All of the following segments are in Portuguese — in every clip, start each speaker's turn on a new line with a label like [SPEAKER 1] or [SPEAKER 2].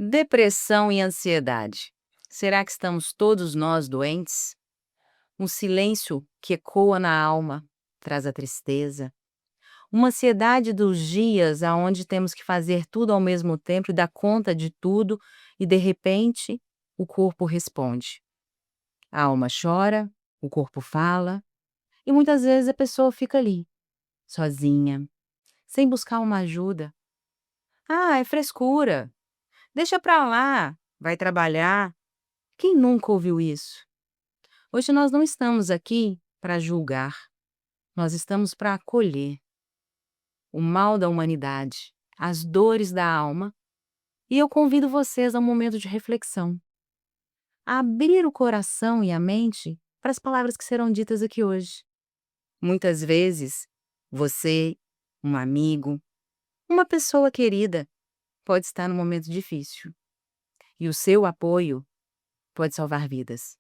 [SPEAKER 1] Depressão e ansiedade. Será que estamos todos nós doentes? Um silêncio que ecoa na alma, traz a tristeza. Uma ansiedade dos dias aonde temos que fazer tudo ao mesmo tempo e dar conta de tudo e de repente o corpo responde. A alma chora, o corpo fala e muitas vezes a pessoa fica ali, sozinha, sem buscar uma ajuda. Ah, é frescura. Deixa pra lá, vai trabalhar. Quem nunca ouviu isso? Hoje nós não estamos aqui para julgar, nós estamos para acolher o mal da humanidade, as dores da alma, e eu convido vocês a um momento de reflexão, a abrir o coração e a mente para as palavras que serão ditas aqui hoje. Muitas vezes, você, um amigo, uma pessoa querida, pode estar num momento difícil, e o seu apoio pode salvar vidas.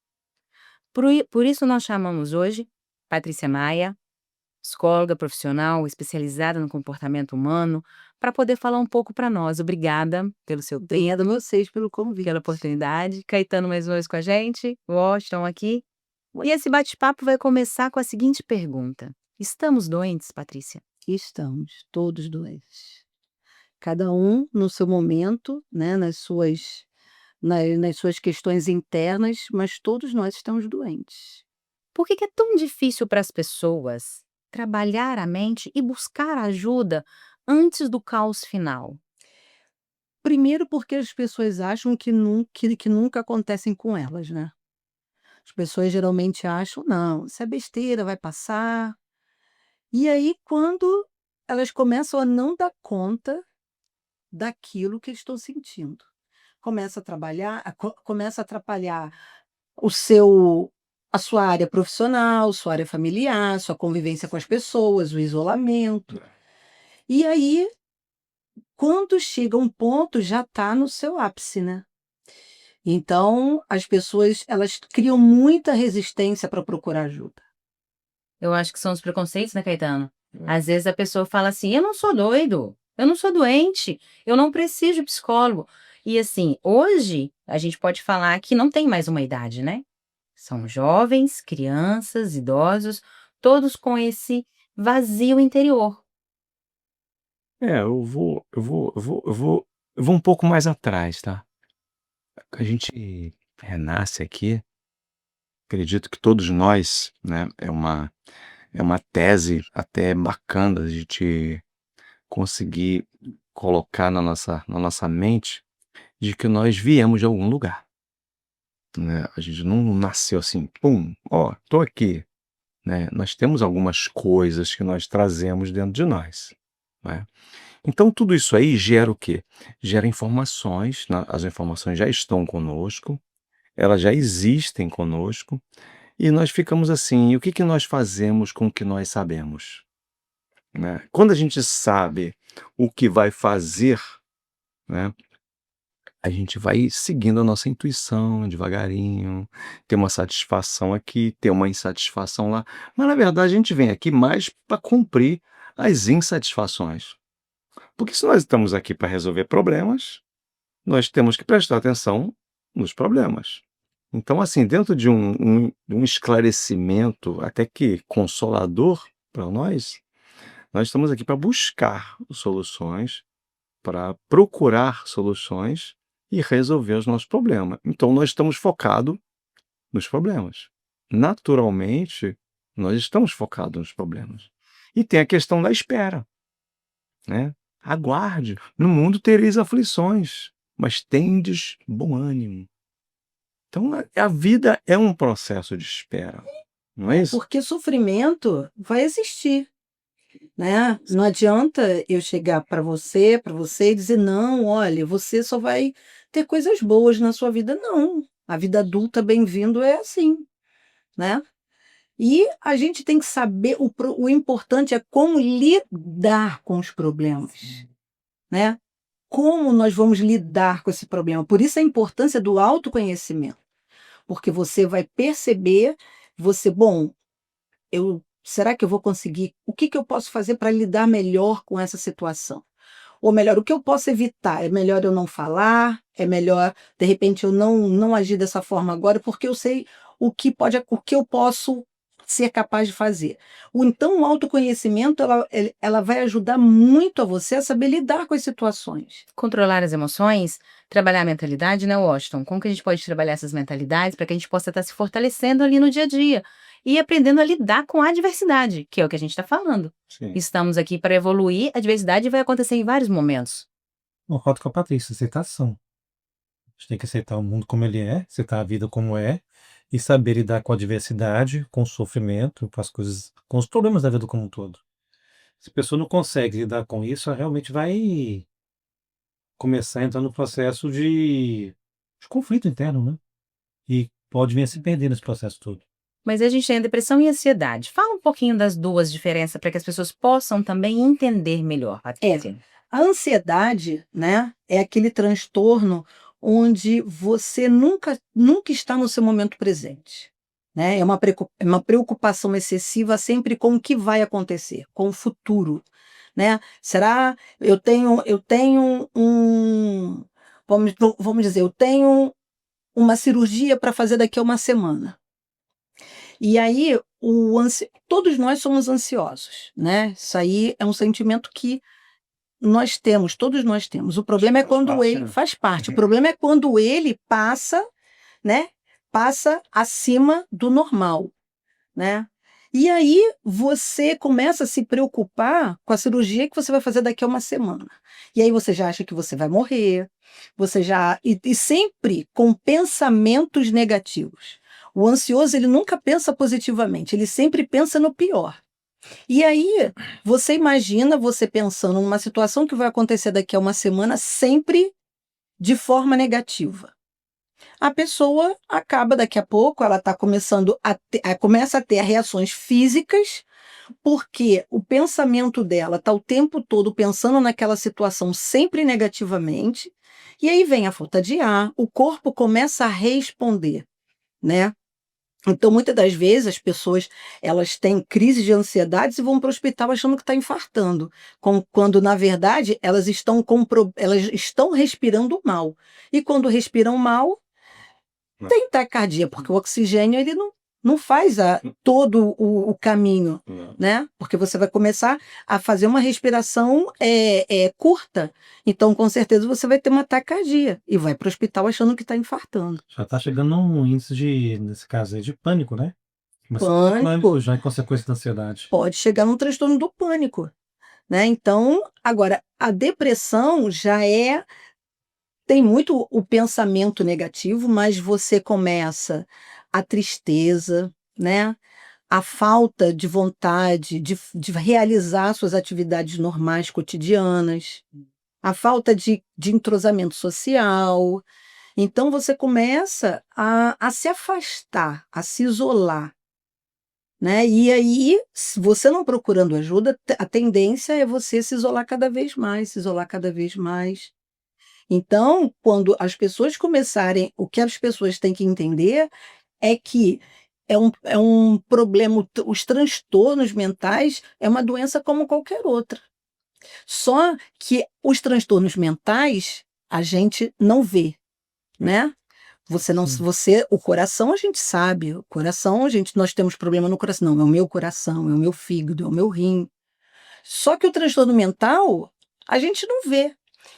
[SPEAKER 1] Por isso nós chamamos hoje Patrícia Maia, psicóloga profissional especializada no comportamento humano, para poder falar um pouco para nós. Obrigada pelo seu tempo,
[SPEAKER 2] Obrigada a vocês pelo convite.
[SPEAKER 1] pela oportunidade. Caetano mais uma vez com a gente, Washington aqui. E esse bate-papo vai começar com a seguinte pergunta: estamos doentes, Patrícia?
[SPEAKER 2] Estamos todos doentes. Cada um no seu momento, né, nas suas questões internas, mas todos nós estamos doentes.
[SPEAKER 1] Por que que é tão difícil para as pessoas trabalhar a mente e buscar ajuda antes do caos final?
[SPEAKER 2] Primeiro porque as pessoas acham que nunca acontecem com elas, né. As pessoas geralmente acham: "Não, isso é besteira, vai passar". E aí quando elas começam a não dar conta daquilo que estão sentindo. Começa a atrapalhar o seu a sua área profissional, sua área familiar, sua convivência com as pessoas, o isolamento. E aí, quando chega um ponto, já está no seu ápice, né. Então, as pessoas, elas criam muita resistência para procurar ajuda.
[SPEAKER 1] Eu acho que são os preconceitos, né, Caetano? Às vezes a pessoa fala assim: "Eu não sou doido, eu não sou doente, eu não preciso de psicólogo". E assim, hoje a gente pode falar que não tem mais uma idade, né? São jovens, crianças, idosos, todos com esse vazio interior.
[SPEAKER 3] Eu vou um pouco mais atrás, tá. A gente renasce aqui, acredito que todos nós, né, é uma tese até bacana a gente conseguir colocar na nossa mente, de que nós viemos de algum lugar, né. A gente não nasceu assim, pum, ó, tô aqui, né. Nós temos algumas coisas que nós trazemos dentro de nós, né. Então tudo isso aí gera o quê? Gera informações, as informações já estão conosco, elas já existem conosco, e nós ficamos assim, e o que que nós fazemos com o que nós sabemos, né? Quando a gente sabe o que vai fazer, né, a gente vai seguindo a nossa intuição devagarinho, ter uma satisfação aqui, ter uma insatisfação lá, mas na verdade a gente vem aqui mais para cumprir as insatisfações. Porque se nós estamos aqui para resolver problemas, nós temos que prestar atenção nos problemas. Então, assim, dentro de um esclarecimento até que consolador para nós estamos aqui para buscar soluções, para procurar soluções e resolver os nossos problemas. Então, nós estamos focados nos problemas. Naturalmente, nós estamos focados nos problemas. E tem a questão da espera, né? Aguarde, no mundo tereis aflições, mas tendes bom ânimo. Então a vida é um processo de espera, não é isso?
[SPEAKER 2] Porque sofrimento vai existir, né. Não adianta eu chegar para você e dizer: "Não, olha, você só vai ter coisas boas na sua vida", não. A vida adulta, bem-vindo, é assim, né. E a gente tem que saber o importante é como lidar com os problemas, né. como nós vamos lidar com esse problema. Por isso a importância do autoconhecimento, porque você vai perceber, bom, será que eu vou conseguir? O que que eu posso fazer para lidar melhor com essa situação? Ou melhor, o que eu posso evitar? É melhor eu não falar? É melhor, de repente, eu não agir dessa forma agora, porque eu sei o que eu posso ser capaz de fazer. Então, o autoconhecimento, ela vai ajudar muito a você a saber lidar com as situações.
[SPEAKER 1] Controlar as emoções, trabalhar a mentalidade, né, Washington? Como que a gente pode trabalhar essas mentalidades para que a gente possa estar se fortalecendo ali no dia a dia e aprendendo a lidar com a adversidade, que é o que a gente está falando.
[SPEAKER 3] Sim.
[SPEAKER 1] Estamos aqui para evoluir, a adversidade vai acontecer em vários momentos.
[SPEAKER 4] Concordo com a Patrícia, aceitação. A gente tem que aceitar o mundo como ele é, aceitar a vida como é, e saber lidar com a adversidade, com o sofrimento, com as coisas, com os problemas da vida como um todo. Se a pessoa não consegue lidar com isso, ela realmente vai começar a entrar no processo de conflito interno, né? E pode vir a se perder nesse processo todo.
[SPEAKER 1] Mas a gente tem a depressão e a ansiedade. Fala um pouquinho das duas diferenças para que as pessoas possam também entender melhor, Patrícia.
[SPEAKER 2] A ansiedade, né, é aquele transtorno onde você nunca está no seu momento presente, né? É uma preocupação excessiva sempre com o que vai acontecer, com o futuro, né? Será eu tenho vamos dizer, eu tenho uma cirurgia para fazer daqui a uma semana. E aí todos nós somos ansiosos, né? Isso aí é um sentimento que todos nós temos. O problema é quando ele faz parte. O problema é quando ele passa, né? Passa acima do normal, né? E aí você começa a se preocupar com a cirurgia que você vai fazer daqui a uma semana. E aí você já acha que você vai morrer, e sempre com pensamentos negativos. O ansioso, ele nunca pensa positivamente, ele sempre pensa no pior. E aí, você imagina você pensando numa situação que vai acontecer daqui a uma semana, sempre de forma negativa. A pessoa acaba, daqui a pouco, ela está começando começa a ter reações físicas, porque o pensamento dela está o tempo todo pensando naquela situação sempre negativamente, e aí vem a falta de ar, o corpo começa a responder, né? Então, muitas das vezes, as pessoas elas têm crise de ansiedade e vão para o hospital achando que está infartando, quando, na verdade, elas estão respirando mal. E quando respiram mal, tem taquicardia, porque o oxigênio ele não faz todo o caminho, né? Porque você vai começar a fazer uma respiração curta. Então, com certeza, você vai ter uma taquicardia e vai para o hospital achando que está infartando.
[SPEAKER 4] Já está chegando a um índice nesse caso aí, de pânico, né? Mas
[SPEAKER 2] Pânico.
[SPEAKER 4] já é consequência da ansiedade.
[SPEAKER 2] Pode chegar num transtorno do pânico, né? Então, agora, a depressão tem muito o pensamento negativo, mas você começa a tristeza, né? A falta de vontade de realizar suas atividades normais cotidianas, a falta de entrosamento social. Então, você começa a se afastar, a se isolar, né? E aí, se você não procurando ajuda, a tendência é você se isolar cada vez mais, se isolar cada vez mais. Então, quando as pessoas começarem, o que as pessoas têm que entender é que é um problema, os transtornos mentais é uma doença como qualquer outra. Só que os transtornos mentais a gente não vê, né? O coração a gente sabe, o coração nós temos problema no coração, não, é o meu coração, é o meu fígado, é o meu rim. Só que o transtorno mental a gente não vê.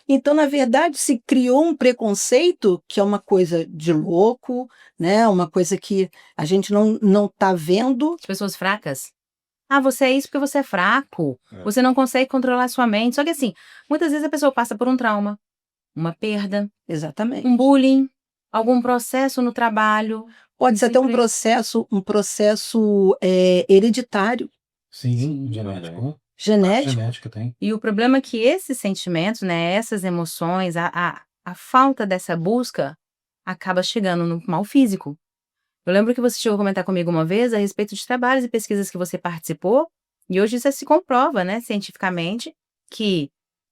[SPEAKER 2] Então, na verdade, se criou um preconceito que é uma coisa de louco, né? Uma coisa que a gente não está vendo.
[SPEAKER 1] As pessoas fracas. Ah, você é isso porque você é fraco. Você não consegue controlar sua mente. Só que assim, muitas vezes a pessoa passa por um trauma, uma perda,
[SPEAKER 2] Exatamente.
[SPEAKER 1] um bullying, algum processo no trabalho.
[SPEAKER 2] Pode ser até um processo hereditário.
[SPEAKER 4] Sim, genético.
[SPEAKER 2] Genético.
[SPEAKER 4] Tem.
[SPEAKER 1] E o problema é que esses sentimentos, né, essas emoções, a falta dessa busca acaba chegando no mal físico. Eu lembro que você chegou a comentar comigo uma vez a respeito de trabalhos e pesquisas que você participou, e hoje isso se comprova, né, cientificamente, que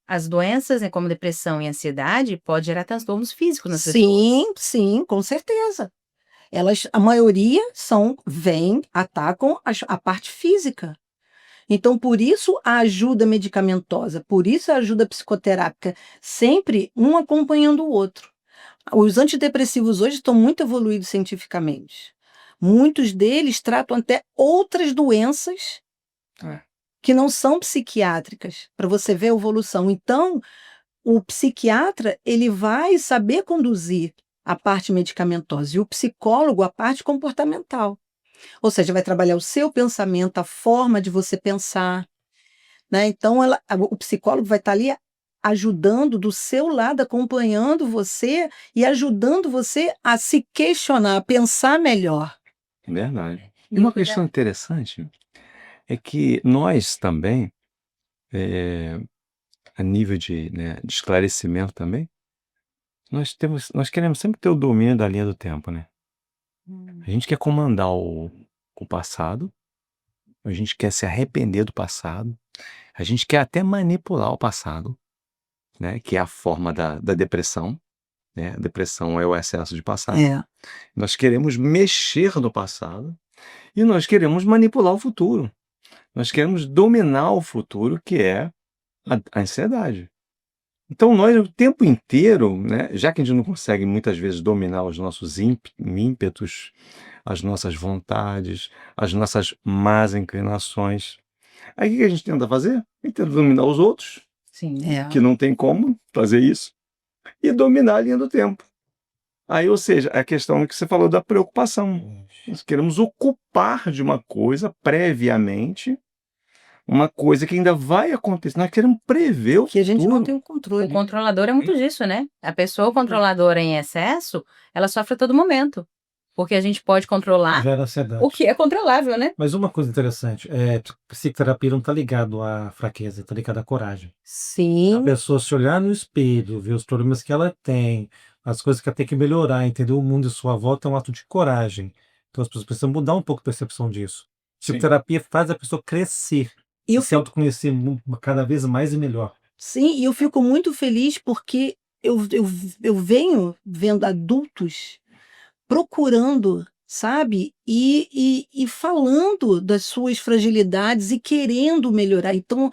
[SPEAKER 1] as doenças, né, como depressão e ansiedade, pode gerar transtornos físicos nas pessoas.
[SPEAKER 2] Sim, sim, com certeza. A maioria atacam a parte física. Então, por isso a ajuda medicamentosa, por isso a ajuda psicoterápica, sempre um acompanhando o outro. Os antidepressivos hoje estão muito evoluídos cientificamente. Muitos deles tratam até outras doenças
[SPEAKER 3] É.
[SPEAKER 2] que não são psiquiátricas, para você ver a evolução. Então, o psiquiatra, ele vai saber conduzir a parte medicamentosa e o psicólogo a parte comportamental. Ou seja, vai trabalhar o seu pensamento, a forma de você pensar, né? Então, o psicólogo vai estar ali ajudando do seu lado, acompanhando você e ajudando você a se questionar, a pensar melhor.
[SPEAKER 3] Verdade. E
[SPEAKER 1] E
[SPEAKER 3] uma
[SPEAKER 1] o que
[SPEAKER 3] questão interessante é que nós também, eh, a nível de, né, de esclarecimento também, nós queremos sempre ter o domínio da linha do tempo, né? A gente quer comandar o passado, a gente quer se arrepender do passado, a gente quer até manipular o passado, né? Que é a forma da depressão, né? A depressão é o excesso de passado.
[SPEAKER 2] É.
[SPEAKER 3] Nós queremos mexer no passado e nós queremos manipular o futuro. Nós queremos dominar o futuro, que é a ansiedade. Então nós o tempo inteiro, né, já que a gente não consegue muitas vezes dominar os nossos ímpetos, as nossas vontades, as nossas más inclinações, aí o que a gente tenta fazer? A gente tenta dominar os outros,
[SPEAKER 1] Sim.
[SPEAKER 3] que não tem como fazer isso, e dominar a linha do tempo. Aí, ou seja, a questão que você falou da preocupação. Nós queremos ocupar de uma coisa previamente, uma coisa que ainda vai acontecer. Nós queremos prever o
[SPEAKER 2] Que a gente não
[SPEAKER 3] futuro.
[SPEAKER 2] tem o
[SPEAKER 1] O
[SPEAKER 2] controle.
[SPEAKER 1] controlador é muito disso, né? A pessoa controladora em excesso, ela sofre a todo momento. Porque a gente pode controlar
[SPEAKER 4] Gera
[SPEAKER 1] o
[SPEAKER 4] ansiedade.
[SPEAKER 1] que é controlável, né?
[SPEAKER 4] Mas uma coisa interessante, psicoterapia não está ligado à fraqueza, está ligado à coragem. A
[SPEAKER 2] Sim,
[SPEAKER 4] pessoa se olhar no espelho, ver os problemas que ela tem, as coisas que ela tem que melhorar, entender o mundo em sua volta é um ato de coragem. Então as pessoas precisam mudar um pouco a percepção disso.
[SPEAKER 3] Sim.
[SPEAKER 4] Psicoterapia faz a pessoa crescer
[SPEAKER 2] e
[SPEAKER 4] e
[SPEAKER 2] eu
[SPEAKER 4] se autoconhecer cada vez mais e melhor.
[SPEAKER 2] Sim, e eu fico muito feliz porque eu venho vendo adultos procurando, sabe? E falando das suas fragilidades e querendo melhorar. Então,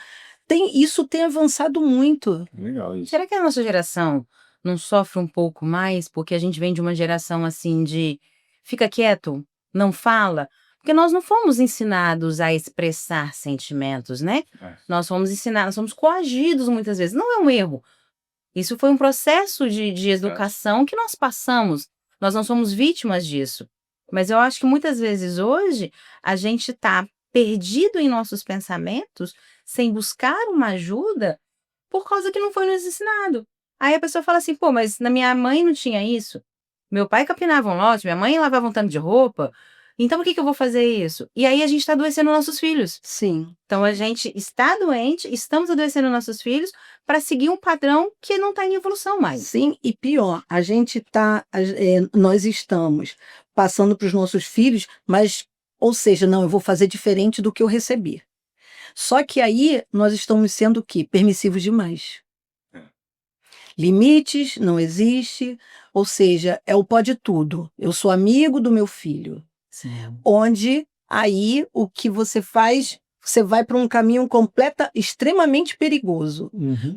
[SPEAKER 2] isso tem avançado muito.
[SPEAKER 3] Legal isso.
[SPEAKER 1] Será que a nossa geração não sofre um pouco mais porque a gente vem de uma geração assim de fica quieto, não fala? Porque nós não fomos ensinados a expressar sentimentos, né?
[SPEAKER 3] É.
[SPEAKER 1] Nós fomos ensinados, somos coagidos muitas vezes. Não é um erro. Isso foi um processo de educação que nós passamos. Nós não somos vítimas disso. Mas eu acho que muitas vezes hoje a gente está perdido em nossos pensamentos, sem buscar uma ajuda, por causa que não foi nos ensinado. Aí a pessoa fala assim, pô, mas na minha mãe não tinha isso. Meu pai capinava um lote, minha mãe lavava um tanto de roupa. Então por que que eu vou fazer isso? E aí a gente está adoecendo nossos filhos.
[SPEAKER 2] Sim.
[SPEAKER 1] Então a gente está doente, estamos adoecendo nossos filhos para seguir um padrão que não está em evolução mais.
[SPEAKER 2] Sim, e pior, nós estamos passando para os nossos filhos, mas, ou seja, não, eu vou fazer diferente do que eu recebi. Só que aí nós estamos sendo o quê? Permissivos demais. Limites não existe, ou seja, é o pode tudo. Eu sou amigo do meu filho.
[SPEAKER 1] Sim.
[SPEAKER 2] Onde aí o que você faz, você vai para um caminho extremamente perigoso,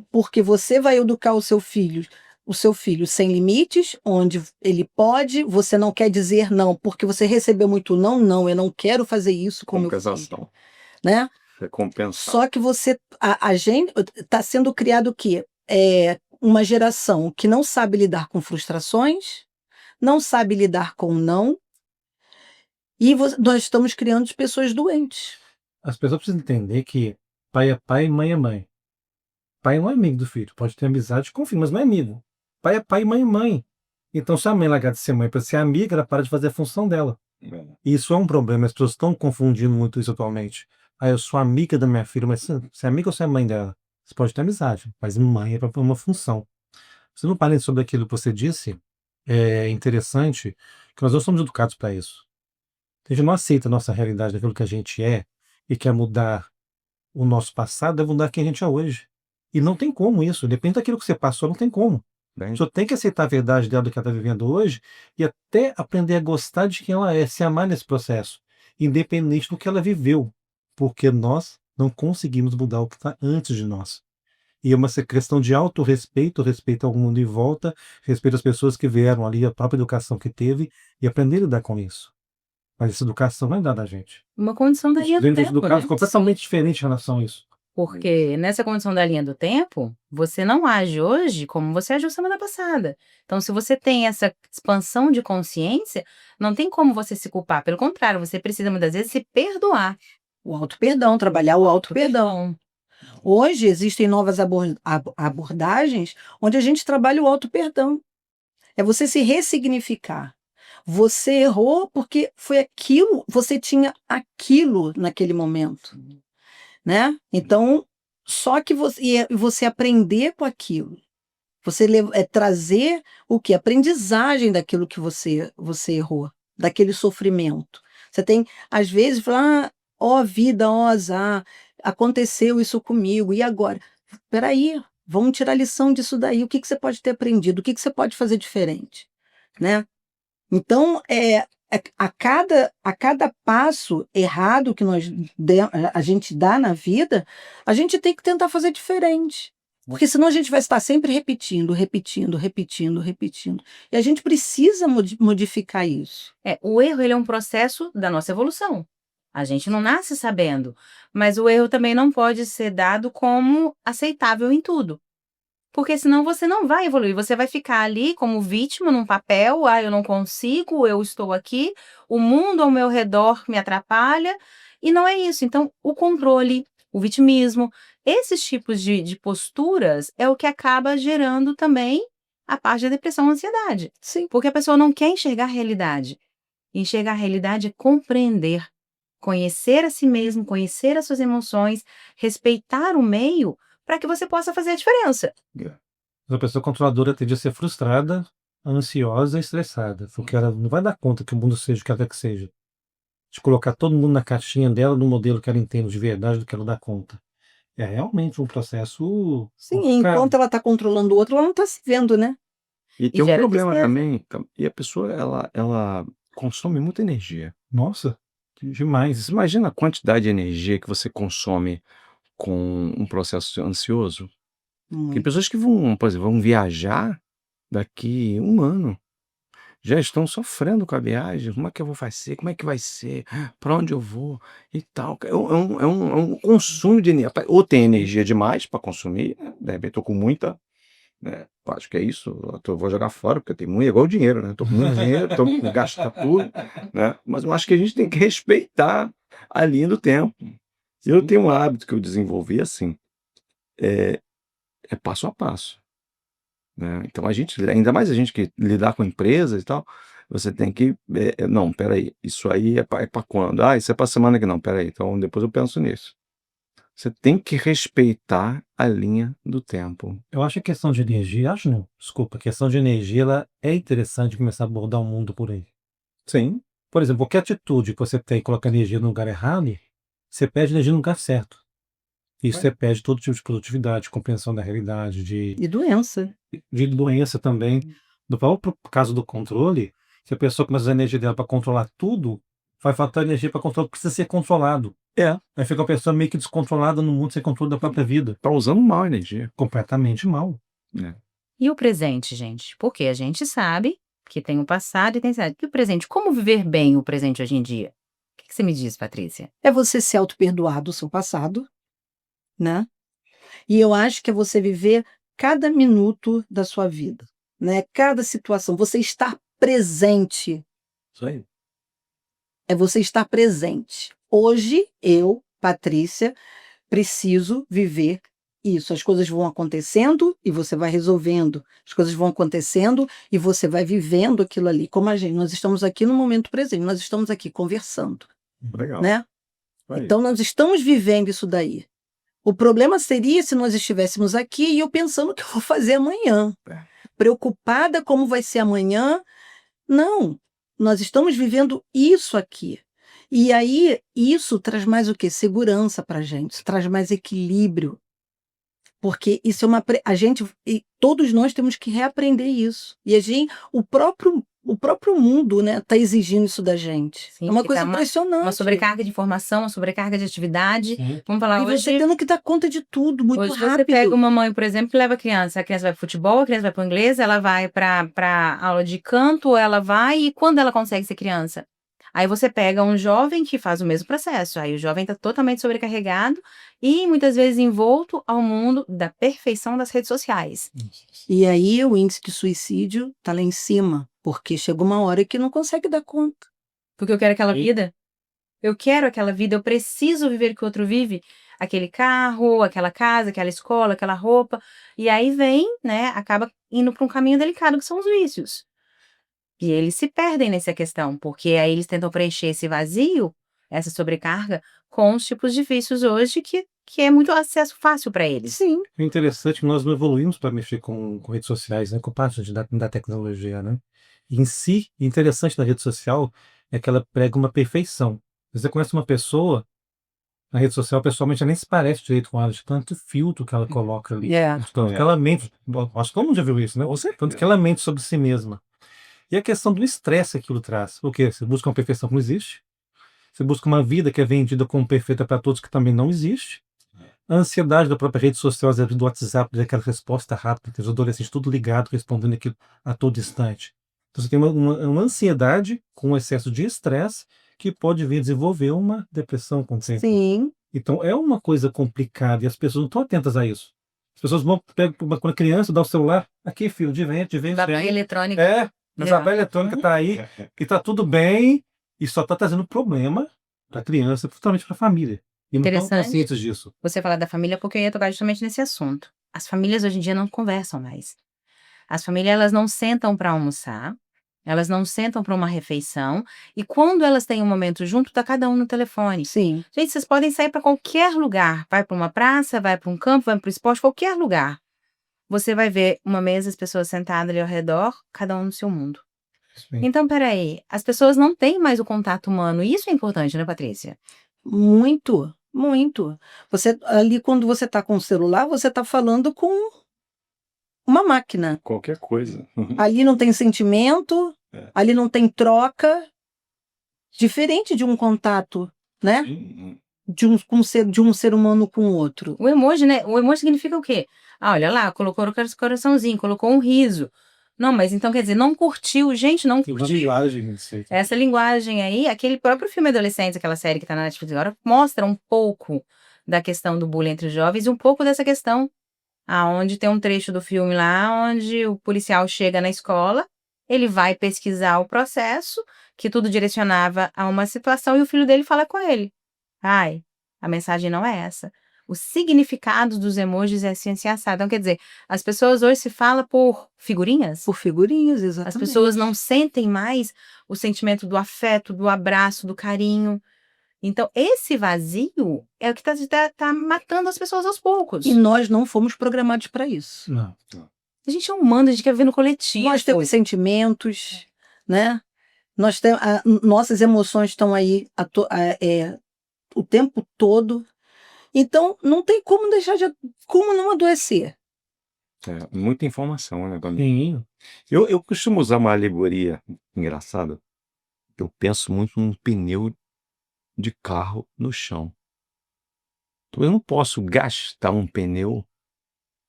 [SPEAKER 2] porque você vai educar o seu filho sem limites, onde ele pode, você não quer dizer não, porque você recebeu muito não, não, eu não quero fazer isso com meu filho,
[SPEAKER 3] Compensação.
[SPEAKER 2] né?
[SPEAKER 3] Recompensar.
[SPEAKER 2] Só que a gente está sendo criado o quê? Uma geração que não sabe lidar com frustrações, não sabe lidar com não, e nós estamos criando pessoas doentes.
[SPEAKER 4] As pessoas precisam entender que pai é pai e mãe é mãe. Pai não é amigo do filho, pode ter amizade com o filho, mas não é amigo. Pai é pai e mãe é mãe. Então, se a mãe largar de ser mãe para ser amiga, ela para de fazer a função dela. E isso é um problema, as pessoas estão confundindo muito isso atualmente. Eu sou amiga da minha filha, mas você é amiga ou você é mãe dela? Você pode ter amizade, mas mãe é para uma função. Você não parem sobre aquilo que você disse, é interessante que nós não somos educados para isso. A gente não aceita a nossa realidade daquilo que a gente é e quer mudar o nosso passado, deve mudar quem a gente é hoje. E não tem como isso, depende daquilo que você passou, não tem como. A
[SPEAKER 3] Bem,
[SPEAKER 4] pessoa tem que aceitar a verdade dela do que ela está vivendo hoje e até aprender a gostar de quem ela é, se amar nesse processo, independente do que ela viveu, porque nós não conseguimos mudar o que está antes de nós. E é uma questão de autorrespeito, respeito ao mundo em volta, respeito às pessoas que vieram ali, a própria educação que teve, e aprender a lidar com isso. Mas essa educação não é dada a gente.
[SPEAKER 1] Uma condição da
[SPEAKER 4] Os
[SPEAKER 1] linha do
[SPEAKER 4] líderes
[SPEAKER 1] tempo,
[SPEAKER 4] educados
[SPEAKER 1] né?
[SPEAKER 4] completamente diferentes em relação a isso.
[SPEAKER 1] Porque nessa condição da linha do tempo, você não age hoje como você agiu semana passada. Então, se você tem essa expansão de consciência, não tem como você se culpar. Pelo contrário, você precisa muitas vezes se perdoar.
[SPEAKER 2] O auto-perdão, trabalhar o auto-perdão. Hoje existem novas abordagens onde a gente trabalha o auto-perdão. É você se ressignificar. Você errou porque foi aquilo, você tinha aquilo naquele momento, né? Então, só que você aprender com aquilo. Você trazer o que? Aprendizagem daquilo que você errou, daquele sofrimento. Você tem, às vezes, falar, ó vida, ó azar, aconteceu isso comigo, e agora? Peraí, vamos tirar lição disso daí. O que que você pode ter aprendido? O que que você pode fazer diferente? Né? Então, a cada passo errado que a gente dá na vida, a gente tem que tentar fazer diferente. Porque senão a gente vai estar sempre repetindo, repetindo, repetindo, repetindo. E a gente precisa modificar isso.
[SPEAKER 1] O erro, ele é um processo da nossa evolução. A gente não nasce sabendo, mas o erro também não pode ser dado como aceitável em tudo. Porque senão você não vai evoluir, você vai ficar ali como vítima num papel, eu não consigo, eu estou aqui, o mundo ao meu redor me atrapalha, e não é isso. Então, o controle, o vitimismo, esses tipos de posturas é o que acaba gerando também a parte da depressão e ansiedade.
[SPEAKER 2] Sim.
[SPEAKER 1] Porque a pessoa não quer enxergar a realidade. Enxergar a realidade é compreender, conhecer a si mesmo, conhecer as suas emoções, respeitar o meio para que você possa fazer a diferença.
[SPEAKER 4] A pessoa controladora tende a ser frustrada, ansiosa e estressada, porque ela não vai dar conta que o mundo seja o que ela quer que seja. De colocar todo mundo na caixinha dela, no modelo que ela entende de verdade do que ela dá conta. É realmente um processo
[SPEAKER 2] Sim,
[SPEAKER 4] complicado.
[SPEAKER 2] enquanto ela está controlando o outro, ela não está se vendo, né?
[SPEAKER 3] e tem um
[SPEAKER 1] gera
[SPEAKER 3] problema
[SPEAKER 1] tristeza.
[SPEAKER 3] também, e a pessoa ela consome muita energia.
[SPEAKER 4] Nossa, demais.
[SPEAKER 3] Você imagina a quantidade de energia que você consome com um processo ansioso? Tem
[SPEAKER 2] Muito.
[SPEAKER 3] pessoas que vão, por exemplo, vão viajar daqui 1 ano, já estão sofrendo com a viagem, como é que eu vou fazer, como é que vai ser, para onde eu vou e tal. É um consumo de energia, ou tem energia demais para consumir, né, de repente estou com muita, né, eu acho que é isso, vou jogar fora, porque eu tenho muito, é igual dinheiro, né, estou com muito dinheiro, estou gastando tudo, né, mas eu acho que a gente tem que respeitar a linha do tempo. Eu tenho um hábito que eu desenvolvi assim, é passo a passo, né. Então a gente, ainda mais a gente que lidar com empresas e tal, você tem que, não, espera aí, isso aí é para quando? Ah, isso é para semana que não, espera aí, então depois eu penso nisso. Você tem que respeitar a linha do tempo.
[SPEAKER 4] Eu acho que a questão de energia, acho não, desculpa, a questão de energia, ela é interessante começar a abordar o mundo por aí.
[SPEAKER 3] Sim.
[SPEAKER 4] Por exemplo, qualquer atitude que você tem e colocar energia no lugar errado, você perde energia no lugar certo. Isso você perde todo tipo de produtividade, compreensão da realidade,
[SPEAKER 2] E doença.
[SPEAKER 4] de doença também. No próprio caso do controle, se a pessoa começa a usar a energia dela para controlar tudo, vai faltar energia para controlar, precisa ser controlado. Aí fica a pessoa meio que descontrolada no mundo sem controle da própria vida.
[SPEAKER 3] Tá usando mal a energia.
[SPEAKER 4] Completamente mal.
[SPEAKER 3] É.
[SPEAKER 1] E o presente, gente? Porque a gente sabe que tem o passado e tem e o presente. Como viver bem o presente hoje em dia? O que você me diz, Patrícia?
[SPEAKER 2] É você se auto-perdoar do seu passado, né? E eu acho que é você viver cada minuto da sua vida, né? Cada situação, você estar presente.
[SPEAKER 3] Isso aí.
[SPEAKER 2] É você estar presente. Hoje, eu, Patrícia, preciso viver isso. As coisas vão acontecendo e você vai resolvendo. As coisas vão acontecendo e você vai vivendo aquilo ali. Como a gente, nós estamos aqui no momento presente, nós estamos aqui conversando,
[SPEAKER 3] Legal.
[SPEAKER 2] né?
[SPEAKER 3] Aí.
[SPEAKER 2] Então, nós estamos vivendo isso daí. O problema seria se nós estivéssemos aqui e eu pensando o que eu vou fazer amanhã. Preocupada como vai ser amanhã. Não, nós estamos vivendo isso aqui. E aí, isso traz mais o quê? Segurança para a gente, traz mais equilíbrio. Porque isso é a gente, e todos nós temos que reaprender isso. E o próprio mundo, né, tá exigindo isso da gente.
[SPEAKER 1] Sim,
[SPEAKER 2] É uma
[SPEAKER 1] porque
[SPEAKER 2] coisa
[SPEAKER 1] tá uma
[SPEAKER 2] impressionante.
[SPEAKER 1] sobrecarga de informação, uma sobrecarga de atividade.
[SPEAKER 4] Sim.
[SPEAKER 1] Vamos falar
[SPEAKER 2] E você tendo que dar conta de tudo muito
[SPEAKER 1] hoje você pega
[SPEAKER 2] rápido.
[SPEAKER 1] uma mãe, por exemplo, que leva a criança vai pro futebol, a criança vai pro inglês, ela vai pra aula de canto, ela vai, e quando ela consegue ser criança? Aí você pega um jovem que faz o mesmo processo, aí o jovem está totalmente sobrecarregado e muitas vezes envolto ao mundo da perfeição das redes sociais.
[SPEAKER 2] E aí o índice de suicídio tá lá em cima, porque chega uma hora que não consegue dar conta.
[SPEAKER 1] Porque eu quero aquela
[SPEAKER 4] Sim.
[SPEAKER 1] vida, eu quero aquela vida, eu preciso viver o que o outro vive, aquele carro, aquela casa, aquela escola, aquela roupa, e aí vem, né, acaba indo para um caminho delicado que são os vícios. E eles se perdem nessa questão, porque aí eles tentam preencher esse vazio, essa sobrecarga, com os tipos de vícios hoje que é muito acesso fácil para eles.
[SPEAKER 2] Sim,
[SPEAKER 4] É interessante que nós não evoluímos para mexer com redes sociais, né, com parte da tecnologia, né? Em si, o interessante da rede social é que ela prega uma perfeição. Você conhece uma pessoa na rede social, pessoalmente, ela nem se parece direito com ela, de tanto filtro que ela coloca ali. De tanto que ela mente. Bom, acho que todo mundo já viu isso, né? Tanto que ela mente sobre si mesma. E a questão do estresse que aquilo traz. O quê? Você busca uma perfeição que não existe. Você busca uma vida que é vendida como perfeita para todos, que também não existe. A ansiedade da própria rede social, às vezes do WhatsApp, daquela resposta rápida, que os adolescentes tudo ligado, respondendo aquilo a todo instante. Então você tem uma ansiedade com excesso de estresse que pode vir desenvolver uma depressão com o tempo.
[SPEAKER 2] sim.
[SPEAKER 4] Então é uma coisa complicada e as pessoas não estão atentas a isso. As pessoas vão, quando a criança dá o celular, aqui filho, de vem,
[SPEAKER 1] Babá eletrônica.
[SPEAKER 4] é, mas a
[SPEAKER 1] Já.
[SPEAKER 4] babá eletrônica está aí e está tudo bem e só está trazendo problema para a criança, principalmente para a família. E não estão
[SPEAKER 1] Interessante.
[SPEAKER 4] conscientes disso.
[SPEAKER 1] Você falar da família porque eu ia tocar justamente nesse assunto. As famílias hoje em dia não conversam mais. As famílias elas não sentam para almoçar, elas não sentam para uma refeição, e quando elas têm um momento junto, tá cada um no telefone.
[SPEAKER 2] Sim.
[SPEAKER 1] Gente, vocês podem sair para qualquer lugar, vai para uma praça, vai para um campo, vai para o esporte, qualquer lugar. Você vai ver uma mesa, as pessoas sentadas ali ao redor, cada um no seu mundo.
[SPEAKER 4] Sim.
[SPEAKER 1] Então, peraí, as pessoas não têm mais o contato humano, e isso é importante, né, Patrícia?
[SPEAKER 2] Muito, muito. Você ali, quando você está com o celular, você está falando com uma máquina.
[SPEAKER 3] Qualquer coisa.
[SPEAKER 2] Ali não tem sentimento,
[SPEAKER 3] É.
[SPEAKER 2] ali não tem troca, diferente de um contato, né? De um ser humano com o outro.
[SPEAKER 1] O emoji, né? O emoji significa o quê? Ah, olha lá, colocou o coraçãozinho, colocou um riso. Não, mas então quer dizer, não curtiu. Gente, não
[SPEAKER 4] Tem uma
[SPEAKER 1] curtiu.
[SPEAKER 4] linguagem nisso aí.
[SPEAKER 1] Essa linguagem aí, aquele próprio filme Adolescentes, aquela série que tá na Netflix agora, mostra um pouco da questão do bullying entre os jovens e um pouco dessa questão. Aonde tem um trecho do filme lá, onde o policial chega na escola, ele vai pesquisar o processo, que tudo direcionava a uma situação, e o filho dele fala com ele. Ai, a mensagem não é essa. Os significados dos emojis é assim, assim, assado. Então, quer dizer, as pessoas hoje se falam por figurinhas.
[SPEAKER 2] Por figurinhas,
[SPEAKER 1] As
[SPEAKER 2] exatamente.
[SPEAKER 1] pessoas não sentem mais o sentimento do afeto, do abraço, do carinho. Então, esse vazio é o que tá matando as pessoas aos poucos.
[SPEAKER 2] E nós não fomos programados para isso.
[SPEAKER 4] Não.
[SPEAKER 1] A gente é humano, a gente quer viver no coletivo.
[SPEAKER 2] Nós temos sentimentos, né? Nossas emoções estão aí o tempo todo. Então, não tem como como não adoecer.
[SPEAKER 3] É, muita informação, né, Dona?
[SPEAKER 4] Sim.
[SPEAKER 3] Eu costumo usar uma alegoria engraçada. Eu penso muito num pneu de carro no chão. Então eu não posso gastar um pneu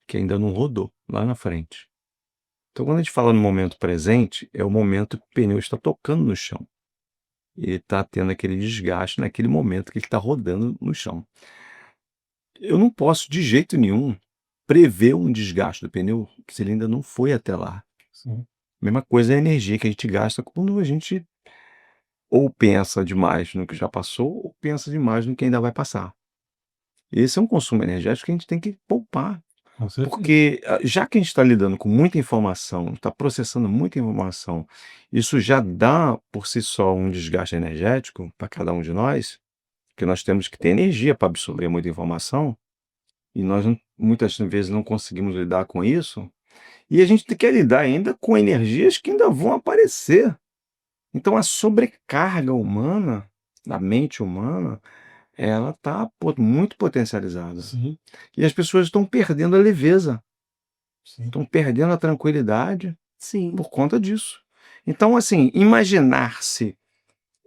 [SPEAKER 3] que ainda não rodou lá na frente. Então quando a gente fala no momento presente, é o momento que o pneu está tocando no chão. Ele está tendo aquele desgaste naquele momento que ele está rodando no chão. Eu não posso de jeito nenhum prever um desgaste do pneu se ele ainda não foi até lá.
[SPEAKER 4] Sim.
[SPEAKER 3] Mesma coisa é a energia que a gente gasta quando a gente ou pensa demais no que já passou, ou pensa demais no que ainda vai passar. Esse é um consumo energético que a gente tem que poupar.
[SPEAKER 4] Com certeza.
[SPEAKER 3] Porque já que a gente está lidando com muita informação, está processando muita informação, isso já dá por si só um desgaste energético para cada um de nós, que nós temos que ter energia para absorver muita informação, e nós muitas vezes não conseguimos lidar com isso, e a gente quer lidar ainda com energias que ainda vão aparecer. Então a sobrecarga humana, da mente humana, ela está muito potencializada.
[SPEAKER 4] Sim,
[SPEAKER 3] E as pessoas estão perdendo a leveza,
[SPEAKER 4] sim.
[SPEAKER 3] estão perdendo a tranquilidade
[SPEAKER 2] Sim.
[SPEAKER 3] por conta disso. Então, assim, imaginar-se.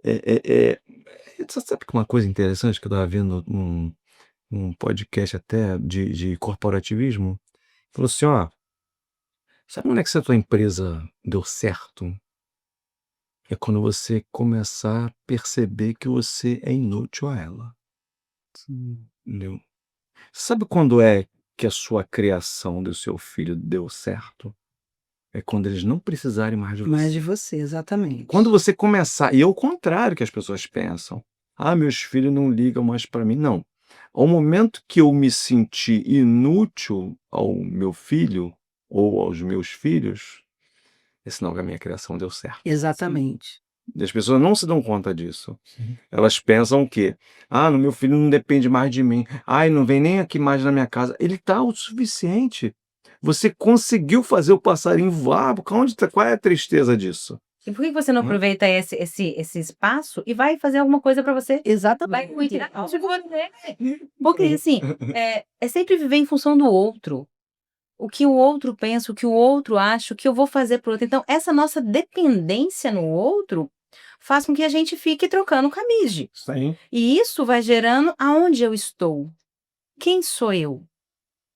[SPEAKER 3] Você sabe que uma coisa interessante que eu estava vendo num podcast até de corporativismo? Falou assim: ó, sabe onde é que essa tua empresa deu certo? É quando você começar a perceber que você é inútil a ela.
[SPEAKER 2] Sim.
[SPEAKER 3] Entendeu? Sabe quando é que a sua criação do seu filho deu certo? É quando eles não precisarem mais de
[SPEAKER 2] Mais de
[SPEAKER 3] você.
[SPEAKER 2] você, exatamente.
[SPEAKER 3] Quando você começar, e é o contrário que as pessoas pensam. Ah, meus filhos não ligam mais para mim. Não. Ao momento que eu me senti inútil ao meu filho ou aos meus filhos, é sinal que a minha criação deu certo.
[SPEAKER 2] Exatamente.
[SPEAKER 3] E as pessoas não se dão conta disso.
[SPEAKER 4] Sim.
[SPEAKER 3] Elas pensam que, ah, no meu filho não depende mais de mim. Ai, não vem nem aqui mais na minha casa. Ele está o suficiente. Você conseguiu fazer o passarinho voar. Qual é a tristeza disso?
[SPEAKER 1] E por que você não
[SPEAKER 3] Hã?
[SPEAKER 1] aproveita esse espaço e vai fazer alguma coisa para você? Vai
[SPEAKER 2] Exatamente.
[SPEAKER 1] cuidar de você. Porque, assim, é sempre viver em função do outro. O que o outro pensa, o que o outro acha, o que eu vou fazer pro outro. Então, essa nossa dependência no outro faz com que a gente fique trocando camide.
[SPEAKER 4] Sim.
[SPEAKER 1] E isso vai gerando aonde eu estou. Quem sou eu?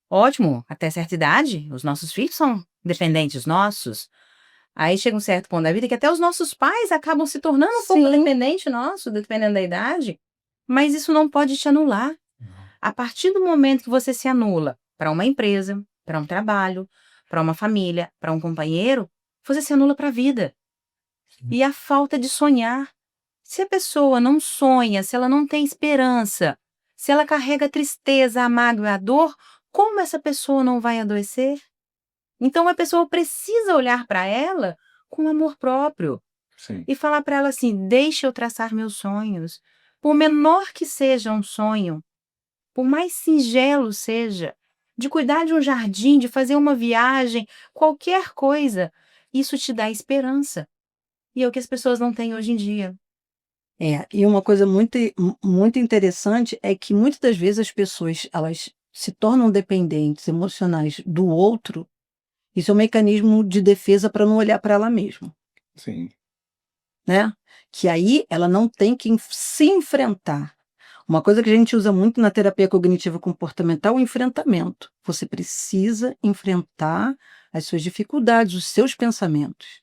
[SPEAKER 1] Ótimo, até certa idade, os nossos filhos são dependentes nossos. Aí chega um certo ponto da vida que até os nossos pais acabam se tornando um pouco
[SPEAKER 2] Sim.
[SPEAKER 1] dependente nosso, dependendo da idade. Mas isso não pode te anular.
[SPEAKER 4] Não.
[SPEAKER 1] A partir do momento que você se anula para uma empresa, para um trabalho, para uma família, para um companheiro, você se anula para a vida.
[SPEAKER 4] Sim.
[SPEAKER 1] E a falta de sonhar. Se a pessoa não sonha, se ela não tem esperança, se ela carrega a tristeza, a mágoa e a dor, como essa pessoa não vai adoecer? Então a pessoa precisa olhar para ela com amor próprio
[SPEAKER 3] Sim.
[SPEAKER 1] e falar para ela assim: deixa eu traçar meus sonhos. Por menor que seja um sonho, por mais singelo seja, de cuidar de um jardim, de fazer uma viagem, qualquer coisa, isso te dá esperança. E é o que as pessoas não têm hoje em dia.
[SPEAKER 2] E uma coisa muito interessante é que muitas das vezes as pessoas elas se tornam dependentes emocionais do outro. Isso é um mecanismo de defesa para não olhar para ela mesma,
[SPEAKER 3] Sim.
[SPEAKER 2] né? Que aí ela não tem que se enfrentar. Uma coisa que a gente usa muito na terapia cognitiva comportamental é o enfrentamento. Você precisa enfrentar as suas dificuldades, os seus pensamentos.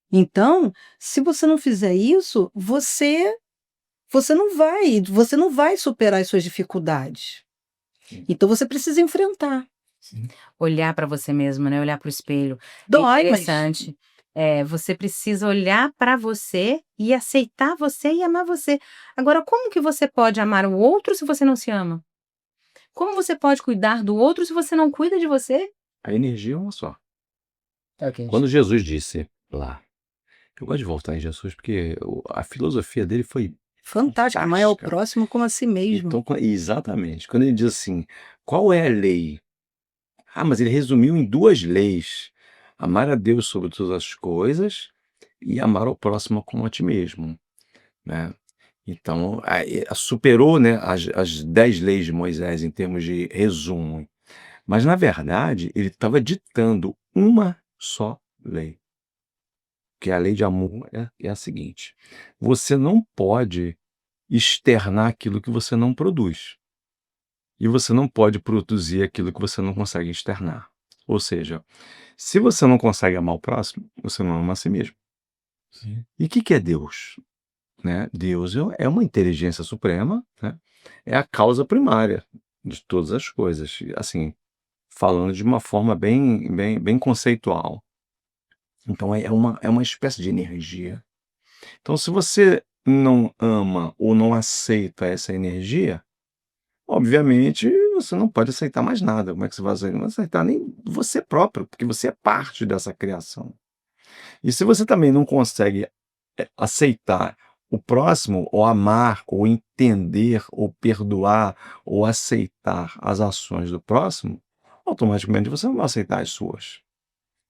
[SPEAKER 2] Então, se você não fizer isso, você não vai superar as suas dificuldades.
[SPEAKER 3] Sim.
[SPEAKER 2] Então você precisa enfrentar.
[SPEAKER 4] Sim.
[SPEAKER 1] Olhar para você mesmo, né? Olhar para o espelho. É
[SPEAKER 2] Dói, mas
[SPEAKER 1] interessante. Você precisa olhar para você e aceitar você e amar você. Agora, como que você pode amar o outro se você não se ama? Como você pode cuidar do outro se você não cuida de você?
[SPEAKER 3] A energia é uma só.
[SPEAKER 1] Ok.
[SPEAKER 3] Quando Jesus disse lá, eu gosto de voltar em Jesus porque a filosofia dele foi
[SPEAKER 2] fantástico, amar ao
[SPEAKER 3] fantástica.
[SPEAKER 2] próximo como a si mesmo.
[SPEAKER 3] Então, exatamente. Quando ele diz assim, qual é a lei? Ah, mas ele resumiu em 2 leis: amar a Deus sobre todas as coisas e amar ao próximo como a ti mesmo, né. Então, superou, né, as 10 leis de Moisés em termos de resumo, mas na verdade ele estava ditando uma só lei, que é a lei de amor é a seguinte: você não pode externar aquilo que você não produz. E você não pode produzir aquilo que você não consegue externar. Ou seja, se você não consegue amar o próximo, você não ama a si mesmo.
[SPEAKER 4] Sim.
[SPEAKER 3] E o que é Deus? Né? Deus é uma inteligência suprema, né? É a causa primária de todas as coisas. Assim, falando de uma forma bem conceitual. Então é uma espécie de energia. Então, se você não ama ou não aceita essa energia, obviamente, você não pode aceitar mais nada. Como é que você vai aceitar? Não vai aceitar nem você próprio, porque você é parte dessa criação. E se você também não consegue aceitar o próximo, ou amar, ou entender, ou perdoar, ou aceitar as ações do próximo, automaticamente você não vai aceitar as suas.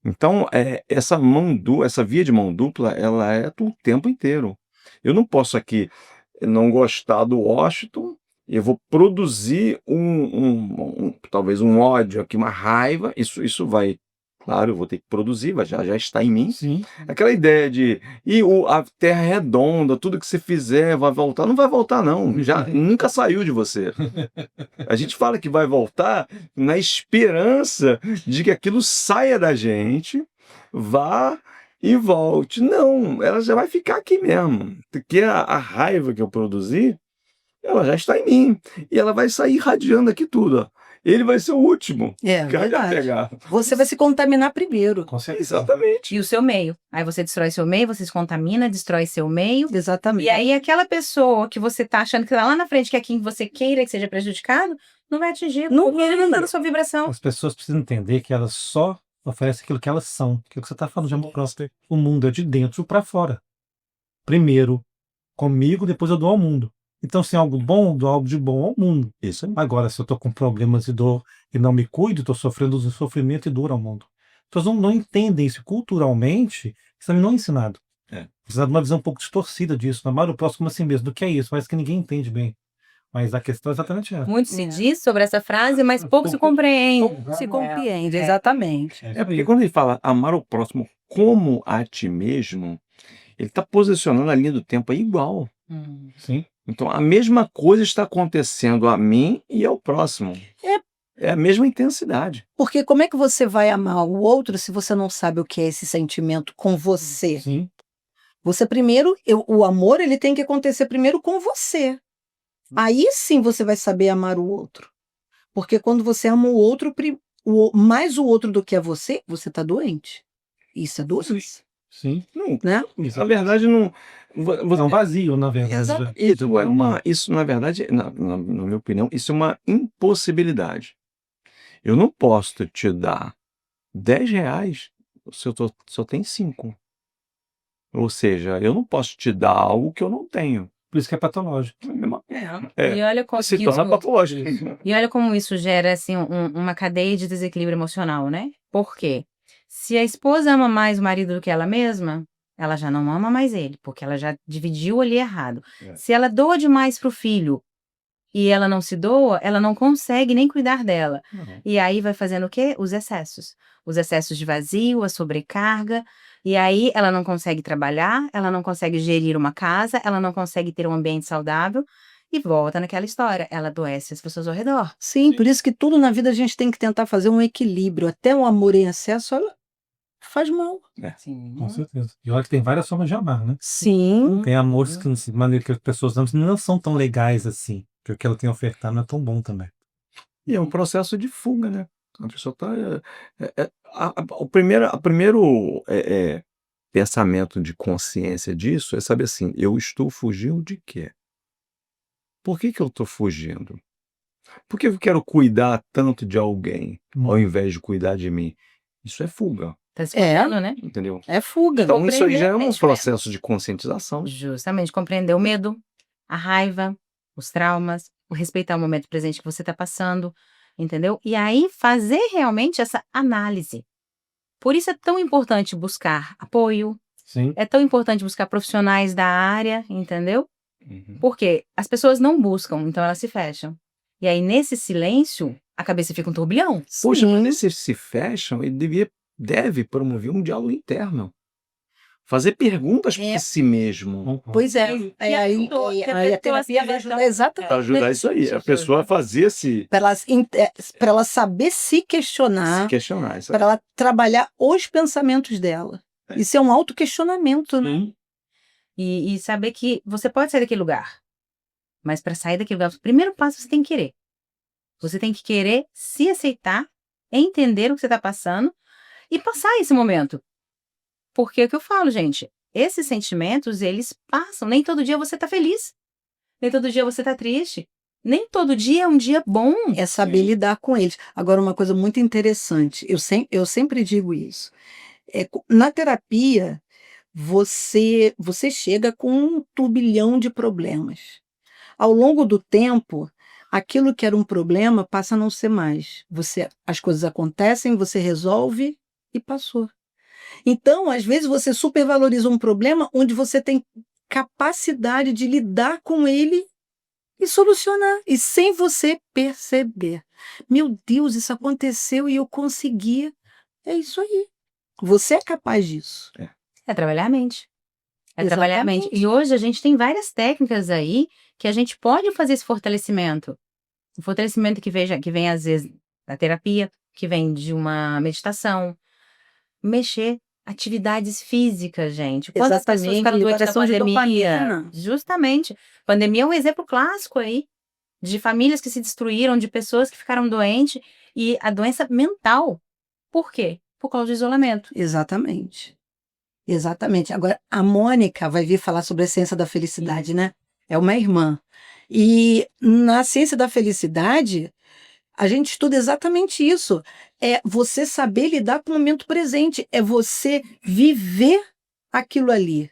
[SPEAKER 3] Então, essa via de mão dupla, ela é o tempo inteiro. Eu não posso aqui não gostar do Washington eu vou produzir talvez um ódio aqui, uma raiva, isso vai, claro, eu vou ter que produzir, já está em mim.
[SPEAKER 4] Sim.
[SPEAKER 3] Aquela ideia de a Terra é redonda, tudo que você fizer vai voltar. Não vai voltar, não. Já nunca saiu de você. A gente fala que vai voltar na esperança de que aquilo saia da gente, vá e volte. Não, ela já vai ficar aqui mesmo. Porque a raiva que eu produzi, ela já está em mim. E ela vai sair irradiando aqui tudo, ó. Ele vai ser o último
[SPEAKER 2] É
[SPEAKER 3] que vai
[SPEAKER 2] verdade.
[SPEAKER 3] pegar.
[SPEAKER 2] Você vai se contaminar primeiro.
[SPEAKER 4] Com certeza.
[SPEAKER 3] Exatamente.
[SPEAKER 1] E o seu meio. Aí você destrói seu meio, você se contamina, destrói seu meio.
[SPEAKER 2] Exatamente.
[SPEAKER 1] E aí aquela pessoa que você tá achando que tá lá na frente, que é quem você queira que seja prejudicado, não vai atingir.
[SPEAKER 2] Não
[SPEAKER 1] porque ele não tá
[SPEAKER 2] vai.
[SPEAKER 1] na sua vibração.
[SPEAKER 4] As pessoas precisam entender que elas só oferecem aquilo que elas são. Aquilo que você está falando de amor próprio. O mundo é de dentro para fora. Primeiro comigo, depois eu dou ao mundo. Então, se é algo bom, dou algo de bom ao mundo.
[SPEAKER 3] Isso aí.
[SPEAKER 4] Agora, se eu estou com problemas e dor e não me cuido, estou sofrendo sofrimento e dor ao mundo. As pessoas não entendem isso culturalmente, isso também não é ensinado. Precisa de uma visão um pouco distorcida disso. Amar o próximo como assim mesmo. Do que é isso? Parece que ninguém entende bem. Mas a questão é exatamente essa.
[SPEAKER 1] Muito se diz sobre essa frase, mas pouco se compreende.
[SPEAKER 2] Se compreende, exatamente.
[SPEAKER 3] É porque quando ele fala amar o próximo como a ti mesmo, ele está posicionando a linha do tempo aí igual.
[SPEAKER 4] Sim.
[SPEAKER 3] Então, a mesma coisa está acontecendo a mim e ao próximo. É a mesma intensidade.
[SPEAKER 2] Porque como é que você vai amar o outro se você não sabe o que é esse sentimento com você?
[SPEAKER 4] Sim.
[SPEAKER 2] Você primeiro, o amor ele tem que acontecer primeiro com você. Aí sim você vai saber amar o outro. Porque quando você ama o outro, mais o outro do que a você, você está doente. Isso é doença,
[SPEAKER 4] Sim.
[SPEAKER 3] Não,
[SPEAKER 2] né?
[SPEAKER 3] na verdade, não.
[SPEAKER 4] É um vazio, na verdade.
[SPEAKER 3] Isso, na verdade, na minha opinião, isso é uma impossibilidade. Eu não posso te dar R$ 10 se eu só tenho 5. Ou seja, eu não posso te dar algo que eu não tenho.
[SPEAKER 4] Por isso que é patológico.
[SPEAKER 1] E olha como
[SPEAKER 3] Se torna patológico.
[SPEAKER 1] E olha como isso gera assim uma cadeia de desequilíbrio emocional, né? Por quê? Se a esposa ama mais o marido do que ela mesma, ela já não ama mais ele, porque ela já dividiu ali errado. Se ela doa demais pro filho e ela não se doa, ela não consegue nem cuidar dela. E aí vai fazendo o quê? Os excessos. Os excessos de vazio, a sobrecarga. E aí ela não consegue trabalhar, ela não consegue gerir uma casa, ela não consegue ter um ambiente saudável. E volta naquela história, ela adoece as pessoas ao redor.
[SPEAKER 2] Sim, por isso que tudo na vida a gente tem que tentar fazer um equilíbrio. Até o amor em excesso faz mal.
[SPEAKER 1] Sim.
[SPEAKER 4] Com certeza. E olha que tem várias formas de amar, né?
[SPEAKER 2] Sim.
[SPEAKER 4] Tem amores que, de maneira que as pessoas não são tão legais assim. Porque o que ela tem a ofertar não é tão bom também.
[SPEAKER 3] E é um processo de fuga, né? A pessoa está. O primeiro pensamento de consciência disso é saber assim: eu estou fugindo de quê? Por que eu estou fugindo? Por que eu quero cuidar tanto de alguém ao invés de cuidar de mim? Isso é fuga,
[SPEAKER 1] Tá se escondendo, né?
[SPEAKER 3] entendeu?
[SPEAKER 2] É fuga.
[SPEAKER 3] Então isso aí já é um
[SPEAKER 1] Compreender,
[SPEAKER 3] processo de conscientização.
[SPEAKER 1] Justamente, compreender o medo, a raiva, os traumas, o respeitar o momento presente que você está passando, entendeu? E aí fazer realmente essa análise. Por isso é tão importante buscar apoio,
[SPEAKER 4] Sim.
[SPEAKER 1] é tão importante buscar profissionais da área, entendeu?
[SPEAKER 3] Uhum.
[SPEAKER 1] Porque as pessoas não buscam, então elas se fecham. E aí nesse silêncio, a cabeça fica um turbilhão.
[SPEAKER 3] Poxa, mas nesses se fecham, ele deve promover um diálogo interno. Fazer perguntas para si mesmo.
[SPEAKER 2] Pois é.
[SPEAKER 1] E a
[SPEAKER 2] Aí
[SPEAKER 1] pessoa- que a
[SPEAKER 2] a
[SPEAKER 1] pessoa
[SPEAKER 2] terapia
[SPEAKER 1] se
[SPEAKER 2] vai
[SPEAKER 1] adapta-
[SPEAKER 2] ajudar exatamente.
[SPEAKER 3] Para ajudar isso aí. A pessoa a fazer esse
[SPEAKER 2] Para ela saber se questionar,
[SPEAKER 3] se questionar. Isso
[SPEAKER 2] para ela trabalhar os pensamentos dela. Isso é um autoquestionamento, né?
[SPEAKER 4] Sim.
[SPEAKER 1] E saber que você pode sair daquele lugar. Mas para sair daquele lugar, o primeiro passo você tem que querer. Você tem que querer se aceitar, entender o que você está passando e passar esse momento. Porque é o que eu falo, gente, esses sentimentos, eles passam. Nem todo dia você está feliz. Nem todo dia você está triste. Nem todo dia é um dia bom.
[SPEAKER 2] É saber lidar com eles. Agora, uma coisa muito interessante, eu sempre digo isso. Na terapia, você chega com um turbilhão de problemas. Ao longo do tempo, aquilo que era um problema passa a não ser mais. As coisas acontecem, você resolve e passou. Então, às vezes, você supervaloriza um problema onde você tem capacidade de lidar com ele e solucionar, e sem você perceber. Meu Deus, isso aconteceu e eu consegui. É isso aí. Você é capaz disso.
[SPEAKER 1] É trabalhar a mente. É trabalhar a mente.
[SPEAKER 2] Exatamente.
[SPEAKER 1] E hoje a gente tem várias técnicas aí que a gente pode fazer esse fortalecimento. O fortalecimento que vem às vezes da terapia, que vem de uma meditação, mexer, atividades físicas, gente. Quantas pessoas
[SPEAKER 2] Exatamente,
[SPEAKER 1] ficaram doentes na
[SPEAKER 2] liberação de
[SPEAKER 1] pandemia?
[SPEAKER 2] dopamina.
[SPEAKER 1] Justamente. Pandemia é um exemplo clássico aí de famílias que se destruíram, de pessoas que ficaram doentes e a doença mental. Por quê? Por causa do isolamento.
[SPEAKER 2] Exatamente. Exatamente. Agora, a Mônica vai vir falar sobre a ciência da felicidade, né? É uma irmã. E na ciência da felicidade, a gente estuda exatamente isso. É você saber lidar com o momento presente. É você viver aquilo ali.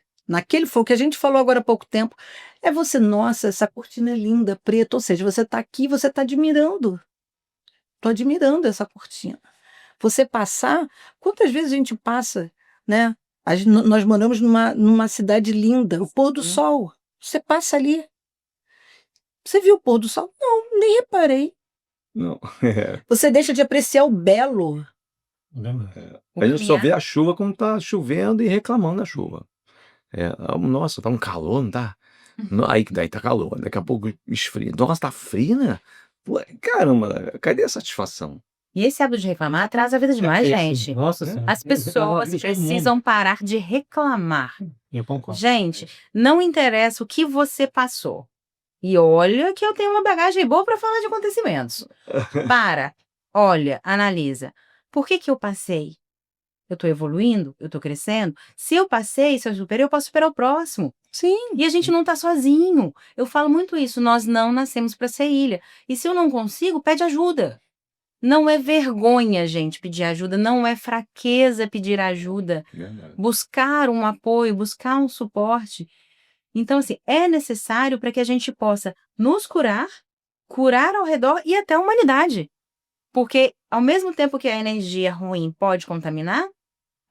[SPEAKER 2] Foi o que a gente falou agora há pouco tempo. É você, nossa, essa cortina é linda, preta. Ou seja, você está aqui, você está admirando. Estou admirando essa cortina. Você passar, quantas vezes a gente passa, né? Nós moramos numa cidade linda, o pôr do sol. Você passa ali. Você viu o pôr do sol? Não, nem reparei.
[SPEAKER 3] Não.
[SPEAKER 2] Você deixa de apreciar o belo.
[SPEAKER 4] Lembra?
[SPEAKER 3] A gente só vê a chuva quando tá chovendo e reclamando da chuva. Nossa, tá um calor, não tá? Aí que daí tá calor, daqui a pouco esfria. Nossa, tá frio, né? Pô, caramba, cadê a satisfação?
[SPEAKER 1] E esse hábito de reclamar atrasa a vida demais, gente.
[SPEAKER 4] Nossa Senhora.
[SPEAKER 1] As pessoas precisam parar de reclamar.
[SPEAKER 4] Eu concordo.
[SPEAKER 1] Gente, não interessa o que você passou. E olha que eu tenho uma bagagem boa para falar de acontecimentos. Olha, analisa. Por que eu passei? Eu tô evoluindo? Eu tô crescendo? Se eu passei, se eu superei, eu posso superar o próximo.
[SPEAKER 2] Sim.
[SPEAKER 1] E a gente não tá sozinho. Eu falo muito isso. Nós não nascemos para ser ilha. E se eu não consigo, pede ajuda. Não é vergonha, gente, pedir ajuda. Não é fraqueza pedir ajuda. Buscar um apoio, buscar um suporte. Então, assim, é necessário para que a gente possa nos curar, curar ao redor e até a humanidade. Porque, ao mesmo tempo que a energia ruim pode contaminar,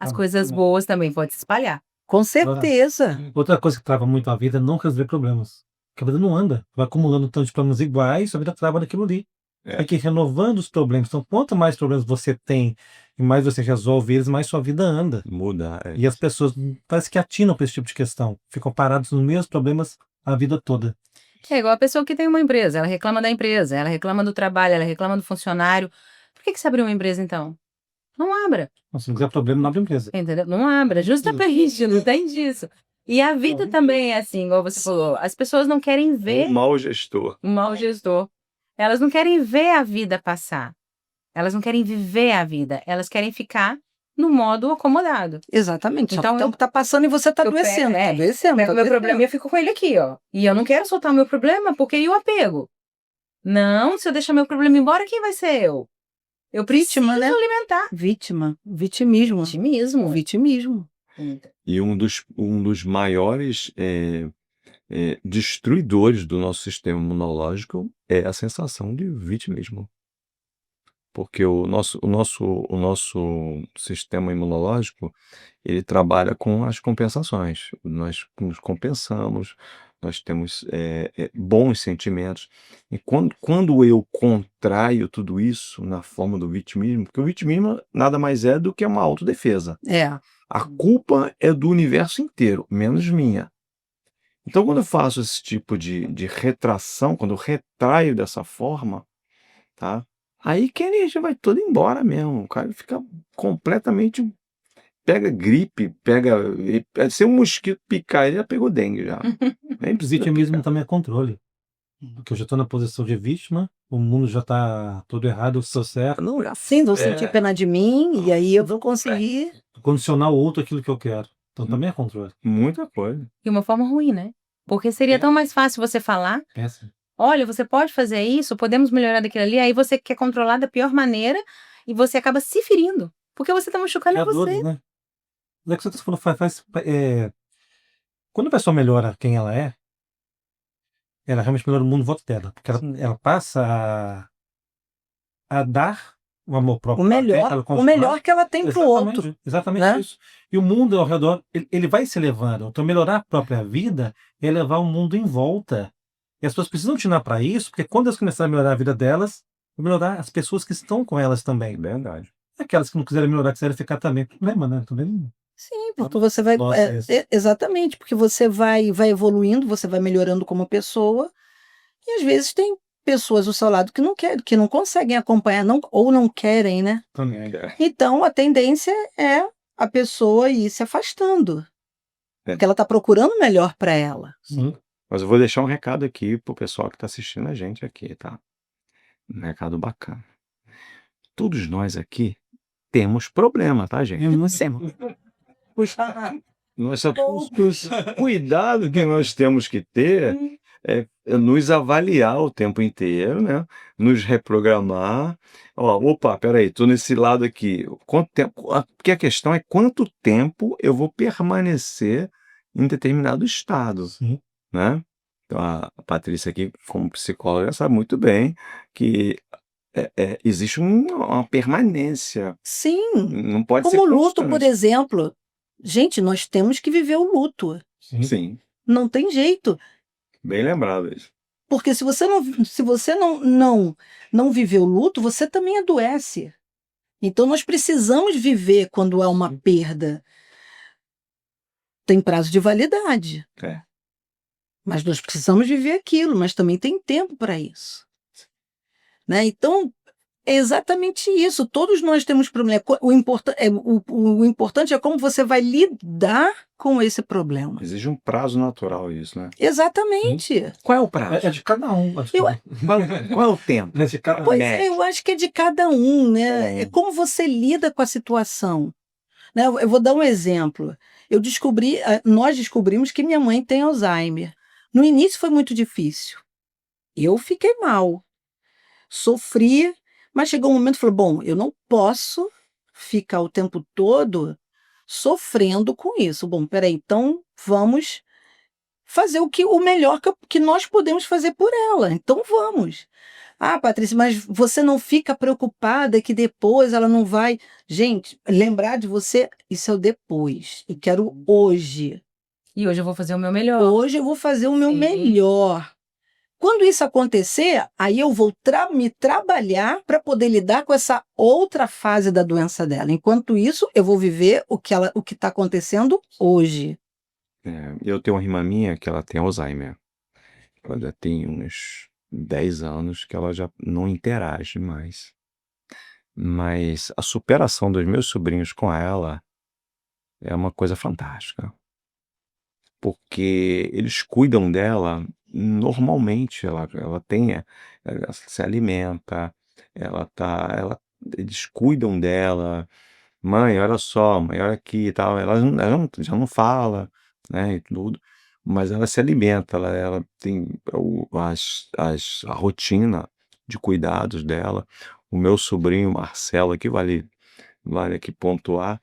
[SPEAKER 1] as coisas boas também podem se espalhar.
[SPEAKER 2] Com certeza.
[SPEAKER 4] Outra coisa que trava muito a vida é não resolver problemas. Porque a vida não anda. Vai acumulando tanto de problemas iguais, sua vida trava naquilo ali. Tem que ir renovando os problemas. Então, quanto mais problemas você tem e mais você resolve eles, mais sua vida anda.
[SPEAKER 3] Muda.
[SPEAKER 4] E as pessoas parece que atinam para esse tipo de questão. Ficam parados nos mesmos problemas a vida toda.
[SPEAKER 1] É igual a pessoa que tem uma empresa. Ela reclama da empresa, ela reclama do trabalho, ela reclama do funcionário. Por que você abriu uma empresa, então? Não abra.
[SPEAKER 4] Se não quiser problema, não abre empresa.
[SPEAKER 1] Entendeu? Não abra. Justamente, não tem disso. E a vida também é assim, igual você falou. As pessoas não querem ver
[SPEAKER 3] Um mau gestor.
[SPEAKER 1] um mau gestor. Elas não querem ver a vida passar. Elas não querem viver a vida. Elas querem ficar no modo acomodado.
[SPEAKER 2] Exatamente.
[SPEAKER 1] Então,
[SPEAKER 2] Só que o tempo tá passando e você tá
[SPEAKER 1] eu
[SPEAKER 2] adoecendo.
[SPEAKER 1] pego- é,
[SPEAKER 2] Tá adoecendo,
[SPEAKER 1] Meu
[SPEAKER 2] tá adoecendo.
[SPEAKER 1] problema, eu fico com ele aqui, ó. E eu não quero soltar o meu problema porque e o apego? Não, se eu deixar meu problema embora, quem vai ser eu? Eu preciso
[SPEAKER 2] Vítima, né?
[SPEAKER 1] alimentar.
[SPEAKER 2] Vítima. Vitimismo.
[SPEAKER 1] Vitimismo.
[SPEAKER 2] Vitimismo.
[SPEAKER 3] E um dos maiores destruidores do nosso sistema imunológico é a sensação de vitimismo. Porque o nosso sistema imunológico, ele trabalha com as compensações. Nós nos compensamos, nós temos bons sentimentos. E quando eu contraio tudo isso na forma do vitimismo, porque o vitimismo nada mais é do que uma autodefesa.
[SPEAKER 2] É.
[SPEAKER 3] A culpa é do universo inteiro, menos minha. Então, quando eu faço esse tipo de retração, quando eu retraio dessa forma, tá? Aí que a energia vai toda embora mesmo. O cara fica completamente. Pega gripe, se um mosquito picar, ele já pegou dengue já. Nem
[SPEAKER 4] O
[SPEAKER 3] precisa
[SPEAKER 4] vitimismo
[SPEAKER 3] picar.
[SPEAKER 4] também é controle. Porque eu já estou na posição de vítima, o mundo já está todo errado, eu sou certo.
[SPEAKER 3] Não, já
[SPEAKER 2] Sim, vão sentir pena de mim e aí eu vou conseguir.
[SPEAKER 4] Condicionar o outro aquilo que eu quero. Então também é controle.
[SPEAKER 3] muita coisa.
[SPEAKER 1] De uma forma ruim, né? Porque seria tão mais fácil você falar,
[SPEAKER 4] Pensa.
[SPEAKER 1] olha, você pode fazer isso, podemos melhorar daquilo ali, aí você quer controlar da pior maneira e você acaba se ferindo. Porque você tá machucando
[SPEAKER 4] É
[SPEAKER 1] você.
[SPEAKER 4] doido, né? Mas é que você falou, quando a pessoa melhora quem ela é, ela realmente melhora o mundo em volta dela. Porque ela passa a dar o amor
[SPEAKER 2] O
[SPEAKER 4] próprio. pra
[SPEAKER 2] melhor,
[SPEAKER 4] ela,
[SPEAKER 2] o
[SPEAKER 4] constrói.
[SPEAKER 2] melhor que ela tem pro outro.
[SPEAKER 4] Exatamente
[SPEAKER 2] né?
[SPEAKER 4] isso. E o mundo ao redor, ele vai se elevando. Então, melhorar a própria vida é levar o mundo em volta. E as pessoas precisam atinar para isso, porque quando elas começarem a melhorar a vida delas, vai melhorar as pessoas que estão com elas também.
[SPEAKER 3] Verdade.
[SPEAKER 4] Aquelas que não quiserem melhorar, quiserem ficar também, problema, né? Também.
[SPEAKER 2] Sim, porque você vai.
[SPEAKER 4] Nossa, esse.
[SPEAKER 2] Exatamente, porque você vai evoluindo, você vai melhorando como pessoa, e às vezes tem pessoas do seu lado que não querem, que não conseguem acompanhar, ou não querem, né?
[SPEAKER 4] Também.
[SPEAKER 2] Então a tendência é a pessoa ir se afastando.
[SPEAKER 3] É.
[SPEAKER 2] Porque ela está procurando o melhor para ela.
[SPEAKER 4] Sim.
[SPEAKER 3] Mas eu vou deixar um recado aqui pro pessoal que tá assistindo a gente aqui, tá? Um recado bacana. Todos nós aqui temos problema, tá, gente?
[SPEAKER 1] Nós temos.
[SPEAKER 3] Nós só temos cuidado que nós temos que ter é nos avaliar o tempo inteiro, né? Nos reprogramar. Ó, opa, peraí, tô nesse lado aqui. Quanto tempo? Porque a questão é quanto tempo eu vou permanecer em determinado estado,
[SPEAKER 4] Sim.
[SPEAKER 3] né? Então, a Patrícia aqui, como psicóloga, sabe muito bem que existe uma permanência.
[SPEAKER 2] Sim,
[SPEAKER 3] Não pode ser
[SPEAKER 2] como o luto, por
[SPEAKER 3] constante.
[SPEAKER 2] exemplo. Gente, nós temos que viver o luto.
[SPEAKER 3] Sim,
[SPEAKER 2] Não tem jeito.
[SPEAKER 3] bem lembrado isso.
[SPEAKER 2] Porque se você não viver o luto, você também adoece. Então nós precisamos viver quando há uma perda. Tem prazo de validade.
[SPEAKER 3] É.
[SPEAKER 2] Mas nós precisamos viver aquilo, mas também tem tempo para isso. Né? Então, é exatamente isso. Todos nós temos problema. O importante é como você vai lidar com esse problema.
[SPEAKER 3] Exige um prazo natural isso, né?
[SPEAKER 2] Exatamente.
[SPEAKER 3] Qual é o prazo?
[SPEAKER 4] É de cada um. Acho que-
[SPEAKER 3] Qual é o tempo?
[SPEAKER 4] É de cada um.
[SPEAKER 2] Pois
[SPEAKER 3] médio.
[SPEAKER 2] eu acho que é de cada um, né? É como você lida com a situação. Né? Eu vou dar um exemplo. Nós descobrimos que minha mãe tem Alzheimer. No início foi muito difícil. Eu fiquei mal, sofri, mas chegou um momento que falei, bom, eu não posso ficar o tempo todo sofrendo com isso. Bom, peraí, então vamos fazer o melhor que nós podemos fazer por ela. Então vamos. Ah, Patrícia, mas você não fica preocupada que depois ela não vai. Gente, lembrar de você, isso é o depois. Eu quero hoje.
[SPEAKER 1] E hoje eu vou fazer o meu melhor.
[SPEAKER 2] Hoje eu vou fazer o meu
[SPEAKER 1] Sim.
[SPEAKER 2] melhor. Quando isso acontecer, aí eu vou me trabalhar para poder lidar com essa outra fase da doença dela. Enquanto isso, eu vou viver o que está acontecendo hoje.
[SPEAKER 3] Eu tenho uma irmã minha que ela tem Alzheimer. Ela já tem uns 10 anos que ela já não interage mais. Mas a superação dos meus sobrinhos com ela é uma coisa fantástica. Porque eles cuidam dela normalmente. Ela se alimenta, eles cuidam dela. Mãe, olha só, mãe, olha aqui e tal. Já não fala, né, e tudo, mas ela se alimenta, ela tem a rotina de cuidados dela. O meu sobrinho Marcelo, aqui vale aqui pontuar,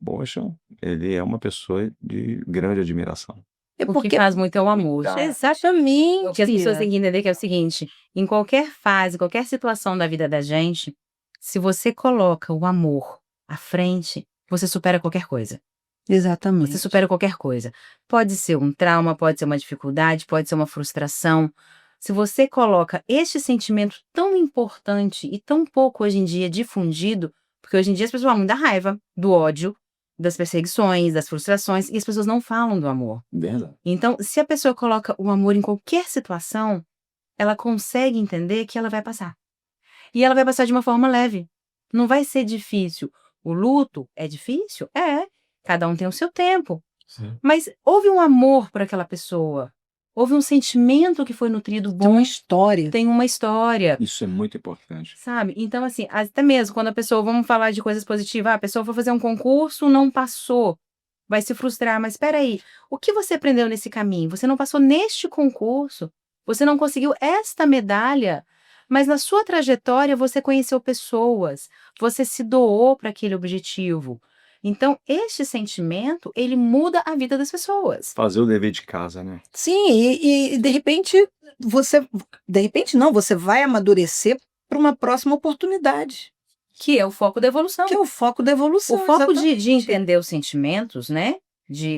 [SPEAKER 3] poxa, ele é uma pessoa de grande admiração.
[SPEAKER 2] É
[SPEAKER 1] O que faz muito é o amor.
[SPEAKER 2] Exatamente.
[SPEAKER 1] O que as pessoas têm que entender que é o seguinte: em qualquer fase, qualquer situação da vida da gente, se você coloca o amor à frente, você supera qualquer coisa.
[SPEAKER 2] Exatamente.
[SPEAKER 1] Você supera qualquer coisa. Pode ser um trauma, pode ser uma dificuldade, pode ser uma frustração. Se você coloca este sentimento tão importante e tão pouco hoje em dia difundido, porque hoje em dia as pessoas falam da raiva, do ódio, das perseguições, das frustrações, e as pessoas não falam do amor.
[SPEAKER 3] Verdade.
[SPEAKER 1] Então, se a pessoa coloca o amor em qualquer situação, ela consegue entender que ela vai passar. E ela vai passar de uma forma leve. Não vai ser difícil. O luto é difícil? É. Cada um tem o seu tempo.
[SPEAKER 4] Sim.
[SPEAKER 1] Mas houve um amor por aquela pessoa. Houve um sentimento que foi nutrido
[SPEAKER 2] Tem uma
[SPEAKER 1] bom.
[SPEAKER 2] história.
[SPEAKER 1] Tem uma história.
[SPEAKER 3] Isso é muito importante.
[SPEAKER 1] Sabe? Então, assim, até mesmo quando a pessoa, vamos falar de coisas positivas, a pessoa foi fazer um concurso, não passou, vai se frustrar, mas espera aí, o que você aprendeu nesse caminho? Você não passou neste concurso, você não conseguiu esta medalha, mas na sua trajetória você conheceu pessoas, você se doou para aquele objetivo. Então, este sentimento, ele muda a vida das pessoas.
[SPEAKER 3] Fazer o dever de casa, né?
[SPEAKER 2] Sim, e de repente você vai amadurecer para uma próxima oportunidade,
[SPEAKER 1] Que é o foco da evolução.
[SPEAKER 2] que é o foco da evolução.
[SPEAKER 1] O foco de
[SPEAKER 2] exatamente.
[SPEAKER 1] entender os sentimentos, né?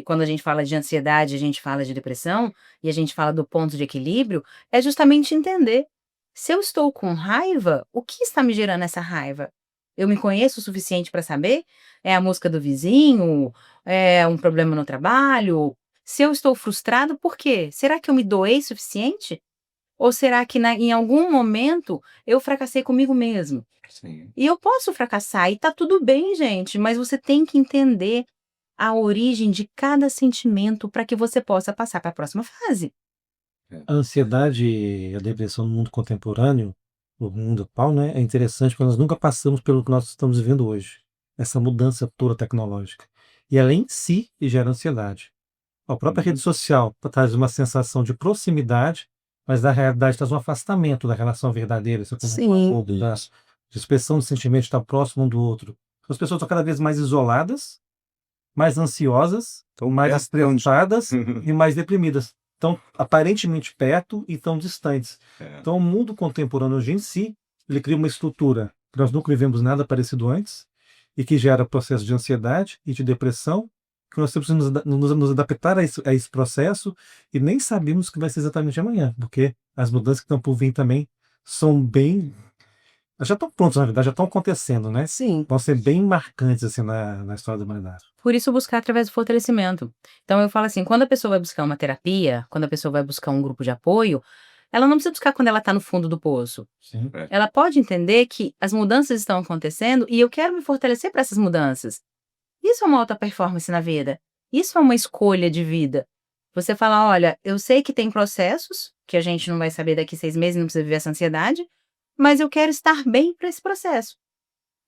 [SPEAKER 1] quando a gente fala de ansiedade, a gente fala de depressão, e a gente fala do ponto de equilíbrio, é justamente entender. Se eu estou com raiva, o que está me gerando essa raiva? Eu me conheço o suficiente para saber? É a música do vizinho? É um problema no trabalho? Se eu estou frustrado, por quê? Será que eu me doei suficiente? Ou será que em algum momento eu fracassei comigo mesmo?
[SPEAKER 3] Sim.
[SPEAKER 1] E eu posso fracassar e tá tudo bem, gente, mas você tem que entender a origem de cada sentimento para que você possa passar para a próxima fase.
[SPEAKER 4] A ansiedade e a depressão no mundo contemporâneo, no mundo atual, né, é interessante porque nós nunca passamos pelo que nós estamos vivendo hoje, essa mudança toda tecnológica. E ela em si gera ansiedade. A própria rede social traz uma sensação de proximidade, mas na realidade traz um afastamento da relação verdadeira, isso
[SPEAKER 2] Sim.
[SPEAKER 4] da de expressão de sentimento, de estar próximo um do outro. As pessoas estão cada vez mais isoladas, mais ansiosas,
[SPEAKER 3] Então,
[SPEAKER 4] mais
[SPEAKER 3] perto de onde-
[SPEAKER 4] estressadas e mais deprimidas. Estão aparentemente perto e tão distantes.
[SPEAKER 3] É.
[SPEAKER 4] Então, o mundo contemporâneo hoje em si, ele cria uma estrutura que nós nunca vivemos nada parecido antes e que gera processo de ansiedade e de depressão, que nós temos que nos adaptar a esse processo e nem sabemos o que vai ser exatamente amanhã, porque as mudanças que estão por vir também são bem... Já estão prontas, na verdade, já estão acontecendo, né?
[SPEAKER 2] Sim.
[SPEAKER 4] Vão ser bem marcantes assim, na história da humanidade.
[SPEAKER 1] Por isso, buscar através do fortalecimento. Então, eu falo assim: quando a pessoa vai buscar uma terapia, quando a pessoa vai buscar um grupo de apoio, ela não precisa buscar quando ela está no fundo do poço.
[SPEAKER 4] Sim.
[SPEAKER 1] Ela pode entender que as mudanças estão acontecendo e eu quero me fortalecer para essas mudanças. Isso é uma alta performance na vida. Isso é uma escolha de vida. Você fala: olha, eu sei que tem processos que a gente não vai saber daqui 6 meses, não precisa viver essa ansiedade, mas eu quero estar bem para esse processo.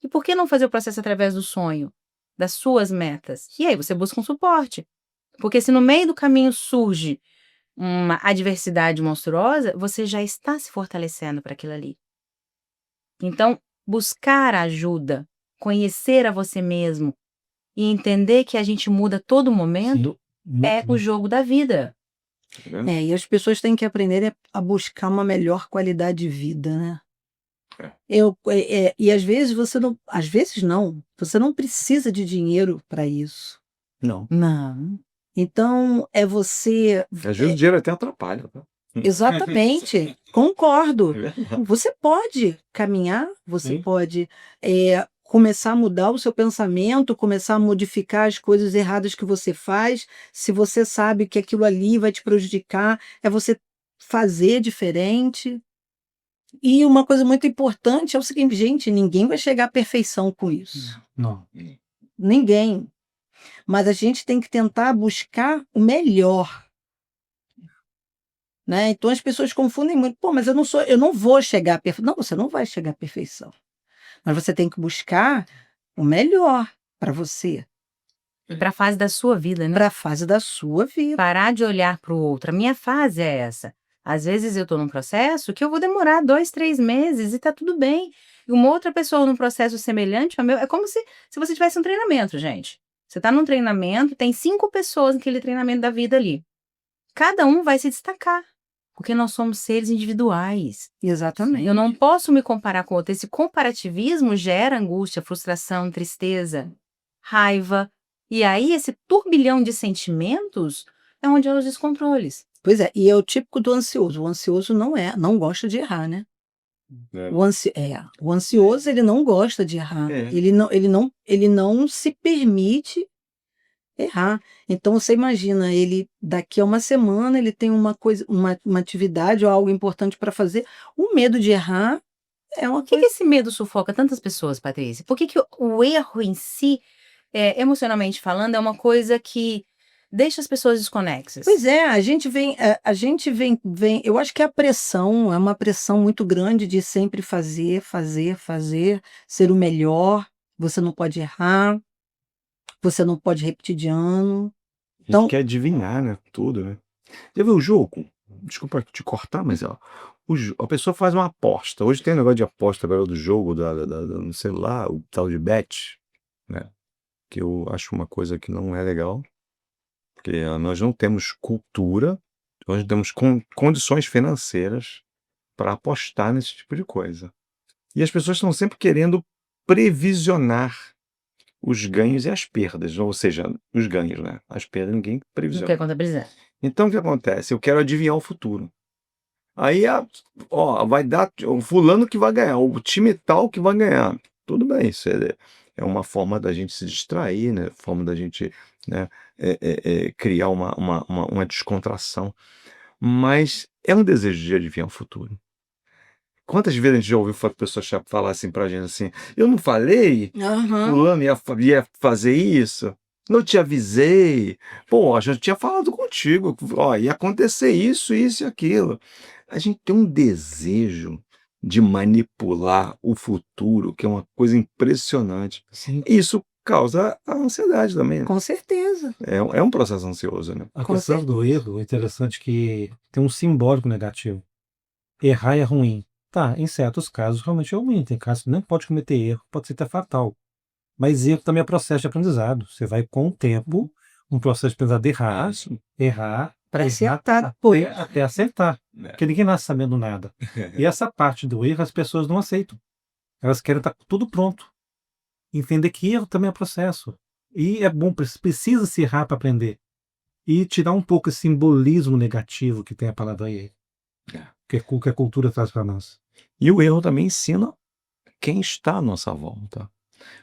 [SPEAKER 1] E por que não fazer o processo através do sonho, das suas metas? E aí você busca um suporte. Porque se no meio do caminho surge uma adversidade monstruosa, você já está se fortalecendo para aquilo ali. Então, buscar ajuda, conhecer a você mesmo e entender que a gente muda a todo momento é o jogo da vida.
[SPEAKER 3] Tá vendo?
[SPEAKER 2] E as pessoas têm que aprender a buscar uma melhor qualidade de vida, né?
[SPEAKER 3] É.
[SPEAKER 2] E às vezes você não precisa de dinheiro para isso.
[SPEAKER 3] Não.
[SPEAKER 2] Não. Então, é você.
[SPEAKER 3] Às vezes o dinheiro até atrapalha, tá?
[SPEAKER 2] Exatamente, concordo.
[SPEAKER 3] É verdade.
[SPEAKER 2] Você pode caminhar, você
[SPEAKER 4] Sim.
[SPEAKER 2] pode começar a mudar o seu pensamento, começar a modificar as coisas erradas que você faz. Se você sabe que aquilo ali vai te prejudicar, é você fazer diferente. E uma coisa muito importante é o seguinte, gente, ninguém vai chegar à perfeição com isso.
[SPEAKER 4] Não.
[SPEAKER 2] Ninguém. Mas a gente tem que tentar buscar o melhor. Né? Então as pessoas confundem muito. Pô, mas eu não vou chegar à perfeição. Não, você não vai chegar à perfeição. Mas você tem que buscar o melhor para você,
[SPEAKER 1] Para a fase da sua vida, né?
[SPEAKER 2] para a fase da sua vida.
[SPEAKER 1] Parar de olhar para o outro. A minha fase é essa. Às vezes eu estou num processo que eu vou demorar 2, 3 meses e tá tudo bem. E uma outra pessoa num processo semelhante ao meu, é como se você tivesse um treinamento, gente. Você está num treinamento, tem 5 pessoas naquele treinamento da vida ali. Cada um vai se destacar, porque nós somos seres individuais.
[SPEAKER 2] Exatamente.
[SPEAKER 1] Eu não posso me comparar com o outro. Esse comparativismo gera angústia, frustração, tristeza, raiva. E aí, esse turbilhão de sentimentos é onde há os descontroles.
[SPEAKER 2] Pois é, e é o típico do ansioso. O ansioso não gosta de errar, né?
[SPEAKER 3] É.
[SPEAKER 2] O ansioso, ele não gosta de errar.
[SPEAKER 3] É.
[SPEAKER 2] Ele não se permite errar. Então você imagina, ele daqui a uma semana ele tem uma coisa, uma atividade ou algo importante para fazer. O medo de errar é uma
[SPEAKER 1] Por que
[SPEAKER 2] coisa.
[SPEAKER 1] esse medo sufoca tantas pessoas, Patrícia? Por que o erro em si, emocionalmente falando, é uma coisa que deixa as pessoas desconexas?
[SPEAKER 2] Pois é, a gente vem. Eu acho que a pressão é uma pressão muito grande de sempre fazer, ser o melhor. Você não pode errar, você não pode repetir de ano.
[SPEAKER 3] A gente
[SPEAKER 2] Então,
[SPEAKER 3] quer adivinhar, né? Tudo, né? Já viu o jogo? Desculpa te cortar, mas ó, a pessoa faz uma aposta. Hoje tem um negócio de aposta agora do jogo, no celular, o tal de bet, né? Que eu acho uma coisa que não é legal. Porque nós não temos cultura, nós não temos condições financeiras para apostar nesse tipo de coisa. E as pessoas estão sempre querendo previsionar os ganhos e as perdas, ou seja, os ganhos, né? As perdas ninguém
[SPEAKER 1] Não quer
[SPEAKER 3] previsiona.
[SPEAKER 1] contabilizar.
[SPEAKER 3] Então, o que acontece? Eu quero adivinhar o futuro. Aí, vai dar o fulano que vai ganhar, o time tal que vai ganhar. Tudo bem, isso é uma forma da gente se distrair, né? Forma da gente, né, criar uma descontração. Mas é um desejo de adivinhar o futuro. Quantas vezes a gente já ouviu pessoas falar assim pra gente assim, eu não falei que
[SPEAKER 2] Aham.
[SPEAKER 3] fulano ia fazer isso? Não te avisei. Pô, a gente tinha falado contigo, ó, ia acontecer isso, isso e aquilo. A gente tem um desejo de manipular o futuro, que é uma coisa impressionante.
[SPEAKER 4] Sim.
[SPEAKER 3] E isso causa a ansiedade também.
[SPEAKER 2] Com certeza.
[SPEAKER 3] É um processo ansioso, né?
[SPEAKER 4] A
[SPEAKER 2] Com
[SPEAKER 4] questão do erro é interessante que tem um simbólico negativo. Errar é ruim. Tá, em certos casos realmente é ruim. Tem casos que não pode cometer erro, pode ser até fatal. Mas erro também é processo de aprendizado. Você vai com o tempo, um processo de aprendizado errar,
[SPEAKER 2] Para
[SPEAKER 4] errar
[SPEAKER 2] acertar depois.
[SPEAKER 4] até acertar. Porque ninguém nasce sabendo nada. E essa parte do erro as pessoas não aceitam. Elas querem estar tudo pronto. Entender que erro também é processo. E é bom, precisa se errar para aprender. E tirar um pouco esse simbolismo negativo que tem a palavra erro. Que a cultura traz para nós.
[SPEAKER 3] E o erro também ensina quem está à nossa volta.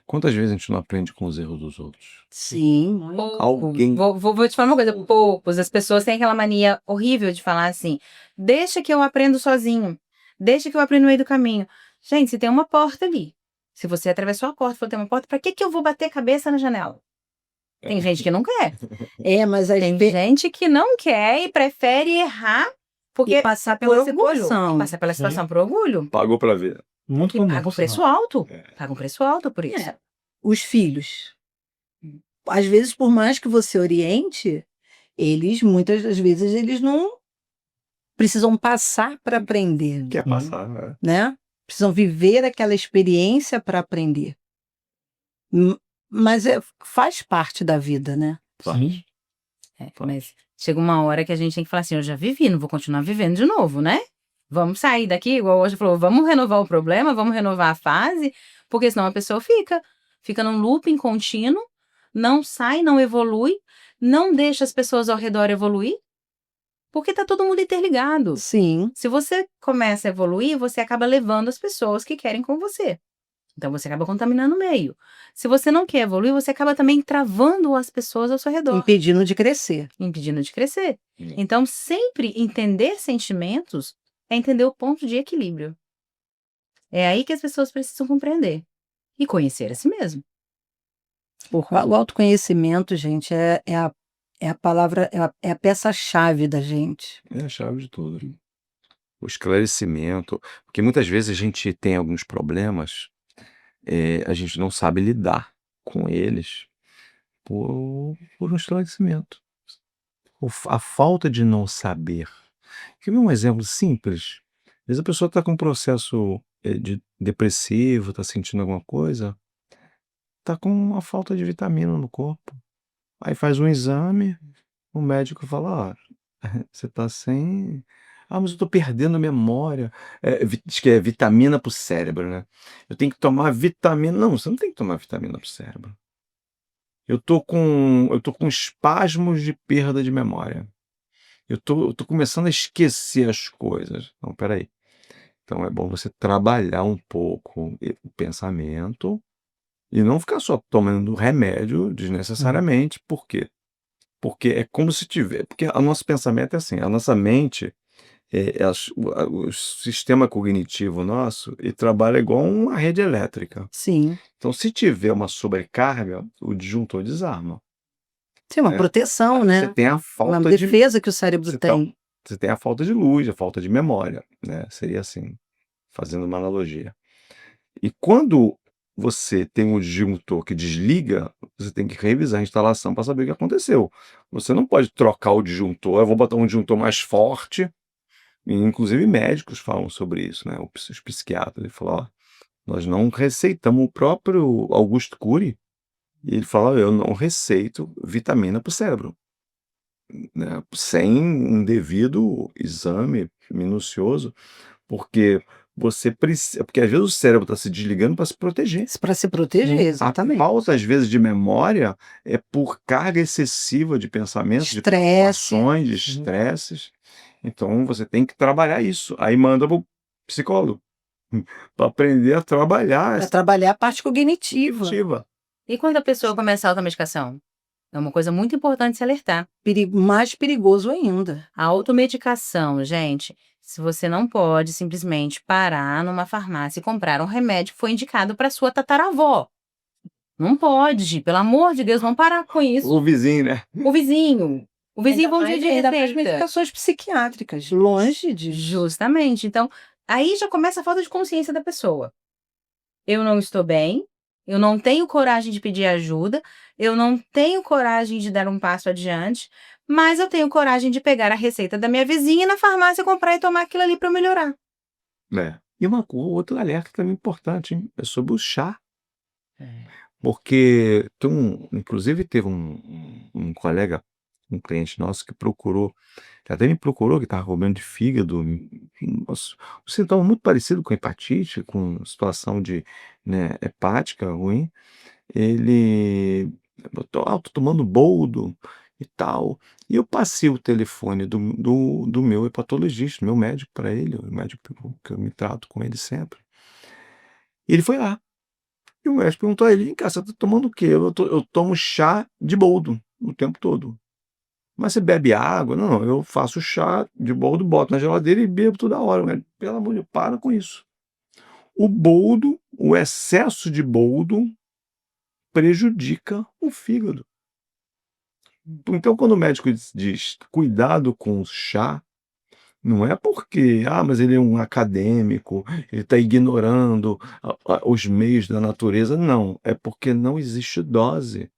[SPEAKER 3] Quantas vezes a gente não aprende com os erros dos outros?
[SPEAKER 2] Sim.
[SPEAKER 3] Alguém.
[SPEAKER 1] Vou te falar uma coisa, poucos. As pessoas têm aquela mania horrível de falar assim, deixa que eu aprendo sozinho, deixa que eu aprendo no meio do caminho. Gente, se tem uma porta ali, se você atravessou a porta e falou, tem uma porta, pra que eu vou bater a cabeça na janela? Tem gente que não quer.
[SPEAKER 2] Mas às
[SPEAKER 1] Tem
[SPEAKER 2] vezes
[SPEAKER 1] gente que não quer e prefere errar porque
[SPEAKER 2] passar
[SPEAKER 1] por
[SPEAKER 2] pela
[SPEAKER 1] orgulho.
[SPEAKER 2] situação.
[SPEAKER 1] Passar pela situação por orgulho.
[SPEAKER 3] Pagou pra ver.
[SPEAKER 4] Muito
[SPEAKER 1] E
[SPEAKER 4] comum.
[SPEAKER 1] paga um
[SPEAKER 4] por sinal.
[SPEAKER 1] preço alto.
[SPEAKER 3] É.
[SPEAKER 1] Paga um preço alto por isso.
[SPEAKER 2] Os filhos. Às vezes, por mais que você oriente, muitas das vezes, eles não precisam passar para aprender,
[SPEAKER 3] Quer passar, né?
[SPEAKER 2] né? Precisam viver aquela experiência para aprender. Mas faz parte da vida, né?
[SPEAKER 4] Sim.
[SPEAKER 1] Mas chega uma hora que a gente tem que falar assim, eu já vivi, não vou continuar vivendo de novo, né? Vamos sair daqui, igual hoje falou, vamos renovar o problema, vamos renovar a fase, porque senão a pessoa fica num looping contínuo, não sai, não evolui, não deixa as pessoas ao redor evoluir, porque tá todo mundo interligado.
[SPEAKER 2] Sim.
[SPEAKER 1] Se você começa a evoluir, você acaba levando as pessoas que querem com você. Então você acaba contaminando o meio. Se você não quer evoluir, você acaba também travando as pessoas ao seu redor,
[SPEAKER 2] Impedindo de crescer.
[SPEAKER 1] impedindo de crescer. Então, sempre entender sentimentos é entender o ponto de equilíbrio. É aí que as pessoas precisam compreender. E conhecer a si mesmo.
[SPEAKER 2] O autoconhecimento, gente, é a palavra, é a peça-chave da gente.
[SPEAKER 3] É a chave de tudo. O esclarecimento. Porque muitas vezes a gente tem alguns problemas, a gente não sabe lidar com eles por um esclarecimento. A falta de não saber. Quer ver um exemplo simples? Às vezes a pessoa está com um processo depressivo, está sentindo alguma coisa, está com uma falta de vitamina no corpo. Aí faz um exame, o médico fala, você está sem... mas eu estou perdendo a memória. Diz que é vitamina para o cérebro, né? Eu tenho que tomar vitamina... Não, você não tem que tomar vitamina para o cérebro. Eu tô com espasmos de perda de memória. Eu tô começando a esquecer as coisas. Não, espera aí. Então é bom você trabalhar um pouco o pensamento e não ficar só tomando remédio desnecessariamente. Por quê? Porque é como se porque o nosso pensamento é assim, a nossa mente, o sistema cognitivo nosso, ele trabalha igual uma rede elétrica.
[SPEAKER 2] Sim.
[SPEAKER 3] Então, se tiver uma sobrecarga, o disjuntor desarma.
[SPEAKER 2] Tem uma proteção, né?
[SPEAKER 3] Você tem a
[SPEAKER 2] Uma
[SPEAKER 3] falta de...
[SPEAKER 2] defesa que o cérebro
[SPEAKER 3] Você
[SPEAKER 2] tem.
[SPEAKER 3] Você tem a falta de luz, a falta de memória, né? Seria assim, fazendo uma analogia. E quando você tem um disjuntor que desliga, você tem que revisar a instalação para saber o que aconteceu. Você não pode trocar o disjuntor, eu vou botar um disjuntor mais forte. E, inclusive médicos falam sobre isso, né? Os psiquiatras, ele falou, ó, nós não receitamos, o próprio Augusto Cury, e ele fala, eu não receito vitamina para o cérebro, né? Sem um devido exame minucioso, porque você precisa, porque às vezes o cérebro está se desligando para se proteger.
[SPEAKER 2] Para se proteger,
[SPEAKER 4] Sim.
[SPEAKER 3] A
[SPEAKER 2] exatamente.
[SPEAKER 3] falta, às vezes, de memória é por carga excessiva de pensamentos, de
[SPEAKER 2] Estresse.
[SPEAKER 3] preocupações, de estresses. Então, você tem que trabalhar isso. Aí manda para o psicólogo para aprender a trabalhar
[SPEAKER 2] Para
[SPEAKER 3] essa
[SPEAKER 2] trabalhar a parte cognitiva.
[SPEAKER 3] cognitiva.
[SPEAKER 1] E quando a pessoa começa a automedicação? É uma coisa muito importante se alertar.
[SPEAKER 2] Mais perigoso ainda.
[SPEAKER 1] A automedicação, gente, se você não pode simplesmente parar numa farmácia e comprar um remédio que foi indicado para sua tataravó. Não pode, pelo amor de Deus, vamos parar com isso.
[SPEAKER 3] O vizinho, né?
[SPEAKER 1] O vizinho. O vizinho
[SPEAKER 2] Ainda
[SPEAKER 1] bom
[SPEAKER 2] mais-
[SPEAKER 1] dia de
[SPEAKER 2] ainda mais
[SPEAKER 1] receita.
[SPEAKER 2] medicações psiquiátricas, longe de...
[SPEAKER 1] Justamente. Então, aí já começa a falta de consciência da pessoa. Eu não estou bem, eu não tenho coragem de pedir ajuda, eu não tenho coragem de dar um passo adiante, mas eu tenho coragem de pegar a receita da minha vizinha e na farmácia comprar e tomar aquilo ali para melhorar.
[SPEAKER 3] É. E outro alerta também importante, hein? É sobre o chá.
[SPEAKER 1] É.
[SPEAKER 3] Porque inclusive teve um colega, um cliente nosso que procurou, até me procurou, que estava com problema de fígado, enfim, um sintoma muito parecido com hepatite, com situação de, né, hepática ruim. Ele botou: "Ah, tô tomando boldo e tal". E eu passei o telefone do meu hepatologista, do meu médico para ele, o médico que eu me trato com ele sempre. E ele foi lá. E o médico perguntou a ele: "Vem cá, você tá tomando o quê?" Eu tomo chá de boldo o tempo todo". "Mas você bebe água?" "Não, não, eu faço chá de boldo, boto na geladeira e bebo toda hora". O médico: "Pelo amor de Deus, para com isso". O boldo, o excesso de boldo prejudica o fígado. Então, quando o médico diz: "Cuidado com o chá", não é porque, mas ele é um acadêmico, ele está ignorando os meios da natureza. Não, é porque não existe dose.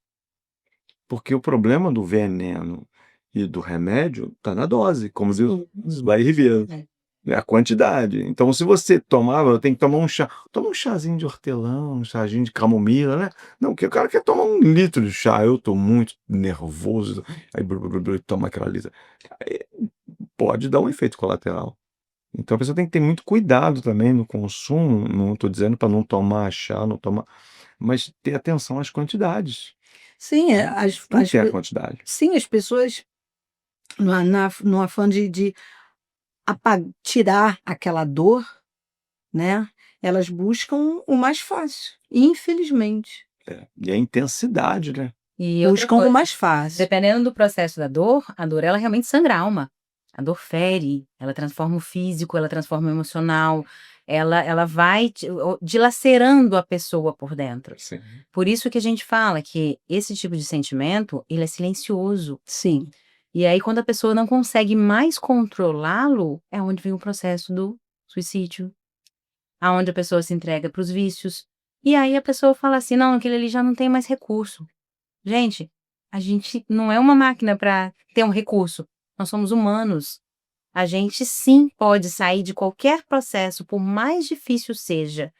[SPEAKER 3] Porque o problema do veneno e do remédio está na dose, como diz o Blair Ribeiro, é a quantidade. Então, se você tomava, tem que tomar um chá, toma um chazinho de hortelã, um chazinho de camomila, né? Não, porque o cara quer tomar 1 litro de chá, eu estou muito nervoso, aí toma aquela litra. Aí pode dar um efeito colateral. Então a pessoa tem que ter muito cuidado também no consumo, não estou dizendo para não tomar chá, não tomar, mas ter atenção às quantidades.
[SPEAKER 2] Sim,
[SPEAKER 3] Tem que ter a quantidade.
[SPEAKER 2] sim, as pessoas, no afã de tirar aquela dor, né? Elas buscam o mais fácil, infelizmente.
[SPEAKER 3] E a intensidade, né?
[SPEAKER 1] E outra
[SPEAKER 2] Buscam o
[SPEAKER 1] coisa,
[SPEAKER 2] mais fácil.
[SPEAKER 1] dependendo do processo da dor, a dor ela realmente sangra a alma. A dor fere, ela transforma o físico, ela transforma o emocional, ela vai dilacerando a pessoa por dentro.
[SPEAKER 3] Sim.
[SPEAKER 1] Por isso que a gente fala que esse tipo de sentimento, ele é silencioso.
[SPEAKER 2] Sim.
[SPEAKER 1] E aí, quando a pessoa não consegue mais controlá-lo, é onde vem o processo do suicídio, aonde a pessoa se entrega para os vícios. E aí a pessoa fala assim, não, aquele ali já não tem mais recurso. Gente, a gente não é uma máquina para ter um recurso. Nós somos humanos. A gente sim pode sair de qualquer processo, por mais difícil seja,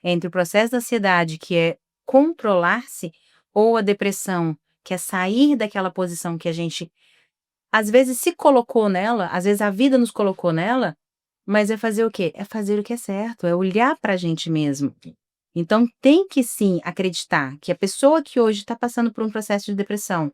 [SPEAKER 1] entre o processo da ansiedade, que é controlar-se, ou a depressão, que é sair daquela posição que a gente, às vezes, se colocou nela, às vezes a vida nos colocou nela, mas é fazer o quê? É fazer o que é certo, é olhar para a gente mesmo. Então, tem que sim acreditar que a pessoa que hoje está passando por um processo de depressão,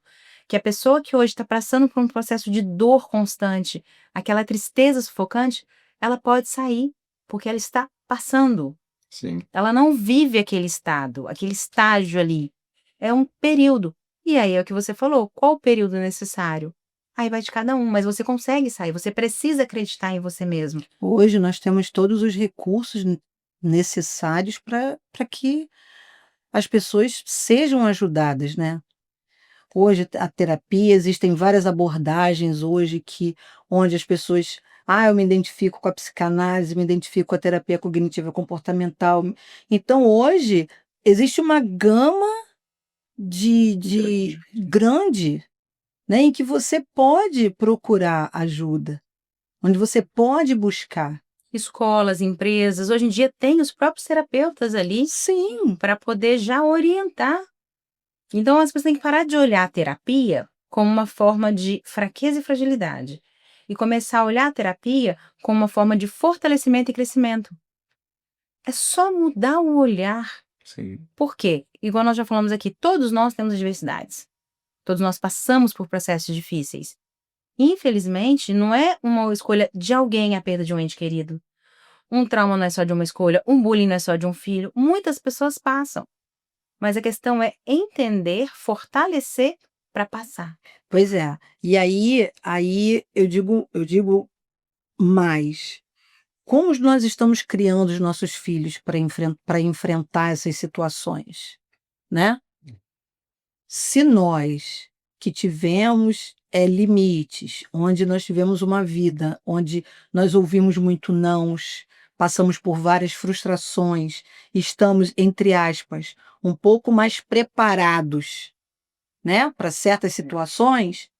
[SPEAKER 1] que a pessoa que hoje está passando por um processo de dor constante, aquela tristeza sufocante, ela pode sair, porque ela está passando.
[SPEAKER 3] Sim.
[SPEAKER 1] Ela não vive aquele estado, aquele estágio ali. É um período. E aí é o que você falou, qual o período necessário? Aí vai de cada um, mas você consegue sair, você precisa acreditar em você mesmo.
[SPEAKER 2] Hoje nós temos todos os recursos necessários para que as pessoas sejam ajudadas, né? Hoje a terapia, existem várias abordagens hoje onde as pessoas, eu me identifico com a psicanálise, me identifico com a terapia cognitiva comportamental. Então hoje existe uma gama de grande, né, em que você pode procurar ajuda, onde você pode buscar.
[SPEAKER 1] Escolas, empresas, hoje em dia tem os próprios terapeutas ali
[SPEAKER 2] Sim,
[SPEAKER 1] para poder já orientar. Então, as pessoas têm que parar de olhar a terapia como uma forma de fraqueza e fragilidade e começar a olhar a terapia como uma forma de fortalecimento e crescimento. É só mudar o olhar.
[SPEAKER 3] Sim.
[SPEAKER 1] Por quê? Igual nós já falamos aqui, todos nós temos adversidades. Todos nós passamos por processos difíceis. Infelizmente, não é uma escolha de alguém a perda de um ente querido. Um trauma não é só de uma escolha, um bullying não é só de um filho. Muitas pessoas passam. Mas a questão é entender, fortalecer para passar.
[SPEAKER 2] Pois é. E aí eu digo mais. Como nós estamos criando os nossos filhos para enfrentar essas situações, né? Se nós que tivemos limites, onde nós tivemos uma vida, onde nós ouvimos muito nãos, passamos por várias frustrações, estamos, entre aspas, um pouco mais preparados, né, para certas situações,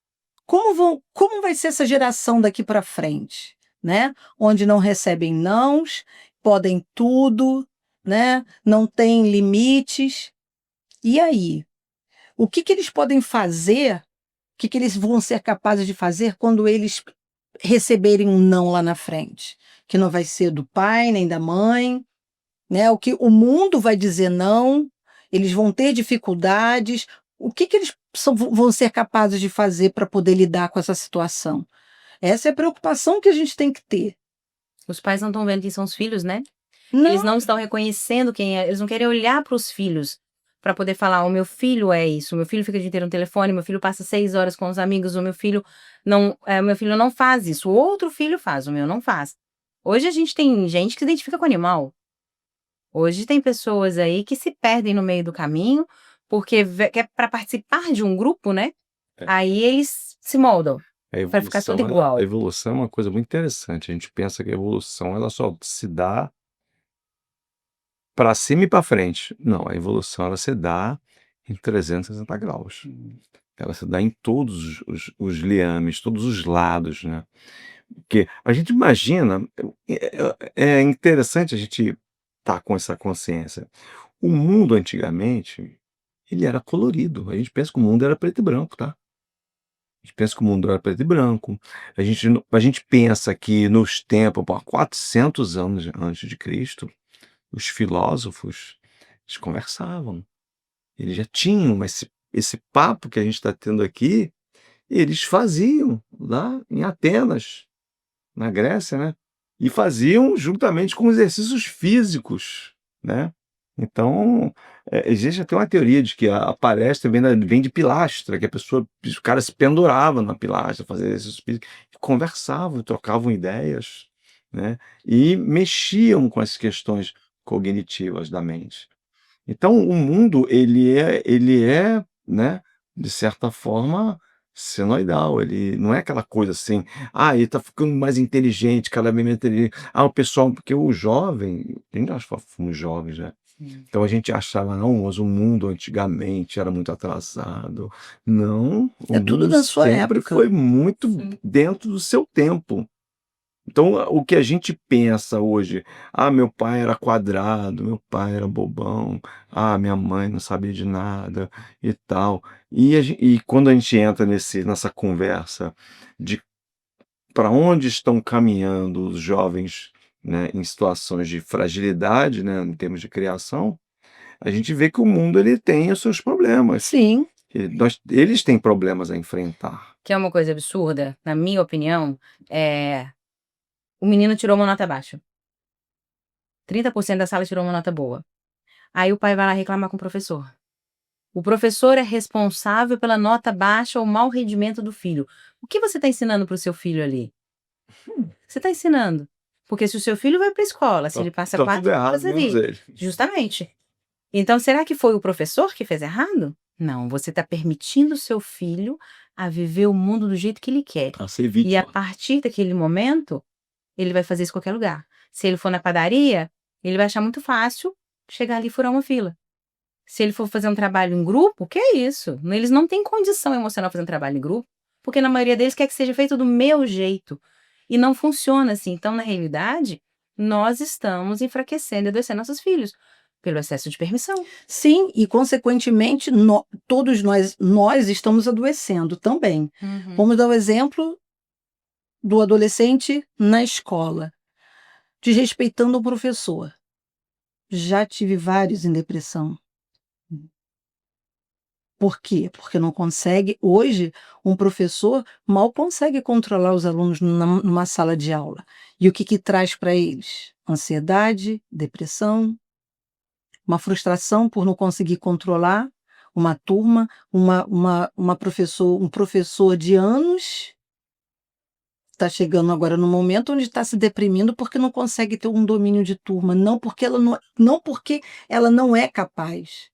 [SPEAKER 2] como vai ser essa geração daqui para frente, né? Onde não recebem nãos, podem tudo, né? Não tem limites. E aí? O que que eles podem fazer? O que que eles vão ser capazes de fazer quando eles receberem um não lá na frente? Que não vai ser do pai nem da mãe, né? O que o mundo vai dizer não, eles vão ter dificuldades. O que que eles vão ser capazes de fazer para poder lidar com essa situação? Essa é a preocupação que a gente tem que ter.
[SPEAKER 1] Os pais não estão vendo quem são os filhos, né? Eles
[SPEAKER 2] Não,
[SPEAKER 1] não estão reconhecendo quem é. Eles não querem olhar para os filhos para poder falar: o meu filho é isso, o meu filho fica o dia inteiro no telefone, meu filho passa 6 horas com os amigos, o meu filho não faz isso, o outro filho faz, o meu não faz. Hoje a gente tem gente que se identifica com animal. Hoje tem pessoas aí que se perdem no meio do caminho porque quer para participar de um grupo, né?
[SPEAKER 3] É.
[SPEAKER 1] Aí eles se moldam
[SPEAKER 3] A
[SPEAKER 1] para ficar tudo
[SPEAKER 3] evolução,
[SPEAKER 1] igual.
[SPEAKER 3] a evolução é uma coisa muito interessante. A gente pensa que a evolução ela só se dá para cima e para frente. Não, a evolução ela se dá em 360 graus. Ela se dá em todos os liames, todos os lados, né? Porque a gente imagina, é interessante a gente estar com essa consciência. O mundo antigamente, ele era colorido. A gente pensa que o mundo era preto e branco, tá? A gente pensa que o mundo era preto e branco. A gente pensa que nos tempos, há 400 anos antes de Cristo, os filósofos, eles conversavam. Eles já tinham esse papo que a gente está tendo aqui, eles faziam lá em Atenas, na Grécia, né? E faziam juntamente com exercícios físicos, né? Então, existe até uma teoria de que a palestra vem de pilastra, que os caras se penduravam na pilastra, faziam exercícios físicos, conversavam, trocavam ideias, né? E mexiam com as questões cognitivas da mente. Então, o mundo, ele é, né, de certa forma, senoidal. Ele não é aquela coisa assim, ele está ficando mais inteligente, cada vez mais inteligente. O pessoal, porque o jovem, a gente nós fomos jovens, né? Então a gente achava, não, mas o mundo antigamente era muito atrasado. Não, o
[SPEAKER 2] é tudo
[SPEAKER 3] mundo
[SPEAKER 2] da sua
[SPEAKER 3] sempre
[SPEAKER 2] época.
[SPEAKER 3] foi muito dentro do seu tempo. Então, o que a gente pensa hoje, meu pai era quadrado, meu pai era bobão, minha mãe não sabia de nada e tal. E quando a gente entra nessa conversa de para onde estão caminhando os jovens, né, em situações de fragilidade, né, em termos de criação, a gente vê que o mundo ele tem os seus problemas.
[SPEAKER 2] Sim,
[SPEAKER 3] Eles têm problemas a enfrentar.
[SPEAKER 1] Que é uma coisa absurda, na minha opinião, o menino tirou uma nota baixa. 30% da sala tirou uma nota boa. Aí o pai vai lá reclamar com o professor. O professor é responsável pela nota baixa ou mau rendimento do filho. O que você está ensinando para o seu filho ali? Você está ensinando. Porque se o seu filho vai para a escola, se ele passa
[SPEAKER 3] Tá
[SPEAKER 1] 4
[SPEAKER 3] tudo errado,
[SPEAKER 1] horas
[SPEAKER 3] menos
[SPEAKER 1] ali.
[SPEAKER 3] ele.
[SPEAKER 1] Justamente. Então, será que foi o professor que fez errado? Não, você está permitindo o seu filho a viver o mundo do jeito que ele quer.
[SPEAKER 3] A ser
[SPEAKER 1] E a
[SPEAKER 3] vítima.
[SPEAKER 1] partir daquele momento, ele vai fazer isso em qualquer lugar. Se ele for na padaria, ele vai achar muito fácil chegar ali e furar uma fila. Se ele for fazer um trabalho em grupo, o que é isso? Eles não têm condição emocional de fazer um trabalho em grupo, porque na maioria deles quer que seja feito do meu jeito. E não funciona assim. Então, na realidade, nós estamos enfraquecendo e adoecendo nossos filhos pelo excesso de permissão.
[SPEAKER 2] sim, e consequentemente todos nós estamos adoecendo também. Vamos dar o exemplo do adolescente na escola, desrespeitando o professor. Já tive vários em depressão. Por quê? Porque não consegue. Hoje, um professor mal consegue controlar os alunos numa sala de aula. E o que traz para eles? Ansiedade, depressão, uma frustração por não conseguir controlar uma turma, um professor de anos está chegando agora no momento onde está se deprimindo porque não consegue ter um domínio de turma, não porque ela não é capaz.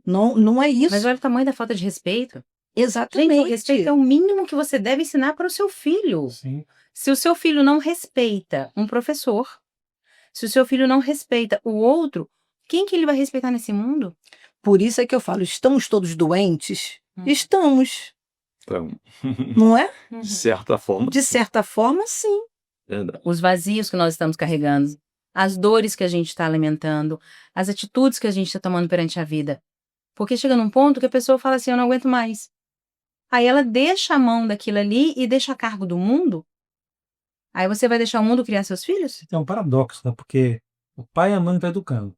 [SPEAKER 2] Não, não é
[SPEAKER 1] Mas
[SPEAKER 2] isso.
[SPEAKER 1] olha o tamanho da falta de respeito. Gente, o
[SPEAKER 2] Exatamente.
[SPEAKER 1] respeito é o mínimo que você deve ensinar para o seu filho.
[SPEAKER 4] Sim.
[SPEAKER 1] Se o seu filho não respeita um professor, se o seu filho não respeita o outro, quem que ele vai respeitar nesse mundo?
[SPEAKER 2] Por isso é que eu falo, estamos todos doentes?
[SPEAKER 1] Uhum.
[SPEAKER 2] Estamos,
[SPEAKER 3] Então,
[SPEAKER 2] não é?
[SPEAKER 3] de certa forma,
[SPEAKER 2] De certa forma, sim.
[SPEAKER 3] verdade.
[SPEAKER 1] Os vazios que nós estamos carregando, as dores que a gente está alimentando, as atitudes que a gente está tomando perante a vida. Porque chega num ponto que a pessoa fala assim, eu não aguento mais. Aí ela deixa a mão daquilo ali e deixa a cargo do mundo. Aí você vai deixar o mundo criar seus filhos?
[SPEAKER 4] É um paradoxo, né? Porque o pai e a mãe estão educando.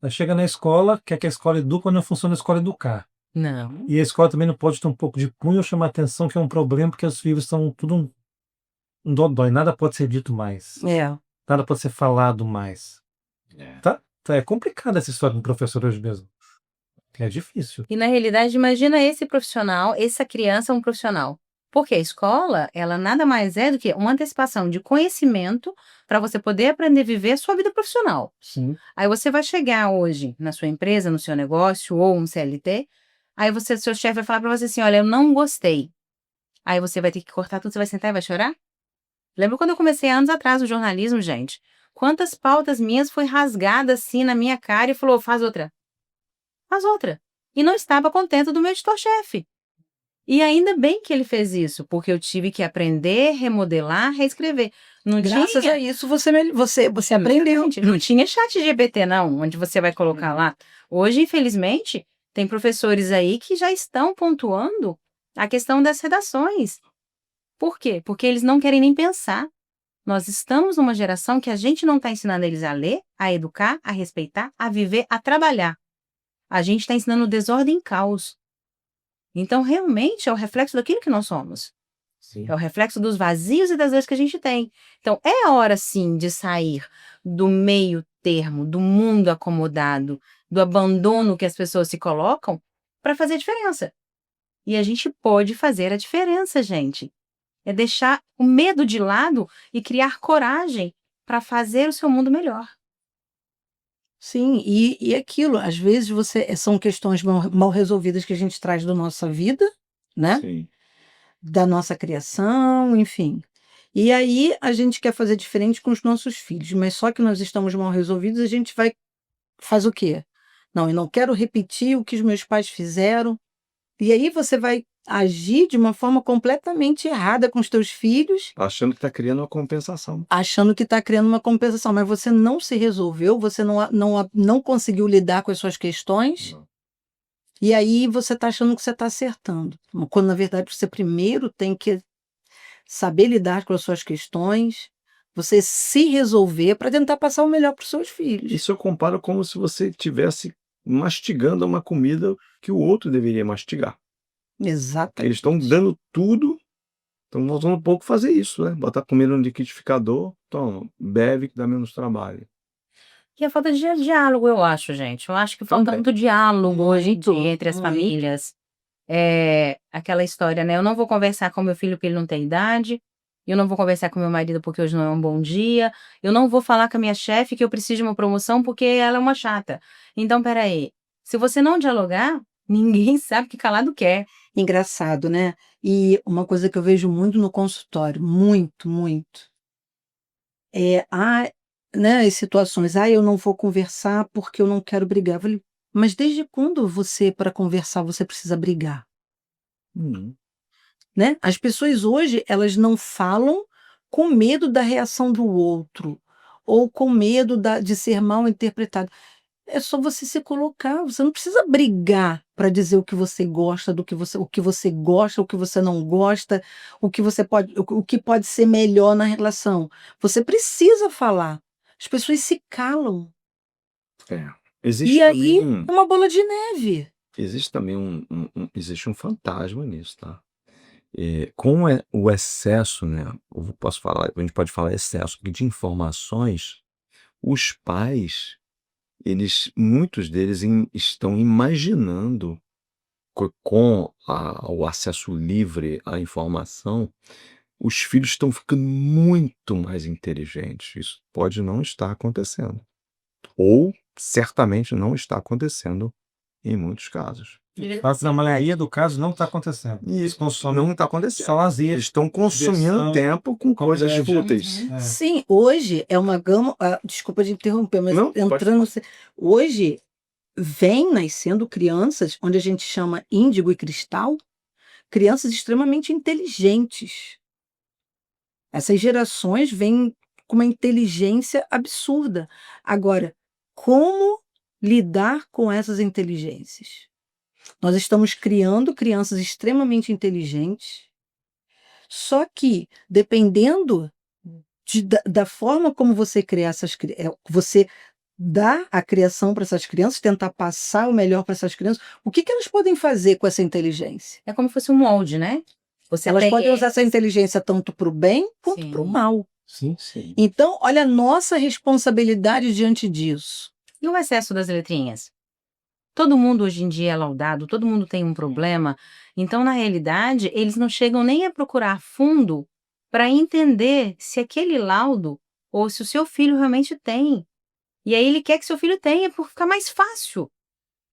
[SPEAKER 4] Aí chega na escola, quer que a escola eduque, mas não funciona a escola educar.
[SPEAKER 1] Não.
[SPEAKER 4] E a escola também não pode ter um pouco de punho ou chamar atenção, que é um problema, porque os filhos estão tudo um dodói. Nada pode ser dito mais.
[SPEAKER 2] É.
[SPEAKER 4] Nada pode ser falado mais.
[SPEAKER 3] É.
[SPEAKER 4] Tá? É complicada essa história do professor hoje mesmo. É difícil.
[SPEAKER 1] E na realidade, imagina esse profissional, essa criança um profissional. Porque a escola, ela nada mais é do que uma antecipação de conhecimento para você poder aprender a viver a sua vida profissional.
[SPEAKER 4] Sim.
[SPEAKER 1] Aí você vai chegar hoje na sua empresa, no seu negócio ou um CLT, aí seu chefe vai falar para você assim, olha, eu não gostei. Aí você vai ter que cortar tudo, você vai sentar e vai chorar? Lembra quando eu comecei anos atrás no jornalismo, gente? Quantas pautas minhas foi rasgada assim na minha cara e falou, faz outra. Faz outra. E não estava contente do meu editor-chefe. E ainda bem que ele fez isso, porque eu tive que aprender, remodelar, reescrever. Não
[SPEAKER 2] Graças
[SPEAKER 1] tinha,
[SPEAKER 2] a isso você aprendeu.
[SPEAKER 1] gente, não tinha chat GPT, não, onde você vai colocar lá. Hoje, infelizmente, tem professores aí que já estão pontuando a questão das redações. Por quê? Porque eles não querem nem pensar. Nós estamos numa geração que a gente não está ensinando eles a ler, a educar, a respeitar, a viver, a trabalhar. A gente está ensinando desordem e caos. Então, realmente, é o reflexo daquilo que nós somos.
[SPEAKER 3] Sim.
[SPEAKER 1] É o reflexo dos vazios e das dores que a gente tem. Então, é a hora, sim, de sair do meio termo, do mundo acomodado, do abandono que as pessoas se colocam, para fazer a diferença. E a gente pode fazer a diferença, gente. É deixar o medo de lado e criar coragem para fazer o seu mundo melhor.
[SPEAKER 2] Sim, e aquilo, às vezes são questões mal resolvidas que a gente traz da nossa vida, né?
[SPEAKER 3] Sim.
[SPEAKER 2] Da nossa criação, enfim. E aí a gente quer fazer diferente com os nossos filhos, mas só que nós estamos mal resolvidos, a gente faz o quê? Não, eu não quero repetir o que os meus pais fizeram. E aí você vai agir de uma forma completamente errada com os teus filhos,
[SPEAKER 3] Achando que está criando uma compensação.
[SPEAKER 2] achando que está criando uma compensação, mas você não se resolveu, você não conseguiu lidar com as suas questões,
[SPEAKER 3] Não.
[SPEAKER 2] e aí você está achando que você está acertando. Quando, na verdade, você primeiro tem que saber lidar com as suas questões, você se resolver para tentar passar o melhor para os seus filhos.
[SPEAKER 3] Isso eu comparo como se você estivesse mastigando uma comida que o outro deveria mastigar.
[SPEAKER 2] Exatamente.
[SPEAKER 3] Eles estão dando tudo, estão faltando um pouco fazer isso, né? Botar comida no liquidificador, toma, bebe que dá menos trabalho.
[SPEAKER 1] E a falta de diálogo, eu acho, gente. Eu acho que falta
[SPEAKER 3] Também.
[SPEAKER 1] muito diálogo hoje em
[SPEAKER 2] Muito,
[SPEAKER 1] dia entre as
[SPEAKER 2] muito.
[SPEAKER 1] famílias. É aquela história, né? Eu não vou conversar com meu filho porque ele não tem idade. Eu não vou conversar com meu marido porque hoje não é um bom dia. Eu não vou falar com a minha chefe que eu preciso de uma promoção porque ela é uma chata. Então, peraí. Se você não dialogar, ninguém sabe que calado quer.
[SPEAKER 2] Engraçado, né? E uma coisa que eu vejo muito no consultório, muito, muito, né, as situações, eu não vou conversar porque eu não quero brigar. Eu falei, mas desde quando para conversar, você precisa brigar?
[SPEAKER 3] Uhum.
[SPEAKER 2] Né? As pessoas hoje, elas não falam com medo da reação do outro, ou com medo de ser mal interpretado. É só você se colocar, você não precisa brigar para dizer o que você gosta, o que você gosta, o que você não gosta, o que pode ser melhor na relação. Você precisa falar. As pessoas se calam.
[SPEAKER 3] É.
[SPEAKER 2] E
[SPEAKER 3] Existe
[SPEAKER 2] aí
[SPEAKER 3] também
[SPEAKER 2] é uma bola de neve.
[SPEAKER 3] existe também existe um fantasma nisso, tá? O excesso, né, eu posso falar a gente pode falar excesso de informações, os pais, muitos deles estão imaginando com o acesso livre à informação, os filhos estão ficando muito mais inteligentes. Isso pode não estar acontecendo. Ou certamente não está acontecendo em muitos casos.
[SPEAKER 4] Mas na maioria do caso não está acontecendo.
[SPEAKER 3] E
[SPEAKER 4] Eles consomem
[SPEAKER 3] não está acontecendo.
[SPEAKER 4] só lazer,
[SPEAKER 3] Eles estão consumindo
[SPEAKER 4] diversão,
[SPEAKER 3] tempo com coisas
[SPEAKER 4] comédia.
[SPEAKER 3] fúteis.
[SPEAKER 4] É.
[SPEAKER 2] Sim, hoje é uma gama. Desculpa de interromper, mas
[SPEAKER 3] Não, pode
[SPEAKER 2] entrando. Hoje vem nascendo crianças, onde a gente chama índigo e cristal, crianças extremamente inteligentes. Essas gerações vêm com uma inteligência absurda. Agora, como lidar com essas inteligências? Nós estamos criando crianças extremamente inteligentes, só que dependendo da forma como você criar você dá a criação para essas crianças, tentar passar o melhor para essas crianças, o que elas podem fazer com essa inteligência?
[SPEAKER 1] É como se fosse um molde, né? Você
[SPEAKER 2] Elas
[SPEAKER 1] tem
[SPEAKER 2] podem usar essa inteligência tanto para o bem quanto para o
[SPEAKER 1] Sim.
[SPEAKER 2] mal.
[SPEAKER 4] Sim.
[SPEAKER 2] Então, olha a nossa responsabilidade diante disso.
[SPEAKER 1] E o excesso das letrinhas? Todo mundo hoje em dia é laudado, todo mundo tem um problema. Então, na realidade, eles não chegam nem a procurar a fundo para entender se aquele laudo ou se o seu filho realmente tem. E aí ele quer que seu filho tenha por ficar mais fácil.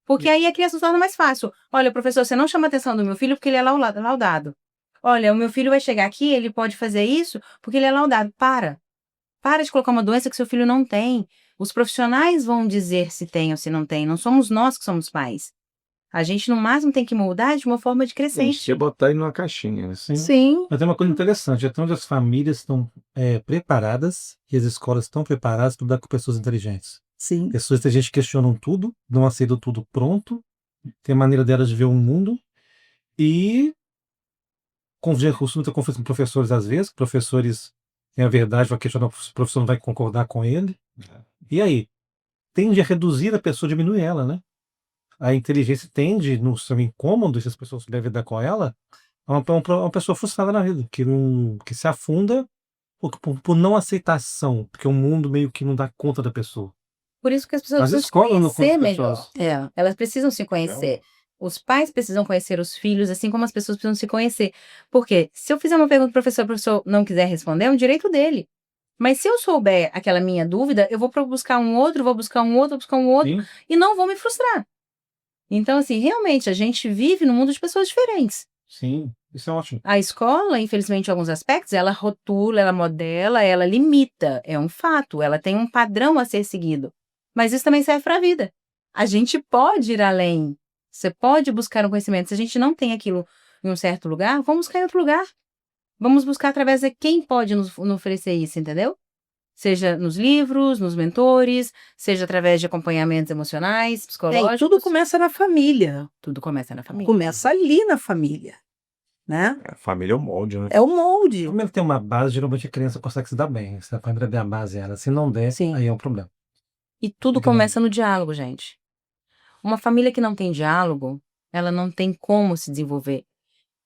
[SPEAKER 1] Porque aí a criança se torna mais fácil. Olha, professor, você não chama a atenção do meu filho porque ele é laudado. Olha, o meu filho vai chegar aqui, ele pode fazer isso porque ele é laudado. Para de colocar uma doença que seu filho não tem. Os profissionais vão dizer se tem ou se não tem. Não somos nós que somos pais. A gente, no máximo, tem que moldar de uma forma
[SPEAKER 3] Tem
[SPEAKER 1] decrescente.
[SPEAKER 3] que botar ele numa caixinha, né?
[SPEAKER 2] Sim,
[SPEAKER 4] Mas tem uma coisa interessante, é onde as famílias estão preparadas e as escolas estão preparadas para lidar com pessoas inteligentes.
[SPEAKER 2] sim.
[SPEAKER 4] Pessoas inteligentes questionam tudo, não aceitam tudo pronto, tem a maneira delas de ver o mundo e costuma ter conflito com professores às vezes, professores têm a verdade, vai questionar, o professor não vai concordar com ele. E aí? Tende a reduzir a pessoa, diminuir ela, né? A inteligência tende, no seu incômodo, se as pessoas devem lidar com ela, a uma pessoa frustrada na vida, que se afunda por não aceitação, porque o mundo meio que não dá conta da pessoa.
[SPEAKER 1] Por isso que as pessoas
[SPEAKER 4] As
[SPEAKER 1] precisam se
[SPEAKER 4] escolas não
[SPEAKER 1] conhecer
[SPEAKER 4] contam
[SPEAKER 1] melhor.
[SPEAKER 4] pessoas.
[SPEAKER 2] É.
[SPEAKER 1] Elas precisam se conhecer. Os pais precisam conhecer os filhos, assim como as pessoas precisam se conhecer. Porque se eu fizer uma pergunta para o professor não quiser responder, é um direito dele. Mas se eu souber aquela minha dúvida, eu vou buscar um outro, vou buscar um outro, vou buscar um outro,
[SPEAKER 4] Sim,
[SPEAKER 1] e não vou me frustrar. Então, assim, realmente, a gente vive num mundo de pessoas diferentes.
[SPEAKER 4] sim, isso é ótimo.
[SPEAKER 1] A escola, infelizmente, em alguns aspectos, ela rotula, ela modela, ela limita. É um fato, ela tem um padrão a ser seguido. Mas isso também serve para a vida. A gente pode ir além. Você pode buscar um conhecimento. Se a gente não tem aquilo em um certo lugar, vamos buscar em outro lugar. Vamos buscar através de quem pode nos oferecer isso, entendeu? Seja nos livros, nos mentores, seja através de acompanhamentos emocionais,
[SPEAKER 2] E
[SPEAKER 1] psicológicos.
[SPEAKER 2] tudo começa na família.
[SPEAKER 1] Tudo começa na família.
[SPEAKER 2] Começa ali na família, né?
[SPEAKER 3] A família é o molde, né?
[SPEAKER 2] É o molde.
[SPEAKER 4] Como ele tem uma base, geralmente a criança consegue se dar bem. Se a família der a base a ela, se não der,
[SPEAKER 2] Sim.
[SPEAKER 4] aí é um problema.
[SPEAKER 1] E tudo
[SPEAKER 4] Grande.
[SPEAKER 1] começa no diálogo, gente. Uma família que não tem diálogo, ela não tem como se desenvolver.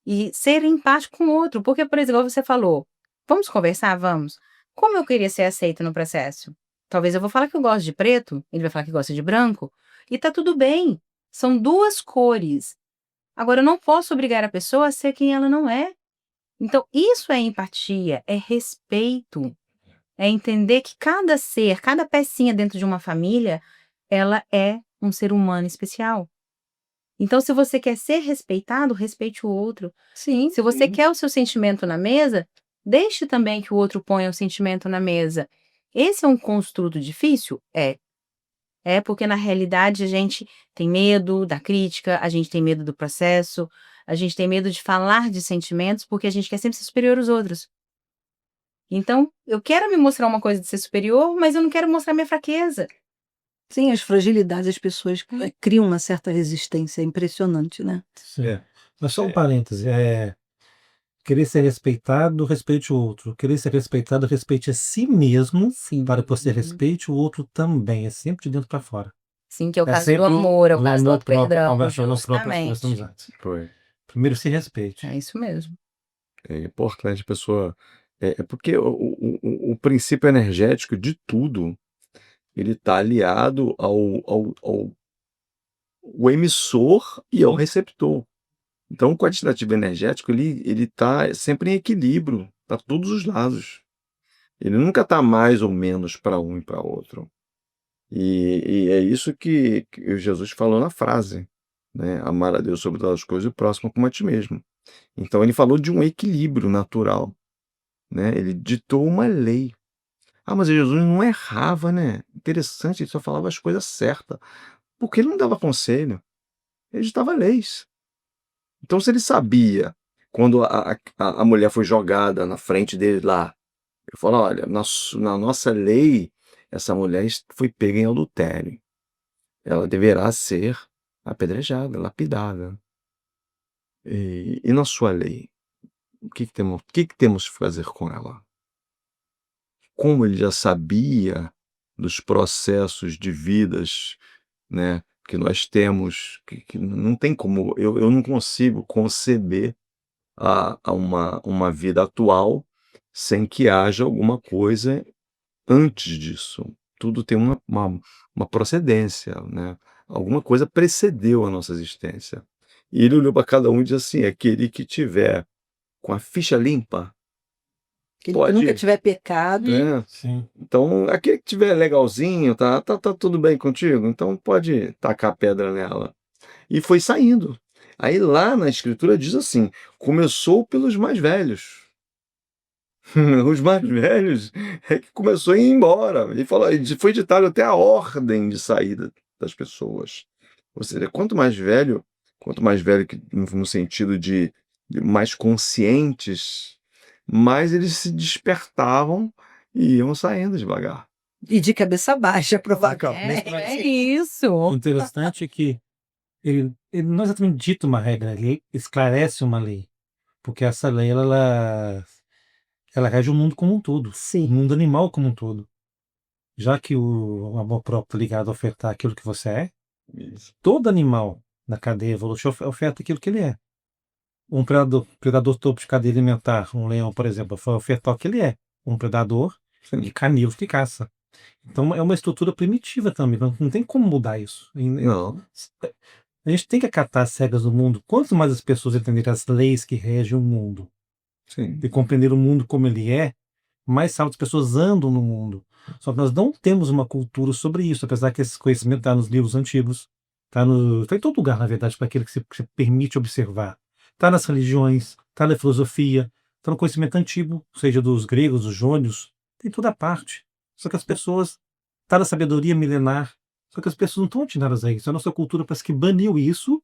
[SPEAKER 1] E ser empático com o outro. Porque, por exemplo, você falou, vamos conversar? Vamos. Como eu queria ser aceita no processo? Talvez eu vou falar que eu gosto de preto, ele vai falar que gosta de branco, e tá tudo bem. São duas cores. Agora, eu não posso obrigar a pessoa a ser quem ela não é. Então, isso é empatia, é respeito. É entender que cada ser, cada pecinha dentro de uma família, ela é um ser humano especial. Então, se você quer ser respeitado, respeite o outro.
[SPEAKER 2] Sim.
[SPEAKER 1] Se você quer o seu sentimento na mesa, deixe também que o outro ponha o sentimento na mesa. Esse é um construto difícil? É. É porque, na realidade, a gente tem medo da crítica, a gente tem medo do processo, a gente tem medo de falar de sentimentos porque a gente quer sempre ser superior aos outros. Então, eu quero me mostrar uma coisa de ser superior, mas eu não quero mostrar minha fraqueza.
[SPEAKER 2] Sim, as fragilidades, as pessoas criam uma certa resistência. É impressionante, né?
[SPEAKER 4] Sim.
[SPEAKER 3] É.
[SPEAKER 4] Mas só um parêntese. querer ser respeitado, respeite o outro. Querer ser respeitado, respeite a si mesmo,
[SPEAKER 1] Sim.
[SPEAKER 4] para que você respeite o outro também. É sempre de dentro para fora.
[SPEAKER 1] Sim, que é o
[SPEAKER 4] É
[SPEAKER 1] caso do
[SPEAKER 4] sempre
[SPEAKER 1] amor, é o
[SPEAKER 4] o
[SPEAKER 1] caso do
[SPEAKER 4] amor próprio,
[SPEAKER 1] perdão,
[SPEAKER 4] conversando próprio que nós
[SPEAKER 1] justamente.
[SPEAKER 4] estamos antes.
[SPEAKER 3] Foi.
[SPEAKER 4] Primeiro se respeite.
[SPEAKER 1] É isso mesmo.
[SPEAKER 3] É importante a pessoa. É porque o princípio energético de tudo, ele está aliado ao o emissor e ao receptor. Então, o quantitativo energético, ele está sempre em equilíbrio para todos os lados. Ele nunca está mais ou menos para um e para outro. E é isso que Jesus falou na frase, né? Amar a Deus sobre todas as coisas e o próximo como a ti mesmo. Então, ele falou de um equilíbrio natural, né? Ele ditou uma lei. Ah, mas Jesus não errava, né? Interessante, ele só falava as coisas certas. Porque ele não dava conselho, ele ditava leis. Então, se ele sabia, quando a mulher foi jogada na frente dele lá, ele falou: olha, na nossa lei, essa mulher foi pega em adultério. Ela deverá ser apedrejada, lapidada. E na sua lei, o que temos que fazer com ela? Como ele já sabia dos processos de vidas, né, que nós temos, que não tem como, eu não consigo conceber a uma vida atual sem que haja alguma coisa antes disso. Tudo tem uma procedência, né? Alguma coisa precedeu a nossa existência. E ele olhou para cada um e disse assim: aquele que tiver com a ficha limpa,
[SPEAKER 2] Aquele que nunca
[SPEAKER 3] pode.
[SPEAKER 2] tiver pecado,
[SPEAKER 4] Sim.
[SPEAKER 3] Então, aquele que tiver legalzinho, tá tudo bem contigo, então pode tacar pedra nela. E foi saindo. Aí lá na escritura diz assim: começou pelos mais velhos. Os mais velhos é que começou a ir embora. Ele falou, foi ditado até a ordem de saída das pessoas. Ou seja, quanto mais velho no sentido de mais conscientes, mais eles se despertavam e iam saindo devagar.
[SPEAKER 2] e de cabeça baixa, provavelmente.
[SPEAKER 1] É isso.
[SPEAKER 4] O interessante é que ele não é exatamente dita uma regra, ele esclarece uma lei. Porque essa lei, ela rege o mundo como um todo, o
[SPEAKER 2] Sim.
[SPEAKER 4] mundo animal como um todo. Já que o amor próprio está ligado a ofertar aquilo que você é,
[SPEAKER 3] Isso.
[SPEAKER 4] todo animal na cadeia evolutiva oferta aquilo que ele é. Um predador topo de cadeia alimentar, um leão, por exemplo, vai ofertar o que ele é. Um predador e carnívoro que caça. Então é uma estrutura primitiva também, não tem como mudar isso.
[SPEAKER 3] Não.
[SPEAKER 4] A gente tem que acatar as regras do mundo. Quanto mais as pessoas entenderem as leis que regem o mundo
[SPEAKER 3] Sim.
[SPEAKER 4] e compreender o mundo como ele é, mais sábio as pessoas andam no mundo. Só que nós não temos uma cultura sobre isso, apesar que esse conhecimento está nos livros antigos, tá em todo lugar, na verdade, para aquele que se permite observar. Está nas religiões, está na filosofia, está no conhecimento antigo, seja dos gregos, dos jônios, tem toda a parte. Só que as pessoas, está na sabedoria milenar, só que as pessoas não estão atinadas a isso. A nossa cultura parece que baniu isso,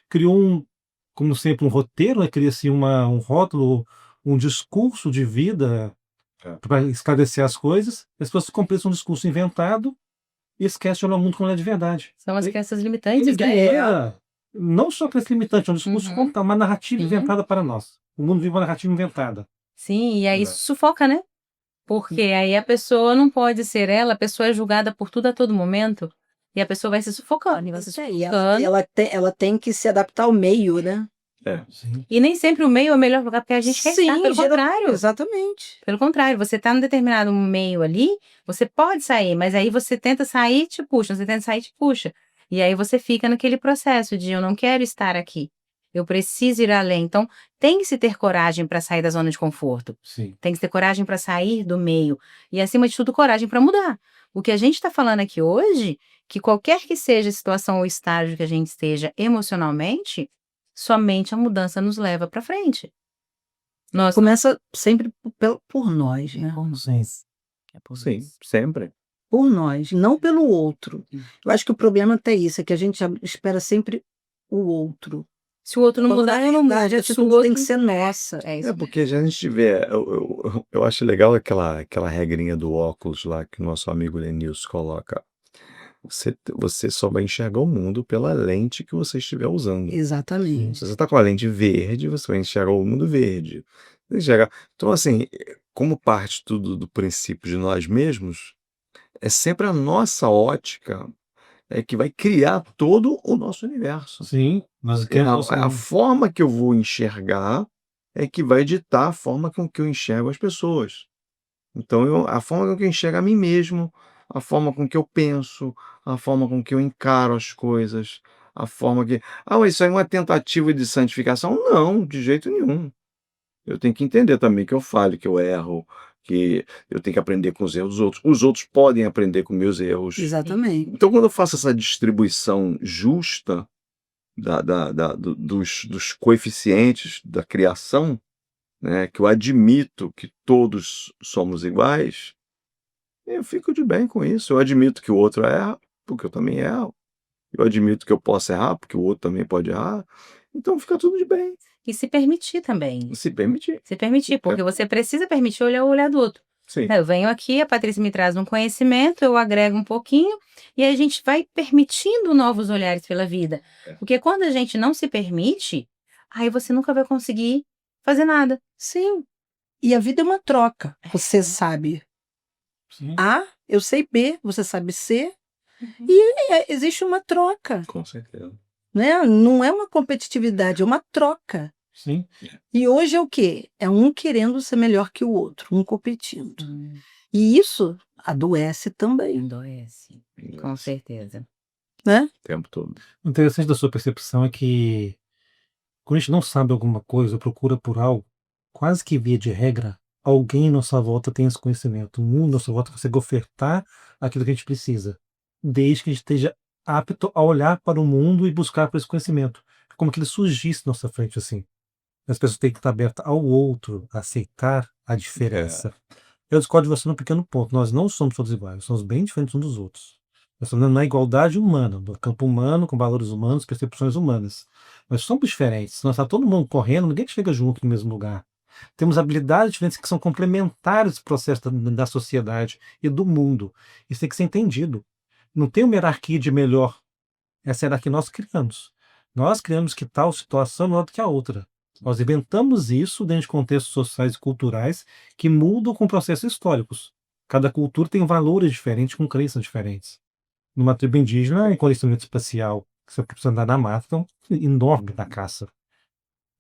[SPEAKER 4] criou como sempre, um roteiro, né? Cria-se um rótulo, um discurso de vida para esclarecer as coisas. As pessoas completam um discurso inventado e esquecem de olhar o mundo como ele é de verdade.
[SPEAKER 1] São as
[SPEAKER 4] E-
[SPEAKER 1] crenças
[SPEAKER 4] Ele
[SPEAKER 1] limitantes, né?
[SPEAKER 4] ganha não só crença limitante, é um discurso
[SPEAKER 1] Uhum.
[SPEAKER 4] contra uma narrativa
[SPEAKER 1] Sim.
[SPEAKER 4] inventada para nós. O mundo vive uma narrativa inventada.
[SPEAKER 1] Sim, e aí
[SPEAKER 3] É.
[SPEAKER 1] isso sufoca, né? Porque aí a pessoa não pode ser ela, a pessoa é julgada por tudo a todo momento. E a pessoa vai se sufocando, e vai se
[SPEAKER 2] Isso aí,
[SPEAKER 1] sufocando.
[SPEAKER 2] ela tem que se adaptar ao meio, né?
[SPEAKER 4] Sim.
[SPEAKER 1] E nem sempre o meio é o melhor lugar, porque a gente quer estar, pelo contrário.
[SPEAKER 2] Exatamente.
[SPEAKER 1] Pelo contrário, você está num determinado meio ali, você pode sair, mas aí você tenta sair, te puxa, você tenta sair, te puxa. E aí você fica naquele processo de eu não quero estar aqui, eu preciso ir além. Então, tem que se ter coragem para sair da zona de conforto.
[SPEAKER 4] Sim.
[SPEAKER 1] Tem que ter coragem para sair do meio. E, acima de tudo, coragem para mudar. O que a gente está falando aqui hoje, que qualquer que seja a situação ou estágio que a gente esteja emocionalmente, somente a mudança nos leva para frente. Nós
[SPEAKER 2] Começa sempre por nós, né?
[SPEAKER 1] por nós.
[SPEAKER 4] Sim.
[SPEAKER 1] É por
[SPEAKER 3] Sim,
[SPEAKER 1] nós.
[SPEAKER 3] sempre.
[SPEAKER 2] Por nós, não pelo outro. Eu acho que o problema até isso, é que a gente espera sempre o outro.
[SPEAKER 1] Se o outro não
[SPEAKER 2] Quando,
[SPEAKER 1] mudar,
[SPEAKER 2] na
[SPEAKER 1] eu não mudo.
[SPEAKER 2] verdade, a
[SPEAKER 1] Se o
[SPEAKER 2] atitude
[SPEAKER 1] outro...
[SPEAKER 2] tem que ser nossa.
[SPEAKER 1] É isso
[SPEAKER 3] É
[SPEAKER 1] mesmo.
[SPEAKER 3] porque se a gente tiver. Eu acho legal aquela regrinha do óculos lá que o nosso amigo Lenilson coloca. você só vai enxergar o mundo pela lente que você estiver usando.
[SPEAKER 2] Exatamente.
[SPEAKER 3] Se você está com a lente verde, você vai enxergar o mundo verde. Então, assim, como parte tudo do princípio de nós mesmos, é sempre a nossa ótica que vai criar todo o nosso universo.
[SPEAKER 4] Sim, nós queremos.
[SPEAKER 3] A forma que eu vou enxergar é que vai ditar a forma com que eu enxergo as pessoas. Então, a forma com que eu enxergo a mim mesmo, a forma com que eu penso, a forma com que eu encaro as coisas, a forma que. Ah, mas isso aí é uma tentativa de santificação? Não, de jeito nenhum. Eu tenho que entender também que eu falho, que eu erro, que eu tenho que aprender com os erros dos outros. Os outros podem aprender com meus erros.
[SPEAKER 2] Exatamente.
[SPEAKER 3] Então, quando eu faço essa distribuição justa dos coeficientes da criação, né, que eu admito que todos somos iguais, eu fico de bem com isso. Eu admito que o outro erra, porque eu também erro. Eu admito que eu posso errar, porque o outro também pode errar. Então fica tudo de bem.
[SPEAKER 1] E se permitir também.
[SPEAKER 3] Se permitir.
[SPEAKER 1] Se permitir, porque você precisa permitir olhar o olhar do outro.
[SPEAKER 3] Sim.
[SPEAKER 1] Eu venho aqui, a Patrícia me traz um conhecimento, eu agrego um pouquinho e a gente vai permitindo novos olhares pela vida. Porque quando a gente não se permite, aí você nunca vai conseguir fazer nada.
[SPEAKER 2] Sim. E a vida é uma troca. Você sabe
[SPEAKER 4] Sim.
[SPEAKER 2] A, eu sei B, você sabe C, e existe uma troca,
[SPEAKER 3] Com certeza.
[SPEAKER 2] né? Não é uma competitividade, é uma troca.
[SPEAKER 4] Sim.
[SPEAKER 2] E hoje é o quê? É um querendo ser melhor que o outro, um competindo. E isso adoece também,
[SPEAKER 1] Adoece, com certeza.
[SPEAKER 2] né?
[SPEAKER 3] O tempo todo.
[SPEAKER 4] O interessante da sua percepção é que quando a gente não sabe alguma coisa, ou procura por algo, quase que via de regra, alguém em nossa volta tem esse conhecimento. O mundo à nossa volta consegue ofertar aquilo que a gente precisa, desde que a gente esteja apto a olhar para o mundo e buscar por esse conhecimento. É como que ele surgisse na nossa frente assim. As pessoas têm que estar abertas ao outro, a aceitar a diferença. Eu discordo de você num pequeno ponto. Nós não somos todos iguais, nós somos bem diferentes uns dos outros. Nós estamos na igualdade humana, no campo humano, com valores humanos, percepções humanas. Nós somos diferentes. Se nós está todo mundo correndo, ninguém chega junto no mesmo lugar. Temos habilidades diferentes que são complementares do processo da sociedade e do mundo. Isso tem que ser entendido. Não tem uma hierarquia de melhor. Essa hierarquia nós criamos. Nós criamos que tal situação é melhor do que a outra. Nós inventamos isso dentro de contextos sociais e culturais que mudam com processos históricos. Cada cultura tem valores diferentes, com crenças diferentes. Numa tribo indígena, em conhecimento espacial, que você precisa andar na mata, então, enorme da caça.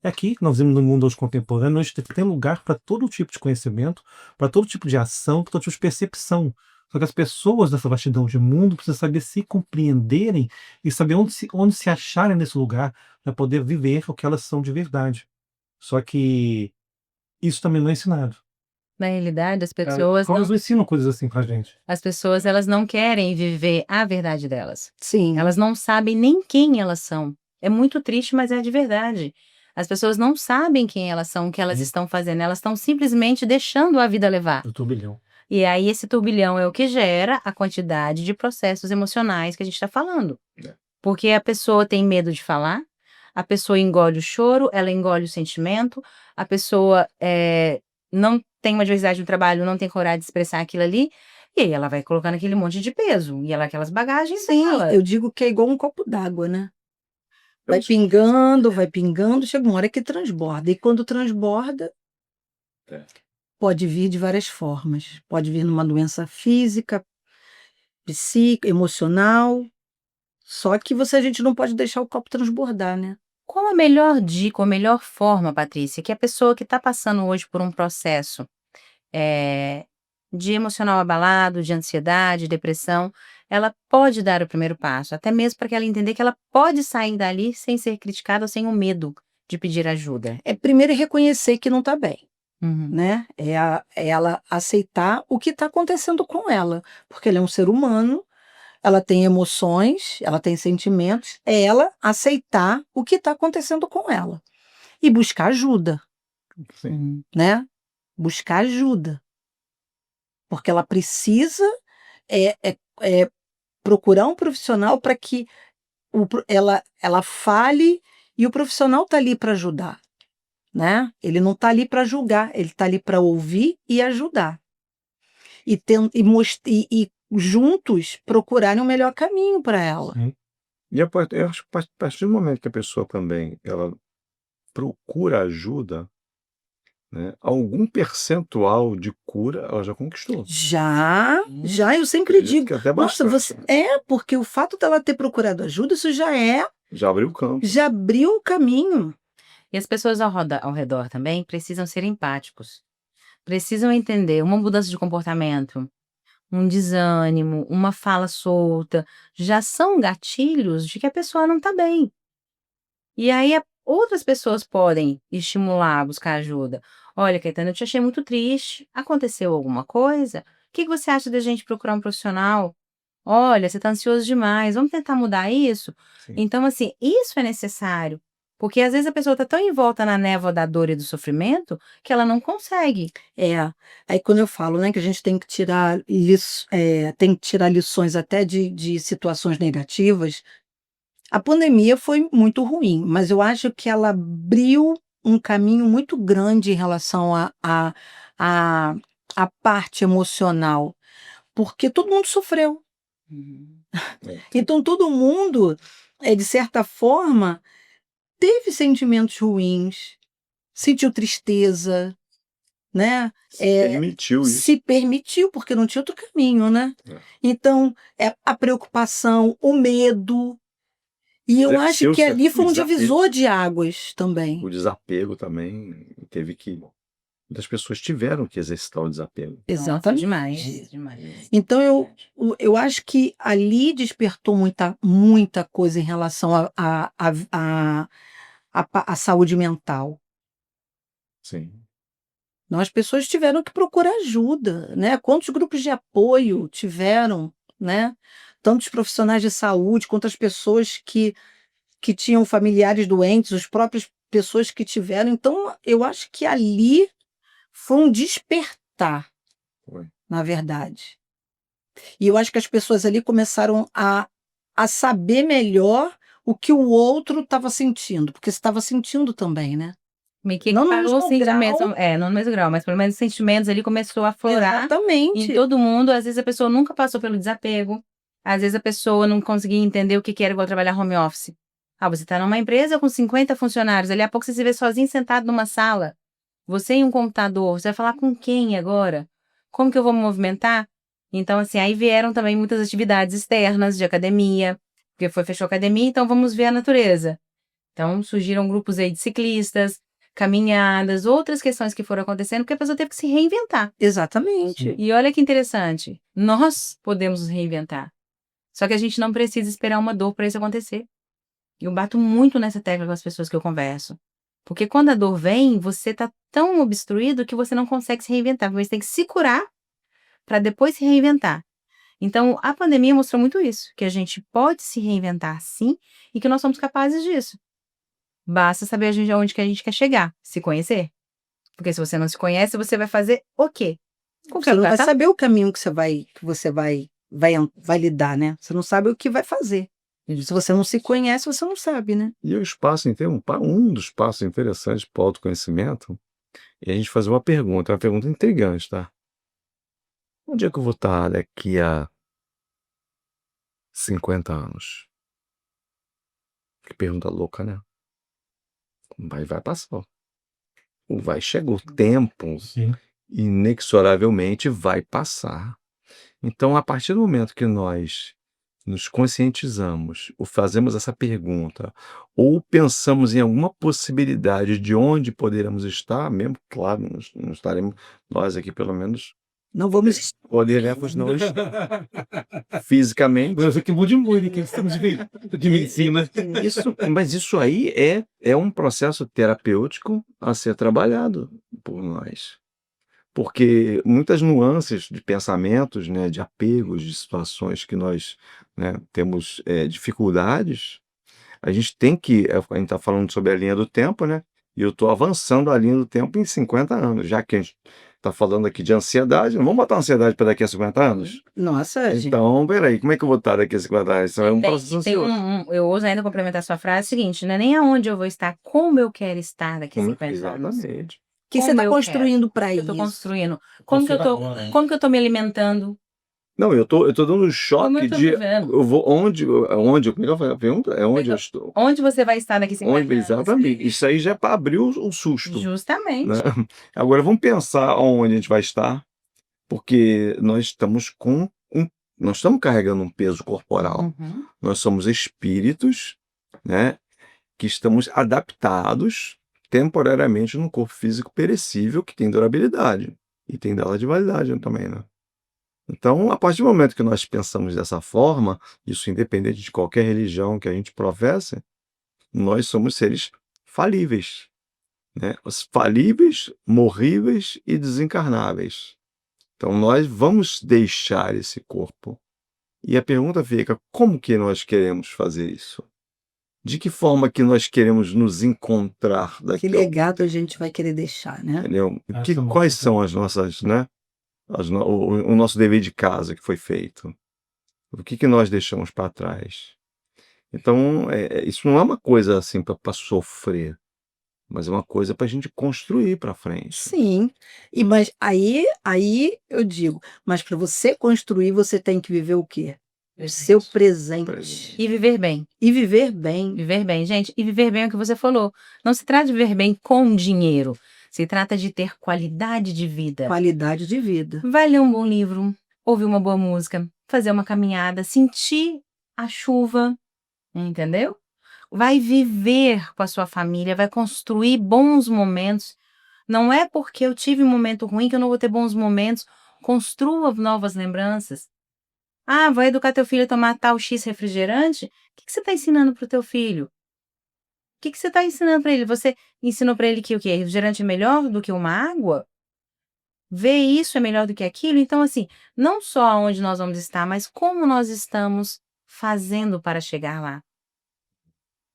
[SPEAKER 4] É aqui que nós vivemos no mundo hoje contemporâneo, onde tem lugar para todo tipo de conhecimento, para todo tipo de ação, para todo tipo de percepção. Só que as pessoas dessa vastidão de mundo precisam saber se compreenderem e saber onde se acharem nesse lugar para poder viver o que elas são de verdade. Só que isso também não é ensinado.
[SPEAKER 1] Na realidade, as
[SPEAKER 4] As
[SPEAKER 1] pessoas
[SPEAKER 4] escolas não ensinam coisas assim pra gente.
[SPEAKER 1] elas não querem viver a verdade delas.
[SPEAKER 2] Sim.
[SPEAKER 1] Elas não sabem nem quem elas são. É muito triste, mas é de verdade. As pessoas não sabem quem elas são, o que elas estão fazendo. Elas estão simplesmente deixando a vida levar.
[SPEAKER 4] Do turbilhão.
[SPEAKER 1] E aí esse turbilhão é o que gera a quantidade de processos emocionais que a gente está falando. Porque a pessoa tem medo de falar, a pessoa engole o choro, ela engole o sentimento, a pessoa não tem uma diversidade no trabalho, não tem coragem de expressar aquilo ali, e aí ela vai colocando aquele monte de peso, e ela aquelas bagagens dela.
[SPEAKER 2] Eu digo que é igual um copo d'água, né? Vai pingando, chega uma hora que transborda. E quando transborda, pode vir de várias formas. Pode vir numa doença física, psíquica, emocional. Só que a gente não pode deixar o copo transbordar, né?
[SPEAKER 1] Qual a melhor dica, ou a melhor forma, Patrícia, que a pessoa que está passando hoje por um processo de emocional abalado, de ansiedade, depressão, ela pode dar o primeiro passo, até mesmo para que ela entender que ela pode sair dali sem ser criticada ou sem o medo de pedir ajuda?
[SPEAKER 2] Primeiro reconhecer que não está bem,
[SPEAKER 1] Uhum.
[SPEAKER 2] né? É ela aceitar o que está acontecendo com ela, porque ela é um ser humano, ela tem emoções, ela tem sentimentos, é ela aceitar o que está acontecendo com ela e buscar ajuda,
[SPEAKER 1] Sim.
[SPEAKER 2] né? Buscar ajuda, porque ela precisa procurar um profissional para que ela fale e o profissional está ali para ajudar, né? Ele não está ali para julgar, ele está ali para ouvir e ajudar. E juntos, procurarem o melhor caminho para ela.
[SPEAKER 4] Sim.
[SPEAKER 3] E eu acho que a partir do momento que a pessoa também ela procura ajuda, né, algum percentual de cura ela já conquistou.
[SPEAKER 2] Já, eu sempre
[SPEAKER 3] Acredito
[SPEAKER 2] digo,
[SPEAKER 3] que até
[SPEAKER 2] nossa,
[SPEAKER 3] bastante.
[SPEAKER 2] porque o fato dela ter procurado ajuda, isso
[SPEAKER 3] Já abriu o campo.
[SPEAKER 2] já abriu o caminho.
[SPEAKER 1] E as pessoas ao redor também precisam ser empáticos. Precisam entender uma mudança de comportamento, um desânimo, uma fala solta, já são gatilhos de que a pessoa não está bem. E aí outras pessoas podem estimular, buscar ajuda. Olha, Caetano, eu te achei muito triste. Aconteceu alguma coisa? O que você acha da gente procurar um profissional? Olha, você está ansioso demais. Vamos tentar mudar isso?
[SPEAKER 3] Sim.
[SPEAKER 1] Então, assim, isso é necessário. Porque às vezes a pessoa está tão envolta na névoa da dor e do sofrimento que ela não consegue.
[SPEAKER 2] Aí quando eu falo, né, que a gente tem que tirar, tem que tirar lições até de situações negativas, a pandemia foi muito ruim, mas eu acho que ela abriu um caminho muito grande em relação a, a parte emocional, porque todo mundo sofreu.
[SPEAKER 3] É.
[SPEAKER 2] Então todo mundo, de certa forma, teve sentimentos ruins, sentiu tristeza, né?
[SPEAKER 3] Permitiu isso.
[SPEAKER 2] Se permitiu, porque não tinha outro caminho, né?
[SPEAKER 3] É.
[SPEAKER 2] Então, a preocupação, o medo. E eu acho que ali foi um divisor de águas também.
[SPEAKER 3] O desapego também teve que. Muitas pessoas tiveram que exercitar o desapego.
[SPEAKER 1] Nossa,
[SPEAKER 2] Exatamente.
[SPEAKER 1] demais.
[SPEAKER 2] Então, eu acho que ali despertou muita coisa em relação à saúde mental.
[SPEAKER 3] Sim.
[SPEAKER 2] Não, as pessoas tiveram que procurar ajuda, né? Quantos grupos de apoio tiveram, né? Tantos profissionais de saúde, quanto as pessoas que tinham familiares doentes, as próprias pessoas que tiveram. Então, eu acho que ali foi um despertar,
[SPEAKER 3] Foi.
[SPEAKER 2] na verdade. E eu acho que as pessoas ali começaram a saber melhor o que o outro estava sentindo, porque você estava sentindo também, né?
[SPEAKER 1] Meio que
[SPEAKER 2] Não no
[SPEAKER 1] parou os
[SPEAKER 2] mesmo
[SPEAKER 1] sentimentos,
[SPEAKER 2] grau.
[SPEAKER 1] não no mesmo grau, mas pelo menos os sentimentos ali começou a aflorar em
[SPEAKER 2] Exatamente.
[SPEAKER 1] todo mundo. Às vezes a pessoa nunca passou pelo desapego, às vezes a pessoa não conseguia entender o que que era igual trabalhar home office. Você está numa empresa com 50 funcionários, ali a pouco você se vê sozinho sentado numa sala, você em um computador, você vai falar com quem agora? Como que eu vou me movimentar? Então, assim, aí vieram também muitas atividades externas de academia, porque fechou a academia, então vamos ver a natureza. Então, surgiram grupos aí de ciclistas, caminhadas, outras questões que foram acontecendo, porque a pessoa teve que se reinventar.
[SPEAKER 2] Exatamente.
[SPEAKER 1] E olha que interessante, nós podemos nos reinventar. Só que a gente não precisa esperar uma dor para isso acontecer. Eu bato muito nessa tecla com as pessoas que eu converso. Porque quando a dor vem, você está tão obstruído que você não consegue se reinventar. Você tem que se curar para depois se reinventar. Então, a pandemia mostrou muito isso, que a gente pode se reinventar sim e que nós somos capazes disso. Basta saber onde que a gente quer chegar, se conhecer. Porque se você não se conhece, você vai fazer o quê?
[SPEAKER 2] Você não vai saber o caminho que você vai lidar, né? Você não sabe o que vai fazer. Se você não se conhece, você não sabe, né?
[SPEAKER 3] E o espaço inteiro, um dos passos interessantes para o autoconhecimento é a gente fazer uma pergunta intrigante, tá? Onde é que eu vou estar daqui a 50 anos? Que pergunta louca, né? Vai passar. Chega o tempo,
[SPEAKER 4] Sim.
[SPEAKER 3] inexoravelmente vai passar. Então, a partir do momento que nós nos conscientizamos, ou fazemos essa pergunta, ou pensamos em alguma possibilidade de onde poderemos estar, mesmo, claro, não estaremos, nós aqui pelo menos,
[SPEAKER 2] Não vamos.
[SPEAKER 3] poderemos nós fisicamente.
[SPEAKER 4] Mas que mude muito, que estamos de medicina.
[SPEAKER 3] Mas isso aí é um processo terapêutico a ser trabalhado por nós. Porque muitas nuances de pensamentos, né, de apegos, de situações que nós, né, temos dificuldades, a gente tem que. A gente está falando sobre a linha do tempo, né? E eu estou avançando a linha do tempo em 50 anos, já que a gente está falando aqui de ansiedade, não vamos botar ansiedade para daqui a 50 anos?
[SPEAKER 2] Nossa, gente.
[SPEAKER 3] Então, peraí, como é que eu vou estar daqui a 50 anos? Isso é um processo ansioso.
[SPEAKER 1] Eu ouso ainda complementar sua frase, é o seguinte, não é nem aonde eu vou estar, como eu quero estar daqui a 50 anos.
[SPEAKER 3] Exatamente.
[SPEAKER 2] O que você está construindo para
[SPEAKER 1] Eu
[SPEAKER 2] isso?
[SPEAKER 1] estou construindo. Como que eu estou me alimentando?
[SPEAKER 3] Não, eu tô dando um
[SPEAKER 1] Como eu
[SPEAKER 3] choque
[SPEAKER 1] tô
[SPEAKER 3] de
[SPEAKER 1] vivendo?
[SPEAKER 3] eu vou onde, melhor fazer a pergunta, é onde eu estou.
[SPEAKER 1] Onde você vai estar daqui 50
[SPEAKER 3] Onde,
[SPEAKER 1] anos?
[SPEAKER 3] exatamente. Isso aí já é para abrir o susto, né?
[SPEAKER 1] Justamente.
[SPEAKER 3] Agora vamos pensar onde a gente vai estar, porque nós estamos carregando um peso corporal.
[SPEAKER 1] Uhum.
[SPEAKER 3] Nós somos espíritos, né, que estamos adaptados temporariamente num corpo físico perecível que tem durabilidade e tem data de validade também, né? Então, a partir do momento que nós pensamos dessa forma, isso independente de qualquer religião que a gente professe, nós somos seres falíveis, né? Os falíveis, morríveis e desencarnáveis. Então, nós vamos deixar esse corpo. E a pergunta fica: como que nós queremos fazer isso? De que forma que nós queremos nos encontrar
[SPEAKER 2] Que
[SPEAKER 3] daqui a
[SPEAKER 2] legado a gente vai querer deixar, né?
[SPEAKER 3] entendeu?
[SPEAKER 4] Essa é uma
[SPEAKER 3] Quais
[SPEAKER 4] questão.
[SPEAKER 3] são as nossas, né? O nosso dever de casa que foi feito? O que nós deixamos para trás? Então, isso não é uma coisa assim para sofrer, mas é uma coisa para a gente construir para frente.
[SPEAKER 2] Sim, mas aí eu digo, mas para você construir, você tem que viver o quê? O seu presente.
[SPEAKER 1] E viver bem.
[SPEAKER 2] E viver bem.
[SPEAKER 1] Viver bem, gente. E viver bem é o que você falou. Não se trata de viver bem com dinheiro. Se trata de ter qualidade de vida.
[SPEAKER 2] Qualidade de vida.
[SPEAKER 1] Vai ler um bom livro, ouvir uma boa música, fazer uma caminhada, sentir a chuva, entendeu? Vai viver com a sua família, vai construir bons momentos. Não é porque eu tive um momento ruim que eu não vou ter bons momentos. Construa novas lembranças. Ah, vai educar teu filho a tomar tal X refrigerante? O que você está ensinando para o teu filho? O que você está ensinando para ele? Você ensinou para ele que o quê? Refrigerante é melhor do que uma água? Ver isso é melhor do que aquilo? Então, assim, não só onde nós vamos estar, mas como nós estamos fazendo para chegar lá.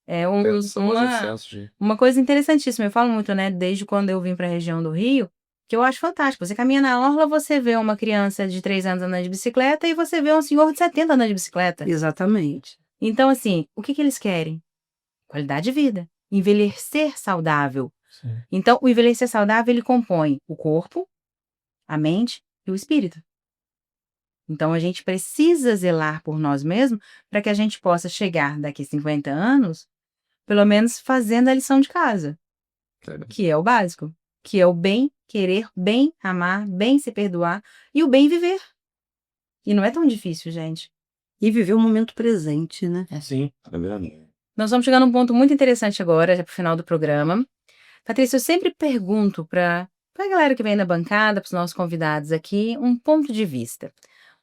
[SPEAKER 1] É
[SPEAKER 3] São os excessos de...
[SPEAKER 1] uma coisa interessantíssima. Eu falo muito, né, desde quando eu vim para a região do Rio, que eu acho fantástico. Você caminha na orla, você vê uma criança de 3 anos andando de bicicleta e você vê um senhor de 70 andando de bicicleta.
[SPEAKER 2] Exatamente.
[SPEAKER 1] Então, assim, o que eles querem? Qualidade de vida. Envelhecer saudável.
[SPEAKER 4] Sim.
[SPEAKER 1] Então, o envelhecer saudável, ele compõe o corpo, a mente e o espírito. Então, a gente precisa zelar por nós mesmos para que a gente possa chegar daqui a 50 anos, pelo menos fazendo a lição de casa, que é o básico, que é o bem querer, bem amar, bem se perdoar e o bem viver. E não é tão difícil, gente.
[SPEAKER 2] E viver o momento presente, né?
[SPEAKER 4] Sim.
[SPEAKER 3] É verdade.
[SPEAKER 1] Nós vamos chegar num ponto muito interessante agora, já para o final do programa. Patrícia, eu sempre pergunto para a galera que vem da bancada, para os nossos convidados aqui, um ponto de vista,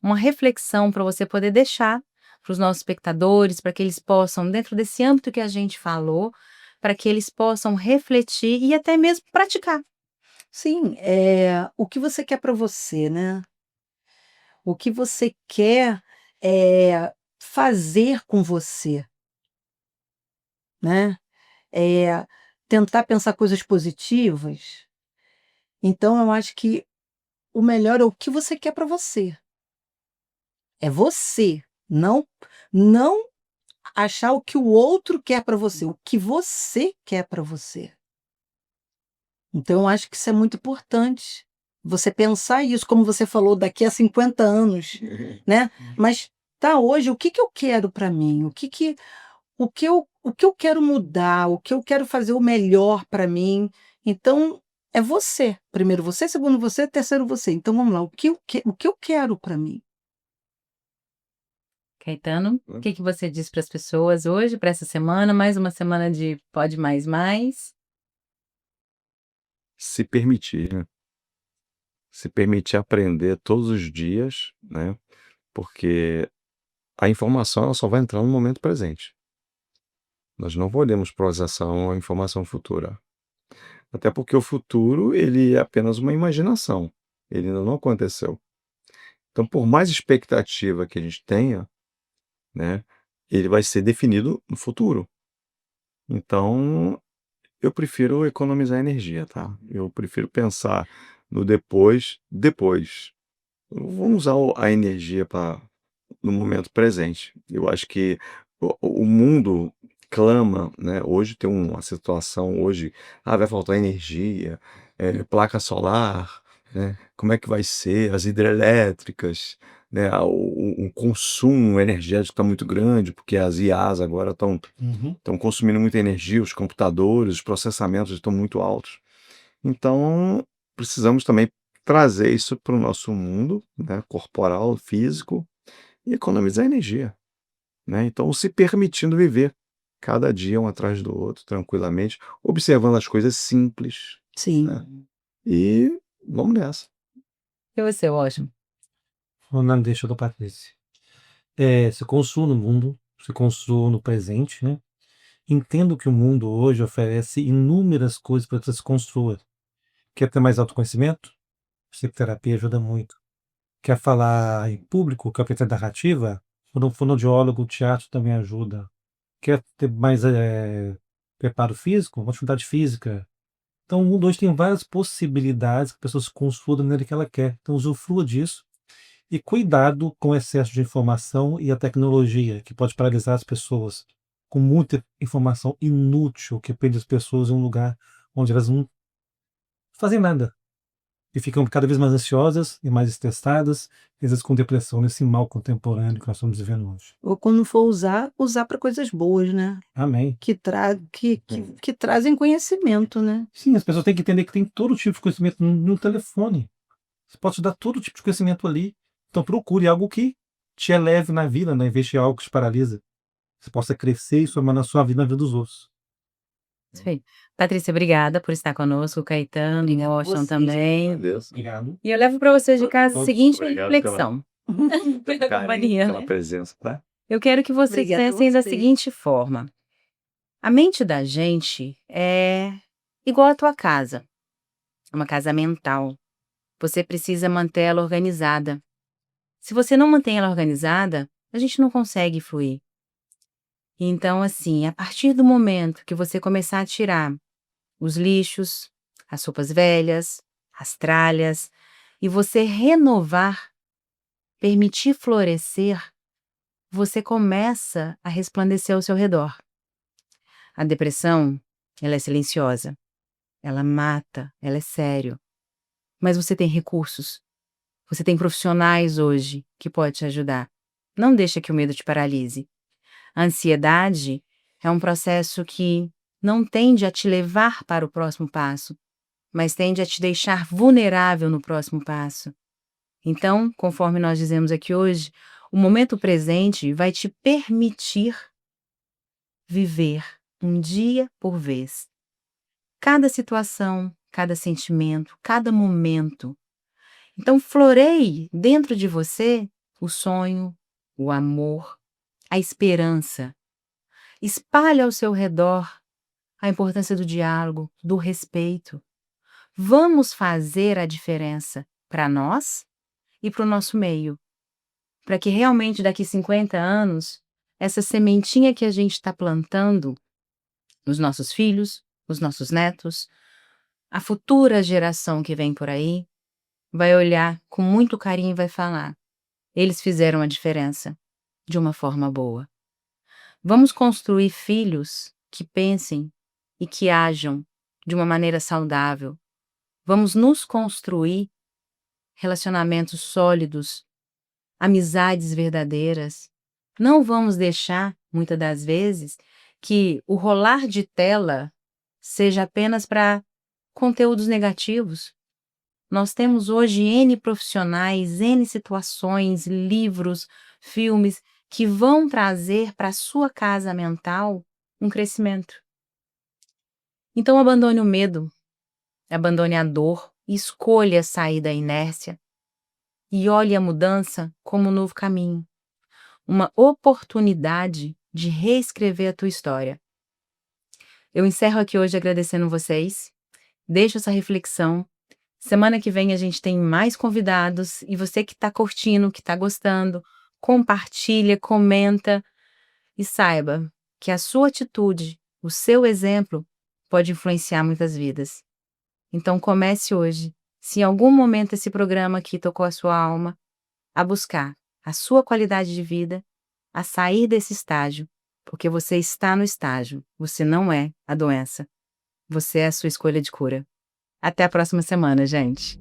[SPEAKER 1] uma reflexão para você poder deixar para os nossos espectadores, para que eles possam, dentro desse âmbito que a gente falou, para que eles possam refletir e até mesmo praticar.
[SPEAKER 2] Sim, o que você quer para você, né? O que você quer fazer com você, né? Tentar pensar coisas positivas. Então, eu acho que o melhor é o que você quer para você. É você, não achar o que o outro quer para você, o que você quer para você. Então, eu acho que isso é muito importante. Você pensar isso, como você falou, daqui a 50 anos, né? Mas tá hoje, o que eu quero para mim? O que eu quero mudar? O que eu quero fazer o melhor para mim? Então, é você. Primeiro você, segundo você, terceiro você. Então, vamos lá. O que eu quero para mim?
[SPEAKER 1] Caetano, o que você diz para as pessoas hoje, para essa semana, mais uma semana de Pode Mais Mais?
[SPEAKER 3] Se permitir, né? Se permitir aprender todos os dias, né? Porque a informação ela só vai entrar no momento presente. Nós não podemos processar a informação futura. Até porque o futuro ele é apenas uma imaginação. Ele ainda não aconteceu. Então, por mais expectativa que a gente tenha, né, ele vai ser definido no futuro. Então, eu prefiro economizar energia, tá? Eu prefiro pensar no depois. Vamos usar a energia no momento presente. Eu acho que o mundo clama, né? Hoje tem uma situação, hoje, vai faltar energia, placa solar, né? Como é que vai ser? As hidrelétricas, né, o consumo energético está muito grande, porque as IAs agora estão consumindo muita energia, os computadores, os processamentos estão muito altos. Então, precisamos também trazer isso para o nosso mundo, né, corporal, físico, e economizar energia, né? Então, se permitindo viver cada dia um atrás do outro, tranquilamente, observando as coisas simples,
[SPEAKER 2] Sim.
[SPEAKER 3] né? E vamos nessa.
[SPEAKER 1] E você, Washington?
[SPEAKER 4] Na deixa do Patrícia. Se construa no mundo, se construa no presente, né? Entendo que o mundo hoje oferece inúmeras coisas para que você se construa. Quer ter mais autoconhecimento? Psicoterapia ajuda muito. Quer falar em público, quer aprender narrativa? Um fonoaudiólogo, o teatro também ajuda. Quer ter mais preparo físico? Uma atividade física. Então o mundo hoje tem várias possibilidades que a pessoa se construa da maneira que ela quer. Então usufrua disso. E cuidado com o excesso de informação e a tecnologia, que pode paralisar as pessoas. Com muita informação inútil que prende as pessoas em um lugar onde elas não fazem nada. E ficam cada vez mais ansiosas e mais estressadas, e às vezes com depressão nesse mal contemporâneo que nós estamos vivendo hoje.
[SPEAKER 2] Ou quando for usar para coisas boas, né?
[SPEAKER 4] Amém.
[SPEAKER 2] Que trazem conhecimento, né?
[SPEAKER 4] Sim, as pessoas têm que entender que tem todo tipo de conhecimento no telefone. Você pode te dar todo tipo de conhecimento ali. Então procure algo que te eleve na vida, né? Em vez de algo que te paralisa. Você possa crescer e somar na sua vida e na vida dos outros.
[SPEAKER 1] Perfeito. Patrícia, obrigada por estar conosco, Caetano e Washington
[SPEAKER 2] Você.
[SPEAKER 1] também.
[SPEAKER 3] Adeus.
[SPEAKER 4] Obrigado.
[SPEAKER 1] E eu levo para vocês de casa a
[SPEAKER 4] Todos.
[SPEAKER 1] seguinte
[SPEAKER 3] Obrigado
[SPEAKER 1] reflexão. Pela
[SPEAKER 3] Carinho,
[SPEAKER 1] companhia,
[SPEAKER 3] pela
[SPEAKER 1] né?
[SPEAKER 3] presença, tá?
[SPEAKER 1] Eu quero que vocês
[SPEAKER 2] Obrigada a
[SPEAKER 1] pensem da
[SPEAKER 2] você.
[SPEAKER 1] seguinte forma. A mente da gente é igual a tua casa. É uma casa mental. Você precisa manter ela organizada. Se você não mantém ela organizada, a gente não consegue fluir. Então, assim, a partir do momento que você começar a tirar os lixos, as roupas velhas, as tralhas, e você renovar, permitir florescer, você começa a resplandecer ao seu redor. A depressão, ela é silenciosa, ela mata, ela é sério. Mas você tem recursos, você tem profissionais hoje que podem te ajudar. Não deixa que o medo te paralise. A ansiedade é um processo que não tende a te levar para o próximo passo, mas tende a te deixar vulnerável no próximo passo. Então, conforme nós dizemos aqui hoje, o momento presente vai te permitir viver um dia por vez. Cada situação, cada sentimento, cada momento. Então, floreie dentro de você o sonho, o amor, a esperança. Espalhe ao seu redor a importância do diálogo, do respeito. Vamos fazer a diferença para nós e para o nosso meio, para que realmente daqui 50 anos, essa sementinha que a gente está plantando nos nossos filhos, nos nossos netos, a futura geração que vem por aí, vai olhar com muito carinho e vai falar: eles fizeram a diferença de uma forma boa. Vamos construir filhos que pensem e que ajam de uma maneira saudável. Vamos nos construir relacionamentos sólidos, amizades verdadeiras. Não vamos deixar, muitas das vezes, que o rolar de tela seja apenas para conteúdos negativos. Nós temos hoje N profissionais, N situações, livros, filmes que vão trazer para a sua casa mental um crescimento. Então abandone o medo, abandone a dor, escolha sair da inércia e olhe a mudança como um novo caminho, uma oportunidade de reescrever a tua história. Eu encerro aqui hoje agradecendo vocês, deixo essa reflexão. Semana que vem a gente tem mais convidados e você que está curtindo, que está gostando, compartilha, comenta e saiba que a sua atitude, o seu exemplo pode influenciar muitas vidas. Então comece hoje, se em algum momento esse programa aqui tocou a sua alma, a buscar a sua qualidade de vida, a sair desse estágio, porque você está no estágio, você não é a doença, você é a sua escolha de cura. Até a próxima semana, gente!